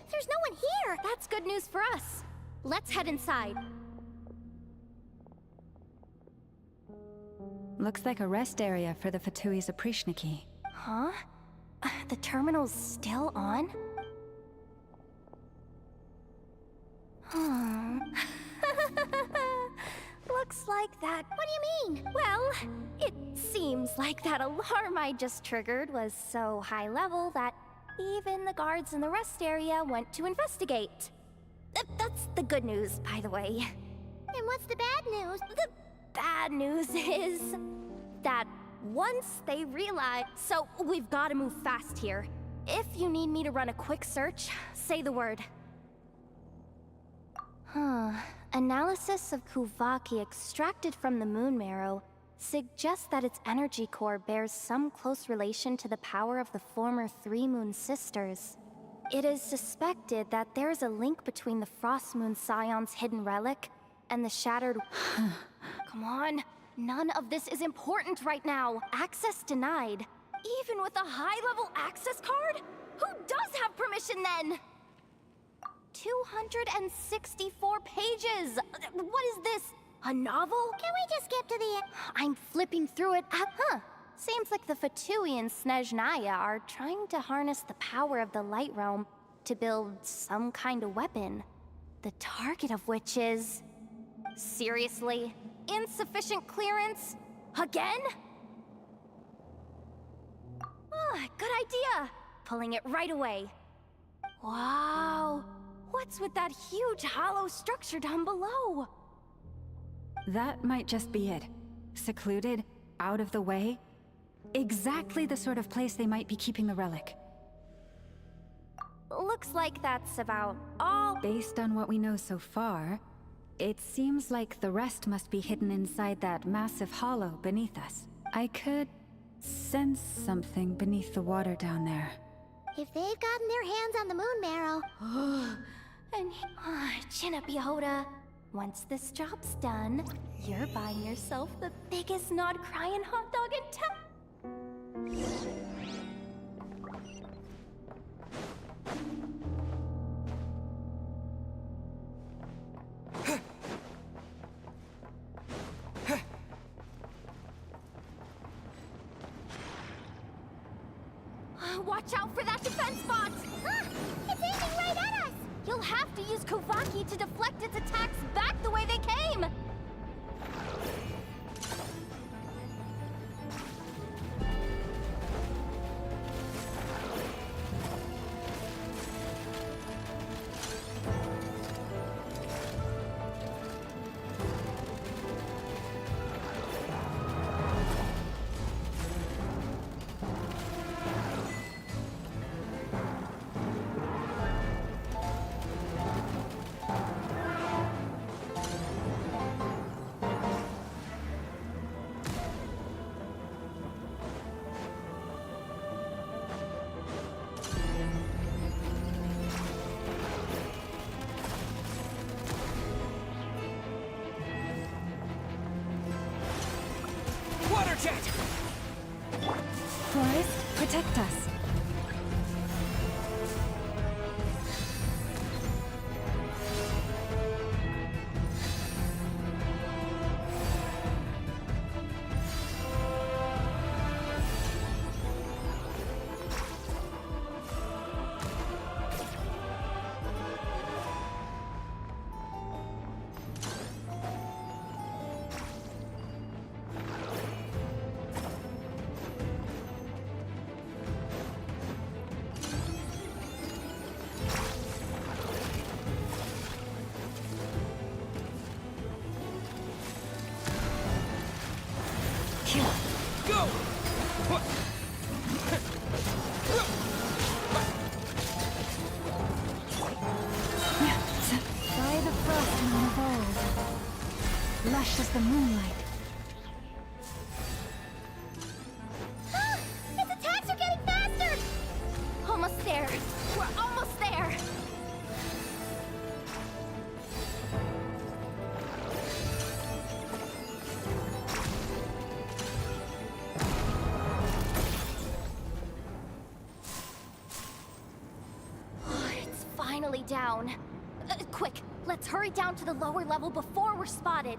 There's no one here! That's good news for us. Let's head inside. Looks like a rest area for the Fatui's Oprishniki. Huh? The terminal's still on? Looks like that— What do you mean? Well, it seems like that alarm I just triggered was so high level that even the guards in the rest area went to investigate. That's the good news, by the way. And what's the bad news? The bad news is that once they realize— so we've got to move fast here. If you need me to run a quick search, say the word. Analysis of Kuvaki extracted from the moon marrow suggests that its energy core bears some close relation to the power of the former Three Moon Sisters. It is suspected that there is a link between the Frost Moon Scion's hidden relic and the shattered— Come on, none of this is important right now. Access denied. Even with a high-level access card? Who does have permission then? 264 pages! What is this? A novel? Can we just skip to the— I'm flipping through it. Seems like the Fatui and Snezhnaya are trying to harness the power of the Light Realm to build some kind of weapon. The target of which is— seriously? Insufficient clearance? Again? Good idea! Pulling it right away. Wow! What's with that huge hollow structure down below? That might just be it. Secluded, out of the way. Exactly the sort of place they might be keeping the relic. Looks like that's about all. Based on what we know so far, it seems like the rest must be hidden inside that massive hollow beneath us. I could sense something beneath the water down there. If they've gotten their hands on the moon marrow... And chin up, Yehuda. Once this job's done, you're buying yourself the biggest Nod-Krai and hot dog in town. Watch out for that defense bot! It's aiming right at us! You'll have to use Kuvaki to deflect its attacks back the way they came! Protect us. Go! By the frost moon of old, lush as the moonlight. Ah! Its attacks are getting faster! Almost there. We're almost there. It's finally down. Quick, let's hurry down to the lower level before we're spotted.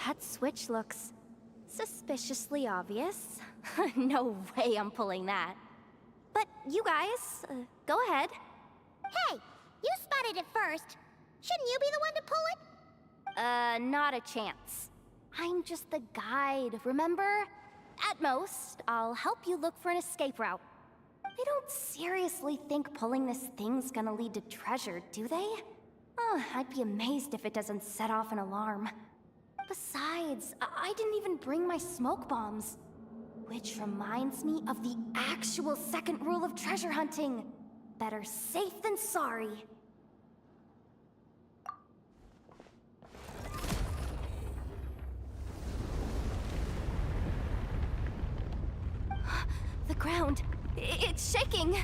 That switch looks suspiciously obvious. No way I'm pulling that. But you guys, go ahead. Hey, you spotted it first. Shouldn't you be the one to pull it? Not a chance. I'm just the guide, remember? At most, I'll help you look for an escape route. They don't seriously think pulling this thing's gonna lead to treasure, do they? I'd be amazed if it doesn't set off an alarm. Besides, I didn't even bring my smoke bombs. Which reminds me of the actual second rule of treasure hunting. Better safe than sorry. The ground, it's shaking.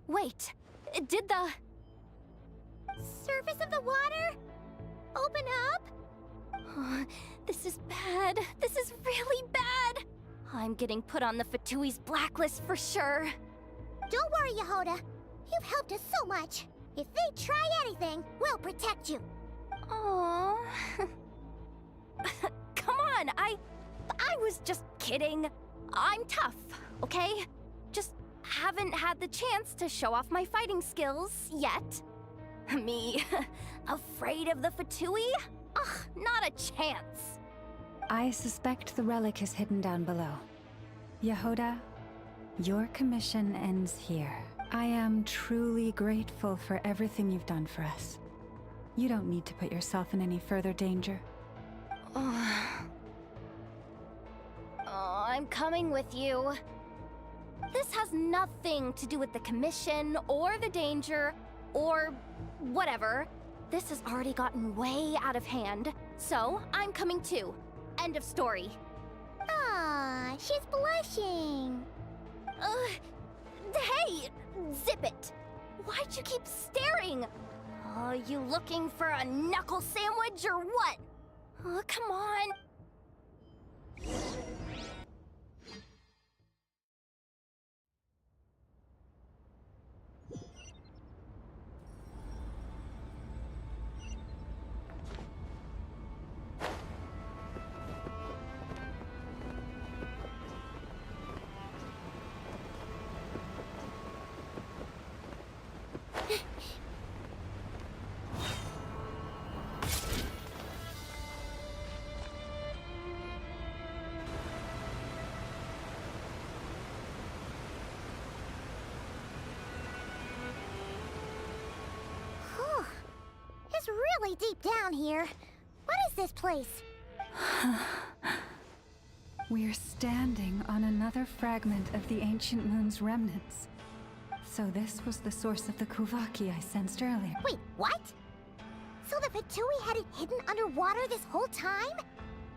Wait, did the surface of the water open up? This is bad. This is really bad. I'm getting put on the Fatui's blacklist for sure. Don't worry, Yehoda. You've helped us so much. If they try anything, we'll protect you. Aww. Come on, I was just kidding. I'm tough, okay? Just haven't had the chance to show off my fighting skills yet. Me, afraid of the Fatui? Ugh, not a chance. I suspect the relic is hidden down below. Yehoda, your commission ends here. I am truly grateful for everything you've done for us. You don't need to put yourself in any further danger. I'm coming with you. This has nothing to do with the commission, or the danger, or whatever. This has already gotten way out of hand, so I'm coming too. End of story. Aw, she's blushing. Hey! Zip it! Why'd you keep staring? You looking for a knuckle sandwich or what? Come on. is really deep down here. What is this place? We're standing on another fragment of the ancient moon's remnants. So this was the source of the Kuvaki I sensed earlier. Wait, what? So the Fatui had it hidden underwater this whole time?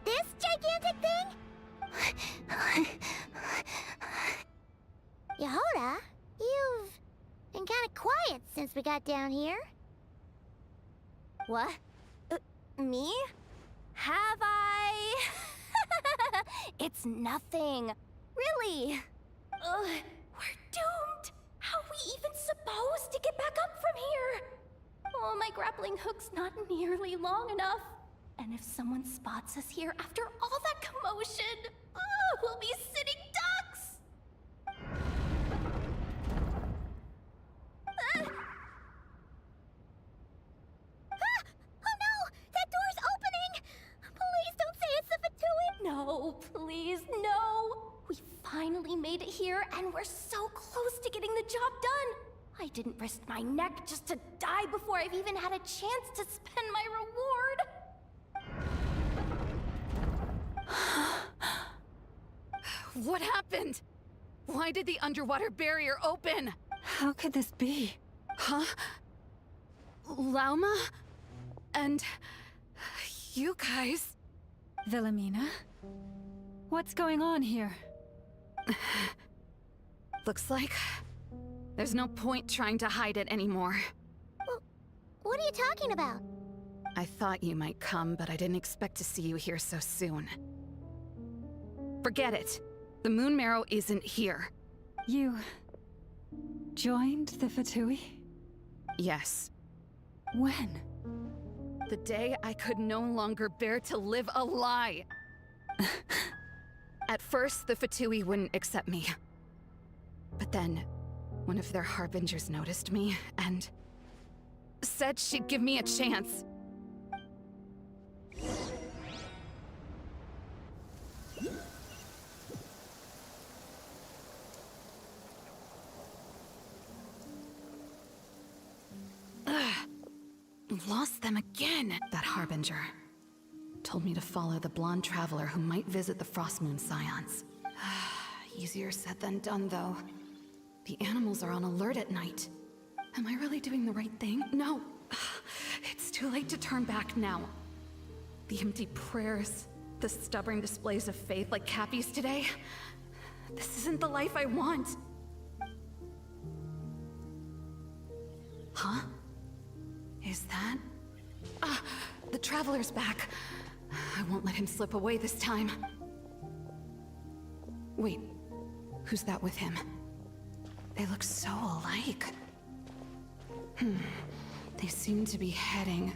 This gigantic thing? Yehoda, you've been kind of quiet since we got down here. What? Me? Have I? It's nothing. Really. We're doomed. How are we even supposed to get back up from here? Oh, my grappling hook's not nearly long enough. And if someone spots us here after all that commotion, we'll be sitting ducks! Oh no! That door's opening! Please don't say it's the Fatui! No, please, no! We finally made it here, and we're so close to getting the job done! I didn't risk my neck just to die before I've even had a chance to spend my reward! What happened? Why did the underwater barrier open? How could this be? Huh? Lauma? And... you guys... Wilhelmina? What's going on here? Looks like... there's no point trying to hide it anymore. What are you talking about? I thought you might come, but I didn't expect to see you here so soon. Forget it. The Moon Marrow isn't here. You... joined the Fatui? Yes. When? The day I could no longer bear to live a lie. At first, the Fatui wouldn't accept me. But then, one of their harbingers noticed me and said she'd give me a chance. Lost them again. That harbinger told me to follow the blonde traveler who might visit the Frostmoon Scions. Easier said than done, though. The animals are on alert at night. Am I really doing the right thing? No. It's too late to turn back now. The empty prayers, the stubborn displays of faith like Cappy's today. This isn't the life I want. Huh? Is that... the Traveler's back. I won't let him slip away this time. Wait, who's that with him? They look so alike. They seem to be heading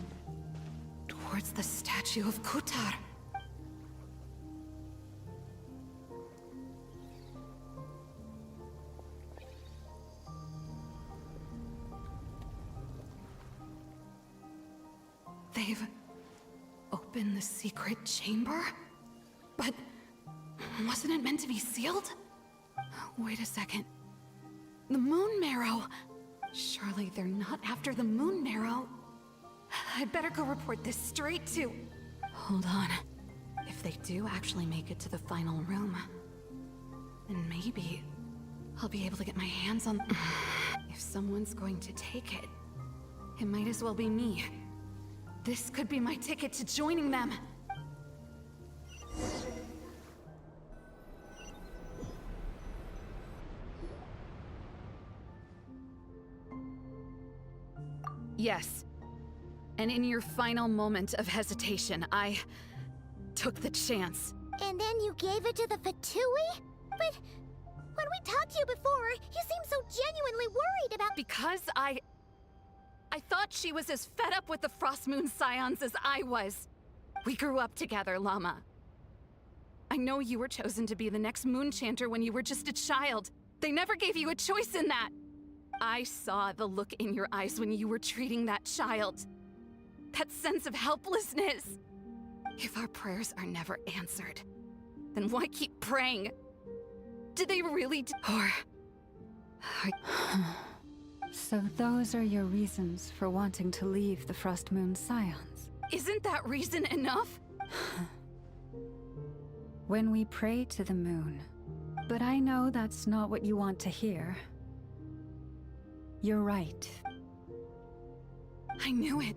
towards the statue of Kutar. They've opened the secret chamber? But wasn't it meant to be sealed? Wait a second. The Moon Marrow! Surely they're not after the Moon Marrow. I'd better go report this straight to... Hold on. If they do actually make it to the final room, then maybe I'll be able to get my hands on... If someone's going to take it, it might as well be me. This could be my ticket to joining them. Yes. And in your final moment of hesitation, I took the chance. And then you gave it to the Fatui? But when we talked to you before, you seemed so genuinely worried about— Because I thought she was as fed up with the Frostmoon Scions as I was. We grew up together, Llama. I know you were chosen to be the next Moonchanter when you were just a child. They never gave you a choice in that. I saw the look in your eyes when you were treating that child. That sense of helplessness. If our prayers are never answered, then why keep praying? Did they really Or... So those are your reasons for wanting to leave the Frost Moon Scions? Isn't that reason enough? When we pray to the moon. But I know that's not what you want to hear. You're right. I knew it.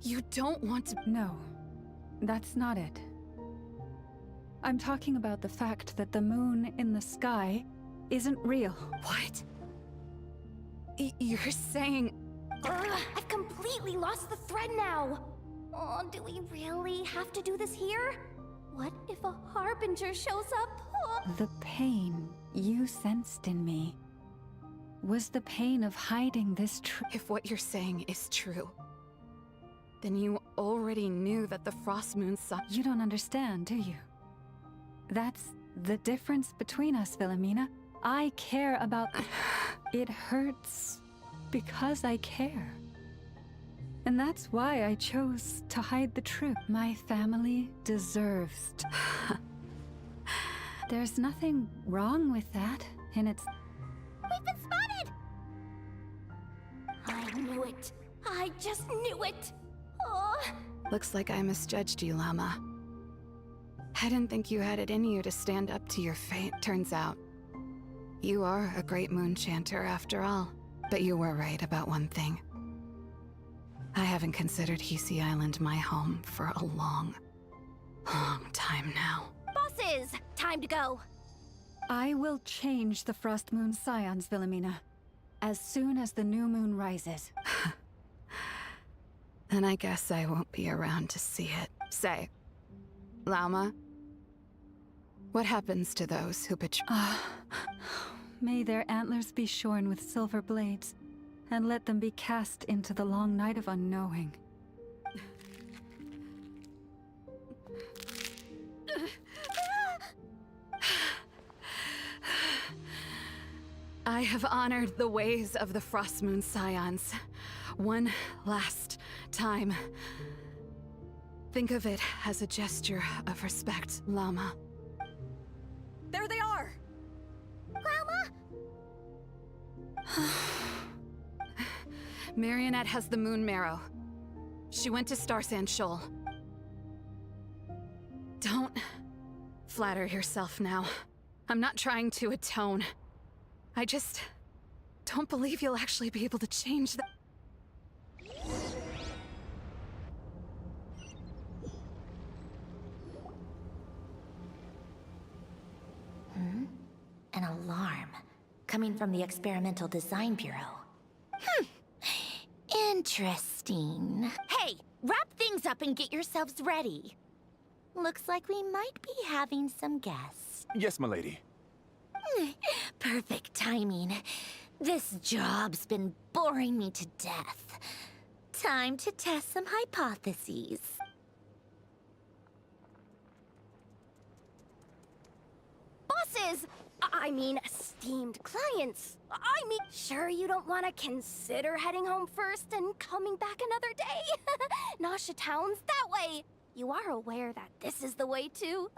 You don't want to... No, that's not it. I'm talking about the fact that the moon in the sky isn't real. What? You're saying... I've completely lost the thread now. Oh, do we really have to do this here? What if a harbinger shows up? Oh. The pain you sensed in me was the pain of hiding this truth. If what you're saying is true, then you already knew that the Frost Moon You don't understand, do you? That's the difference between us, Wilhelmina. I care about... It hurts because I care. And that's why I chose to hide the truth. My family deserves to... There's nothing wrong with that, and it's... We've been spotted! I knew it. I just knew it. Oh. Looks like I misjudged you, Llama. I didn't think you had it in you to stand up to your fate. Turns out, you are a great moon chanter after all. But you were right about one thing. I haven't considered Hisi Island my home for a long, long time now. Bosses, time to go. I will change the Frost Moon Scions, Wilhelmina, as soon as the new moon rises. Then I guess I won't be around to see it. Say, Lauma, what happens to those who betray? May their antlers be shorn with silver blades, and let them be cast into the long night of unknowing. I have honored the ways of the Frost Moon Scions one last time. Think of it as a gesture of respect, Llama. There they are! Llama? Marionette has the moon marrow. She went to Star Sand Shoal. Don't flatter yourself now. I'm not trying to atone. I just don't believe you'll actually be able to change the... An alarm coming from the Experimental Design Bureau. Interesting. Hey, wrap things up and get yourselves ready. Looks like we might be having some guests. Yes, milady. Perfect timing. This job's been boring me to death. Time to test some hypotheses. Bosses! I mean, esteemed clients. I mean, sure you don't want to consider heading home first and coming back another day? Nasha Town's that way. You are aware that this is the way too.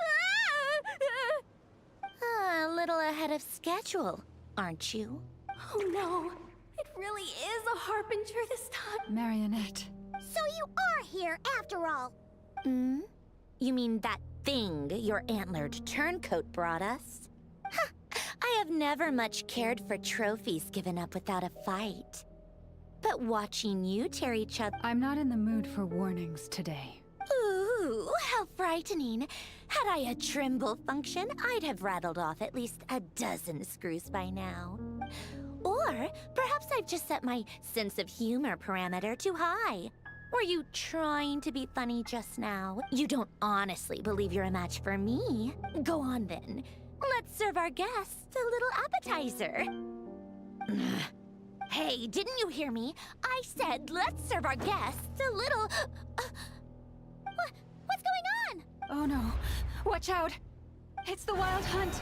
A little ahead of schedule, aren't you? Oh no, it really is a harbinger this time. Marionette. So you are here after all. You mean that thing your antlered turncoat brought us? I have never much cared for trophies given up without a fight. But watching you tear each other... I'm not in the mood for warnings today. Ooh, how frightening. Had I a Trimble function, I'd have rattled off at least a dozen screws by now. Or perhaps I've just set my sense of humor parameter too high. Were you trying to be funny just now? You don't honestly believe you're a match for me? Go on then. Let's serve our guests a little appetizer. Hey, didn't you hear me? I said let's serve our guests a little... What's going on? Oh no. Watch out. It's the Wild Hunt.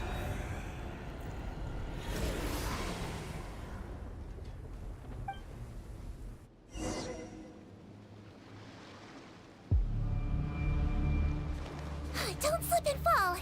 Don't slip and fall.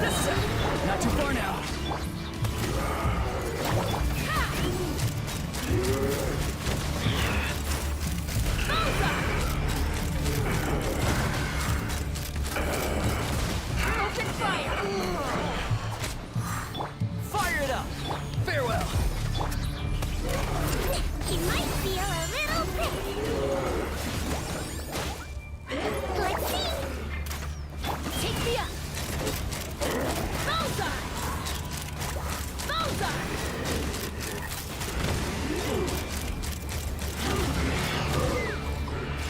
this out! Not too far now. Open fire! Fire it up! Farewell! You might feel a little sick. Let's see. Take me up! Bullseye! Bullseye!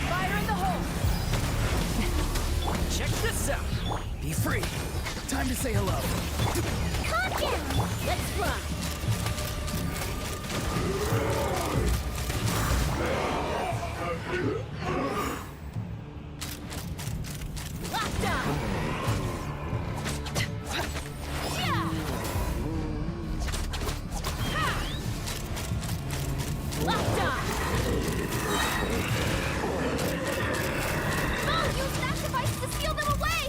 Fire in the hole! Check this out! Be free! Time to say hello. Calm down. Let's fly! Lockdown! Yeah! Ha! Lockdown! Oh, use that device to seal them away!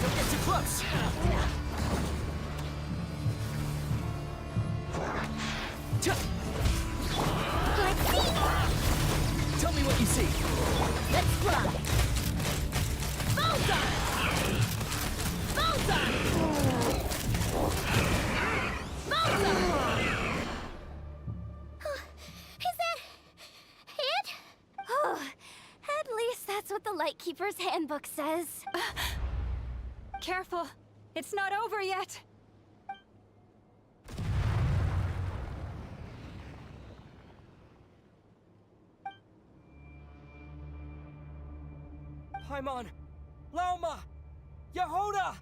Don't get too close! Let's see. Tell me what you see. Let's fly! Bullseye! Bullseye! Bullseye! Is that it? Oh, at least that's what the Lightkeeper's handbook says. Careful! It's not over yet! Paimon! Lauma! Yehoda!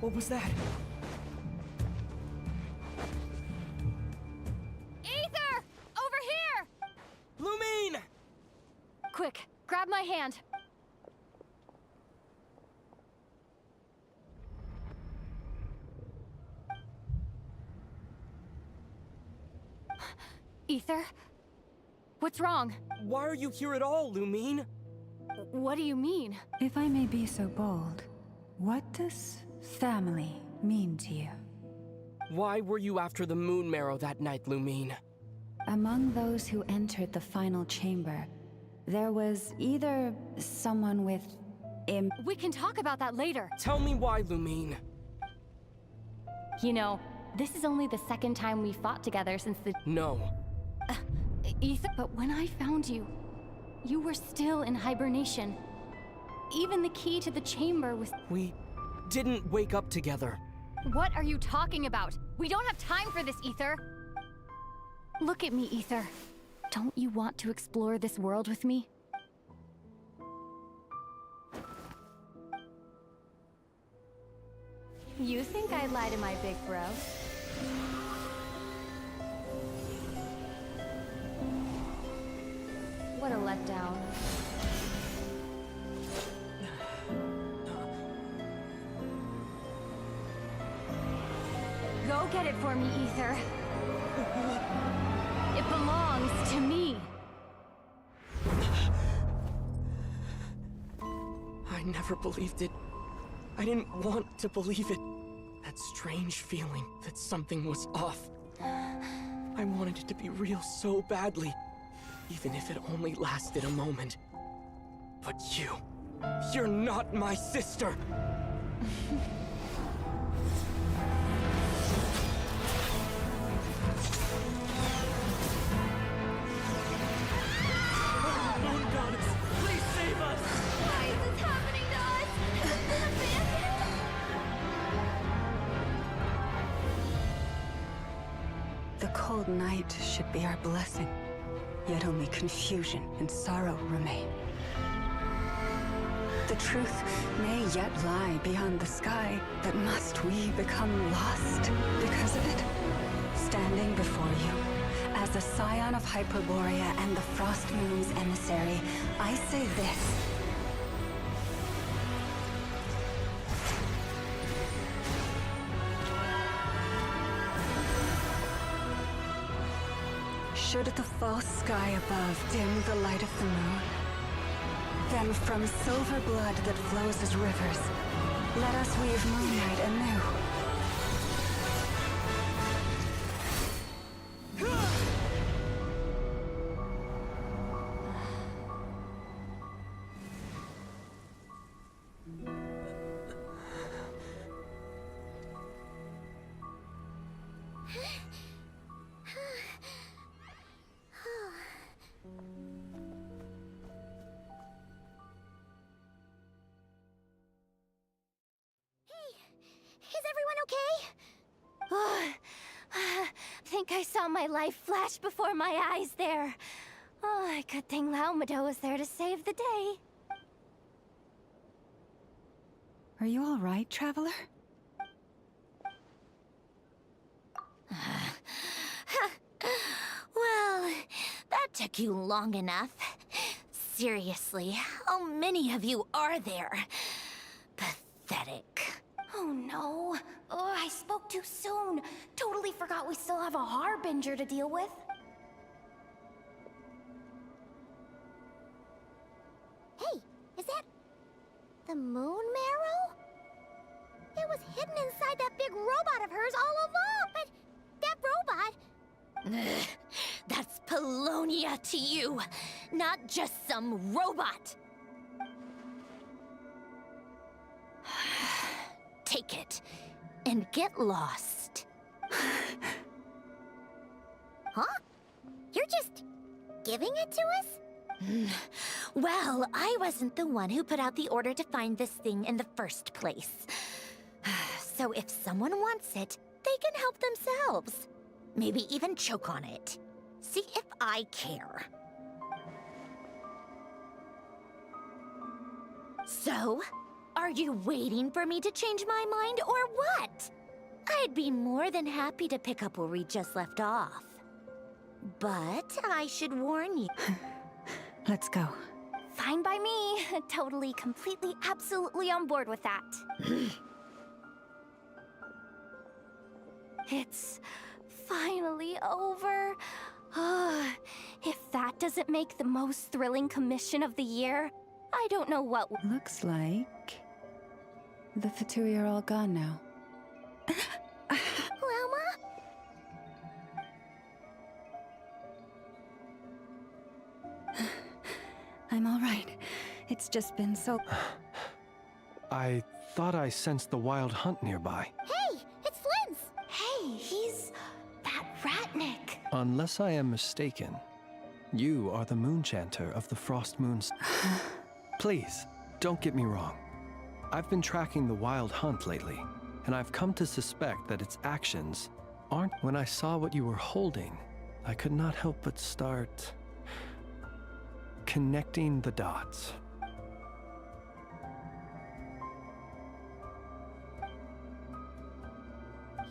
What was that? Ether! Over here! Lumine! Quick, grab my hand. Ether? What's wrong? Why are you here at all, Lumine? What do you mean? If I may be so bold, what does family mean to you? Why were you after the Moon Marrow that night, Lumine? Among those who entered the final chamber, there was either someone with We can talk about that later. Tell me why, Lumine. You know, this is only the second time we fought together since the— No. Ether, but when I found you, you were still in hibernation. Even the key to the chamber was— We didn't wake up together. What are you talking about? We don't have time for this, Ether. Look at me, Ether. Don't you want to explore this world with me? You think I'd lie to my big bro? What a letdown. Go get it for me, Ether. It belongs to me. I never believed it. I didn't want to believe it. That strange feeling that something was off. I wanted it to be real so badly, even if it only lasted a moment. But you're not my sister! Moon Goddess, please save us! Why is this happening to us? The cold night should be our blessing, yet only confusion and sorrow remain. The truth may yet lie beyond the sky, but must we become lost because of it? Standing before you, as a scion of Hyperborea and the Frost Moon's emissary, I say this. Should the false sky above dim the light of the moon, then from silver blood that flows as rivers, let us weave moonlight anew. Is everyone okay? Oh, think I saw my life flash before my eyes there. Oh, good thing Laumado was there to save the day. Are you all right, traveler? Well, that took you long enough. Seriously, how many of you are there? Pathetic. Oh no. Oh, I spoke too soon. Totally forgot we still have a Harbinger to deal with. Hey, is that the moon marrow? It was hidden inside that big robot of hers all along, but that robot... Ugh, that's Polonia to you, not just some robot. Take it, and get lost. Huh? You're just giving it to us? Well, I wasn't the one who put out the order to find this thing in the first place. So if someone wants it, they can help themselves. Maybe even choke on it. See if I care. So, are you waiting for me to change my mind or what? I'd be more than happy to pick up where we just left off. But I should warn you. Let's go. Fine by me. Totally, completely, absolutely on board with that. It's finally over. If that doesn't make the most thrilling commission of the year, I don't know what... Looks like the Fatui are all gone now. Lauma? I'm all right. It's just been so... I thought I sensed the wild hunt nearby. Hey, it's Flynn's! Hey, he's... that Ratnik. Unless I am mistaken, you are the Moonchanter of the Frost Moons. Please, don't get me wrong. I've been tracking the wild hunt lately, and I've come to suspect that its actions aren't... When I saw what you were holding, I could not help but start... connecting the dots.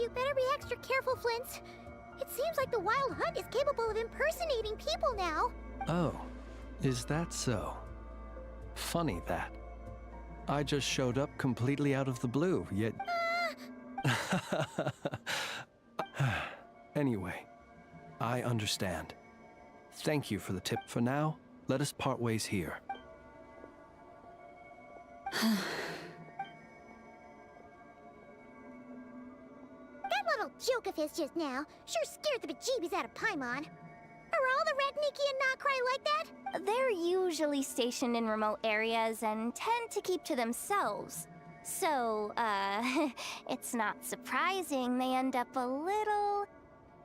You better be extra careful, Flint. It seems like the Wild Hunt is capable of impersonating people now. Oh, is that so? Funny that. I just showed up completely out of the blue, yet... Anyway, I understand. Thank you for the tip. For now, let us part ways here. That little joke of his just now sure scared the bejeebies out of Paimon. Are all the Red Nikki and Nod-Krai like that? They're usually stationed in remote areas and tend to keep to themselves. So, it's not surprising they end up a little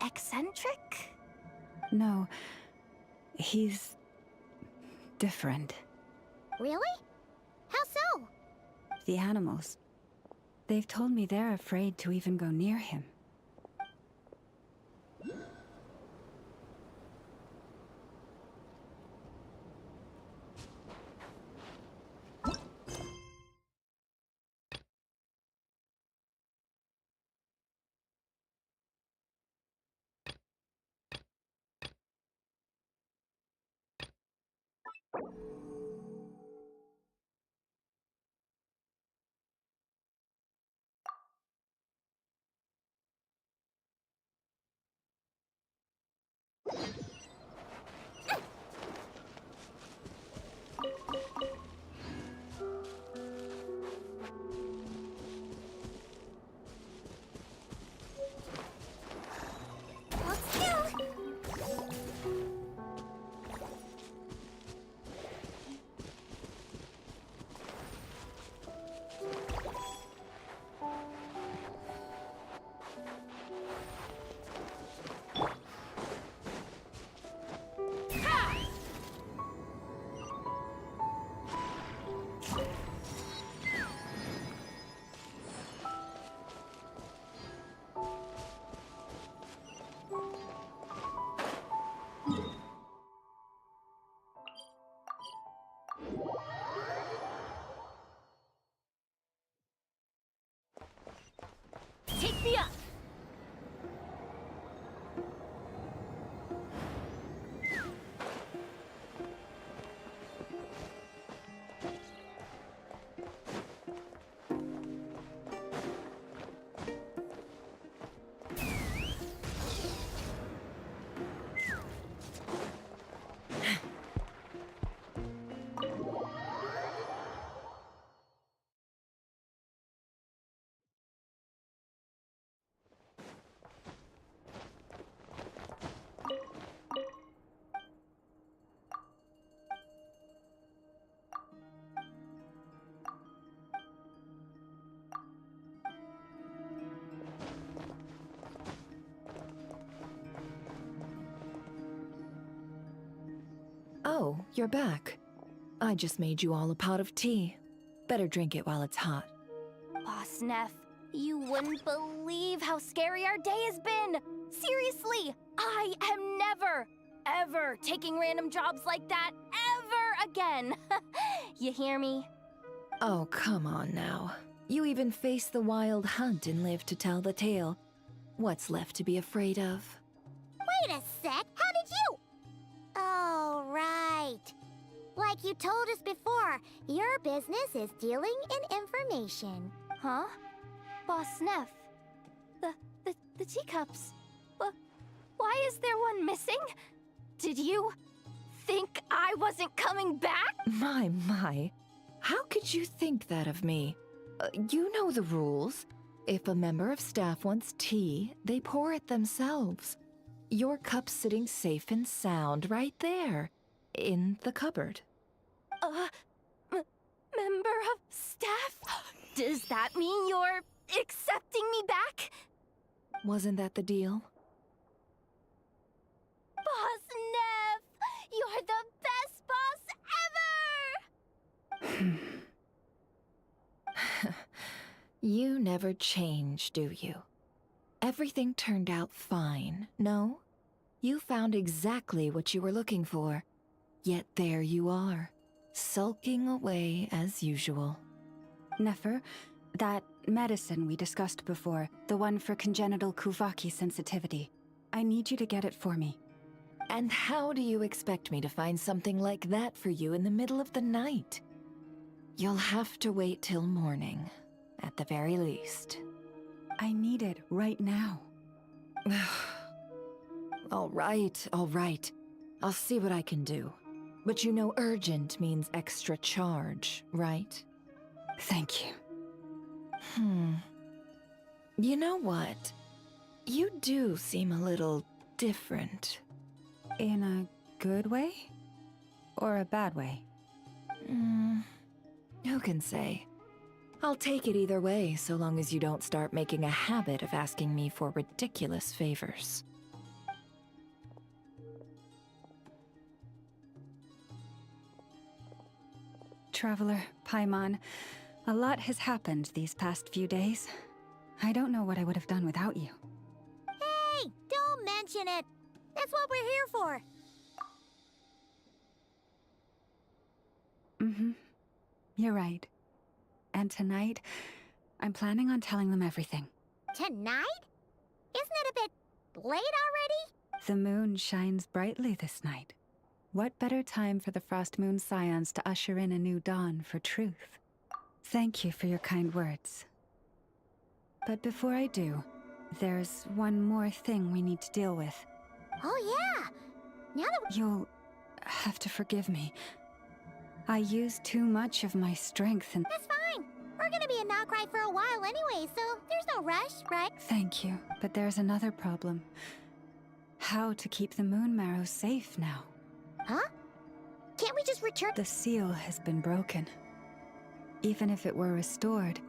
eccentric? No, he's different. Really? How so? The animals. They've told me they're afraid to even go near him. Take me up! Oh, you're back. I just made you all a pot of tea. Better drink it while it's hot. Boss Neff, you wouldn't believe how scary our day has been! Seriously, I am never, ever taking random jobs like that ever again! You hear me? Oh, come on now. You even faced the Wild Hunt and lived to tell the tale. What's left to be afraid of? Wait a sec, how did you? Oh, right. Like you told us before, your business is dealing in information. Huh? Boss Neff, the teacups. Why is there one missing? Did you think I wasn't coming back? My. How could you think that of me? You know the rules. If a member of staff wants tea, they pour it themselves. Your cup's sitting safe and sound right there, in the cupboard. Member of staff? Does that mean you're accepting me back? Wasn't that the deal? Boss Neff! You're the best boss ever! You never change, do you? Everything turned out fine, no? You found exactly what you were looking for. Yet there you are, sulking away as usual. Nefer, that medicine we discussed before, the one for congenital Kuvaki sensitivity. I need you to get it for me. And how do you expect me to find something like that for you in the middle of the night? You'll have to wait till morning, at the very least. I need it right now. All right, all right. I'll see what I can do. But you know urgent means extra charge, right? Thank you. You know what? You do seem a little different. In a good way? Or a bad way? Who can say? I'll take it either way, so long as you don't start making a habit of asking me for ridiculous favors. Traveler, Paimon, a lot has happened these past few days. I don't know what I would have done without you. Hey, don't mention it. That's what we're here for. You're right. And tonight, I'm planning on telling them everything. Tonight? Isn't it a bit late already? The moon shines brightly this night. What better time for the Frost Moon Scions to usher in a new dawn for truth? Thank you for your kind words. But before I do, there's one more thing we need to deal with. Oh yeah! Now that You'll have to forgive me. I used too much of my strength and... That's fine! We're gonna be in Nod-Krai for a while anyway, so there's no rush, right? Thank you, but there's another problem. How to keep the moon marrow safe now? Huh? Can't we just return? The seal has been broken. Even if it were restored,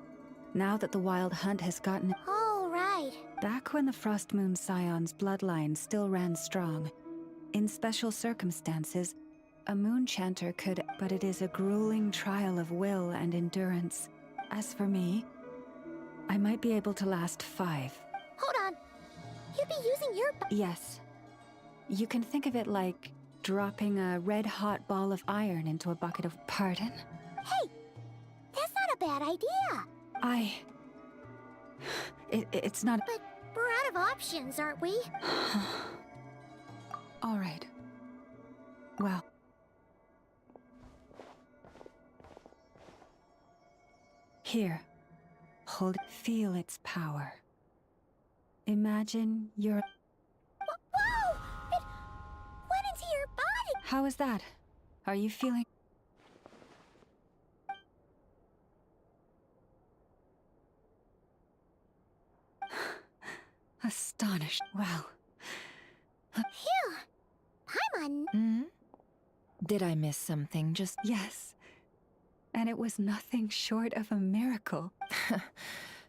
now that the wild hunt has gotten... Oh, right. Back when the Frost Moon Scion's bloodline still ran strong, in special circumstances, a moon chanter could... But it is a grueling trial of will and endurance. As for me, I might be able to last 5. Hold on. You'd be using your... Yes. You can think of it like dropping a red-hot ball of iron into a bucket of... Pardon? Hey! That's not a bad idea! It's not... But we're out of options, aren't we? All right. Well... Here. Hold it. Feel its power. Imagine you're... Whoa! It went into your body! How is that? Are you feeling... Astonished. Well... Phew! Paimon... Did I miss something? Just... Yes. And it was nothing short of a miracle.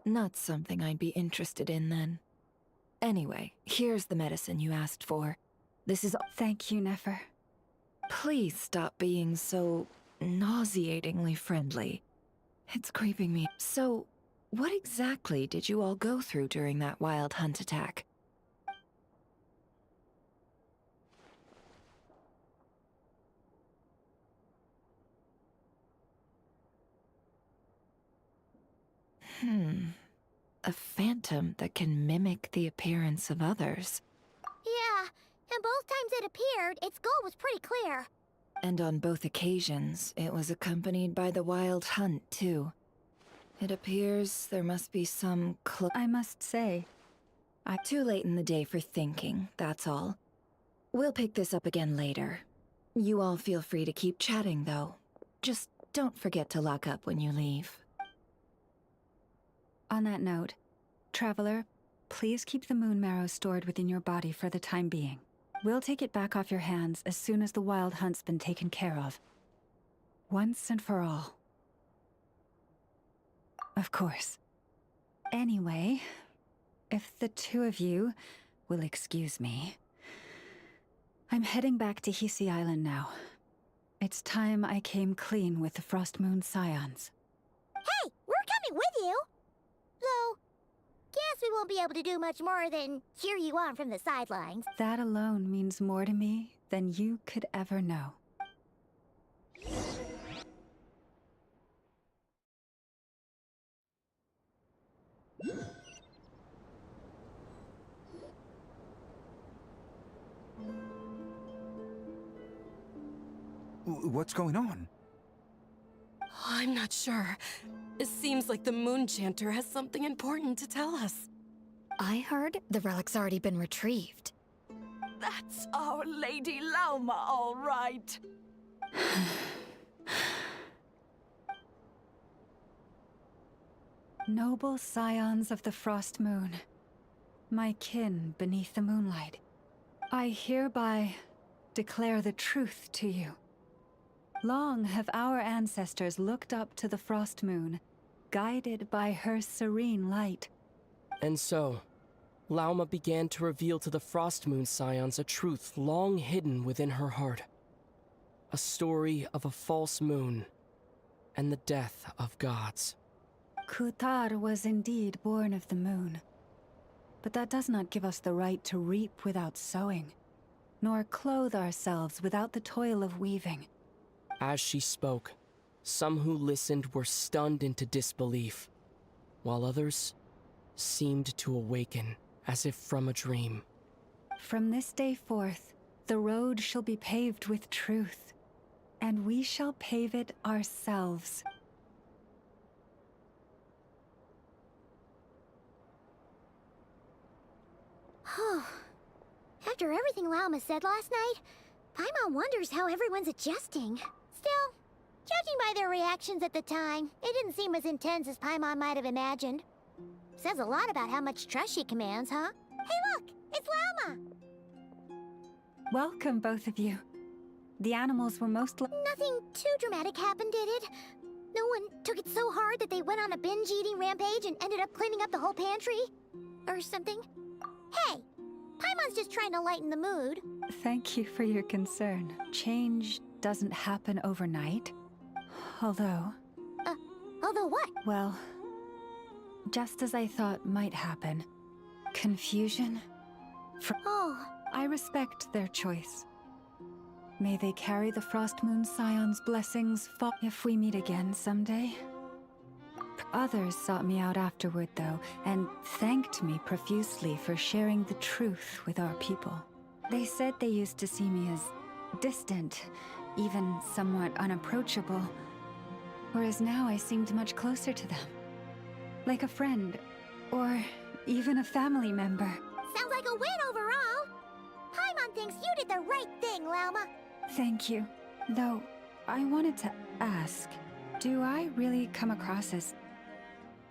Not something I'd be interested in, then. Anyway, here's the medicine you asked for. This is... Thank you, Nefer. Please stop being so... nauseatingly friendly. It's creeping me. So, what exactly did you all go through during that wild hunt attack? A phantom that can mimic the appearance of others. Yeah, and both times it appeared, its goal was pretty clear. And on both occasions, it was accompanied by the wild hunt, too. It appears there must be some I must say, Too late in the day for thinking, that's all. We'll pick this up again later. You all feel free to keep chatting, though. Just don't forget to lock up when you leave. On that note, Traveler, please keep the moon marrow stored within your body for the time being. We'll take it back off your hands as soon as the wild hunt's been taken care of. Once and for all. Of course. Anyway, if the two of you will excuse me, I'm heading back to Hisi Island now. It's time I came clean with the Frost Moon Scions. Hey, we're coming with you! Though, guess we won't be able to do much more than cheer you on from the sidelines. That alone means more to me than you could ever know. What's going on? I'm not sure. It seems like the Moon Chanter has something important to tell us. I heard the relic's already been retrieved. That's our Lady Lauma, all right. Noble scions of the Frost Moon, my kin beneath the moonlight, I hereby declare the truth to you. Long have our ancestors looked up to the Frost Moon, guided by her serene light. And so, Lauma began to reveal to the Frost Moon scions a truth long hidden within her heart. A story of a false moon and the death of gods. Kutar was indeed born of the moon. But that does not give us the right to reap without sowing, nor clothe ourselves without the toil of weaving. As she spoke, some who listened were stunned into disbelief, while others seemed to awaken as if from a dream. From this day forth, the road shall be paved with truth, and we shall pave it ourselves. After everything Lauma said last night, Paimon wonders how everyone's adjusting. Still, judging by their reactions at the time, it didn't seem as intense as Paimon might have imagined. Says a lot about how much trust she commands, huh? Hey look! It's Lauma! Welcome, both of you. The animals were Nothing too dramatic happened, did it? No one took it so hard that they went on a binge-eating rampage and ended up cleaning up the whole pantry? Or something? Hey! Paimon's just trying to lighten the mood. Thank you for your concern. Change doesn't happen overnight. Although... Although what? Well, just as I thought might happen. Confusion? I respect their choice. May they carry the Frost Moon Scion's blessings if we meet again someday. Others sought me out afterward, though, and thanked me profusely for sharing the truth with our people. They said they used to see me as distant, even somewhat unapproachable, whereas now I seemed much closer to them. Like a friend, or even a family member. Sounds like a win overall! Paimon thinks you did the right thing, Lauma. Thank you. Though, I wanted to ask, do I really come across as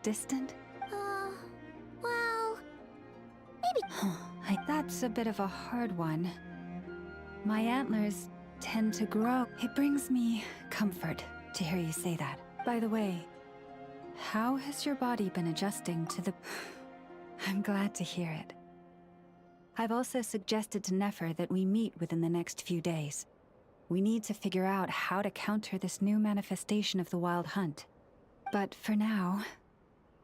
distant? Well... maybe... That's a bit of a hard one. My antlers tend to grow. It brings me comfort to hear you say that. By the way, how has your body been adjusting to the... I'm glad to hear it. I've also suggested to Nefer that we meet within the next few days. We need to figure out how to counter this new manifestation of the Wild Hunt. But for now,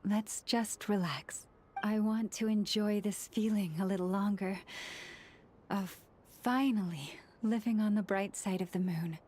let's just relax. I want to enjoy this feeling a little longer of finally living on the bright side of the moon.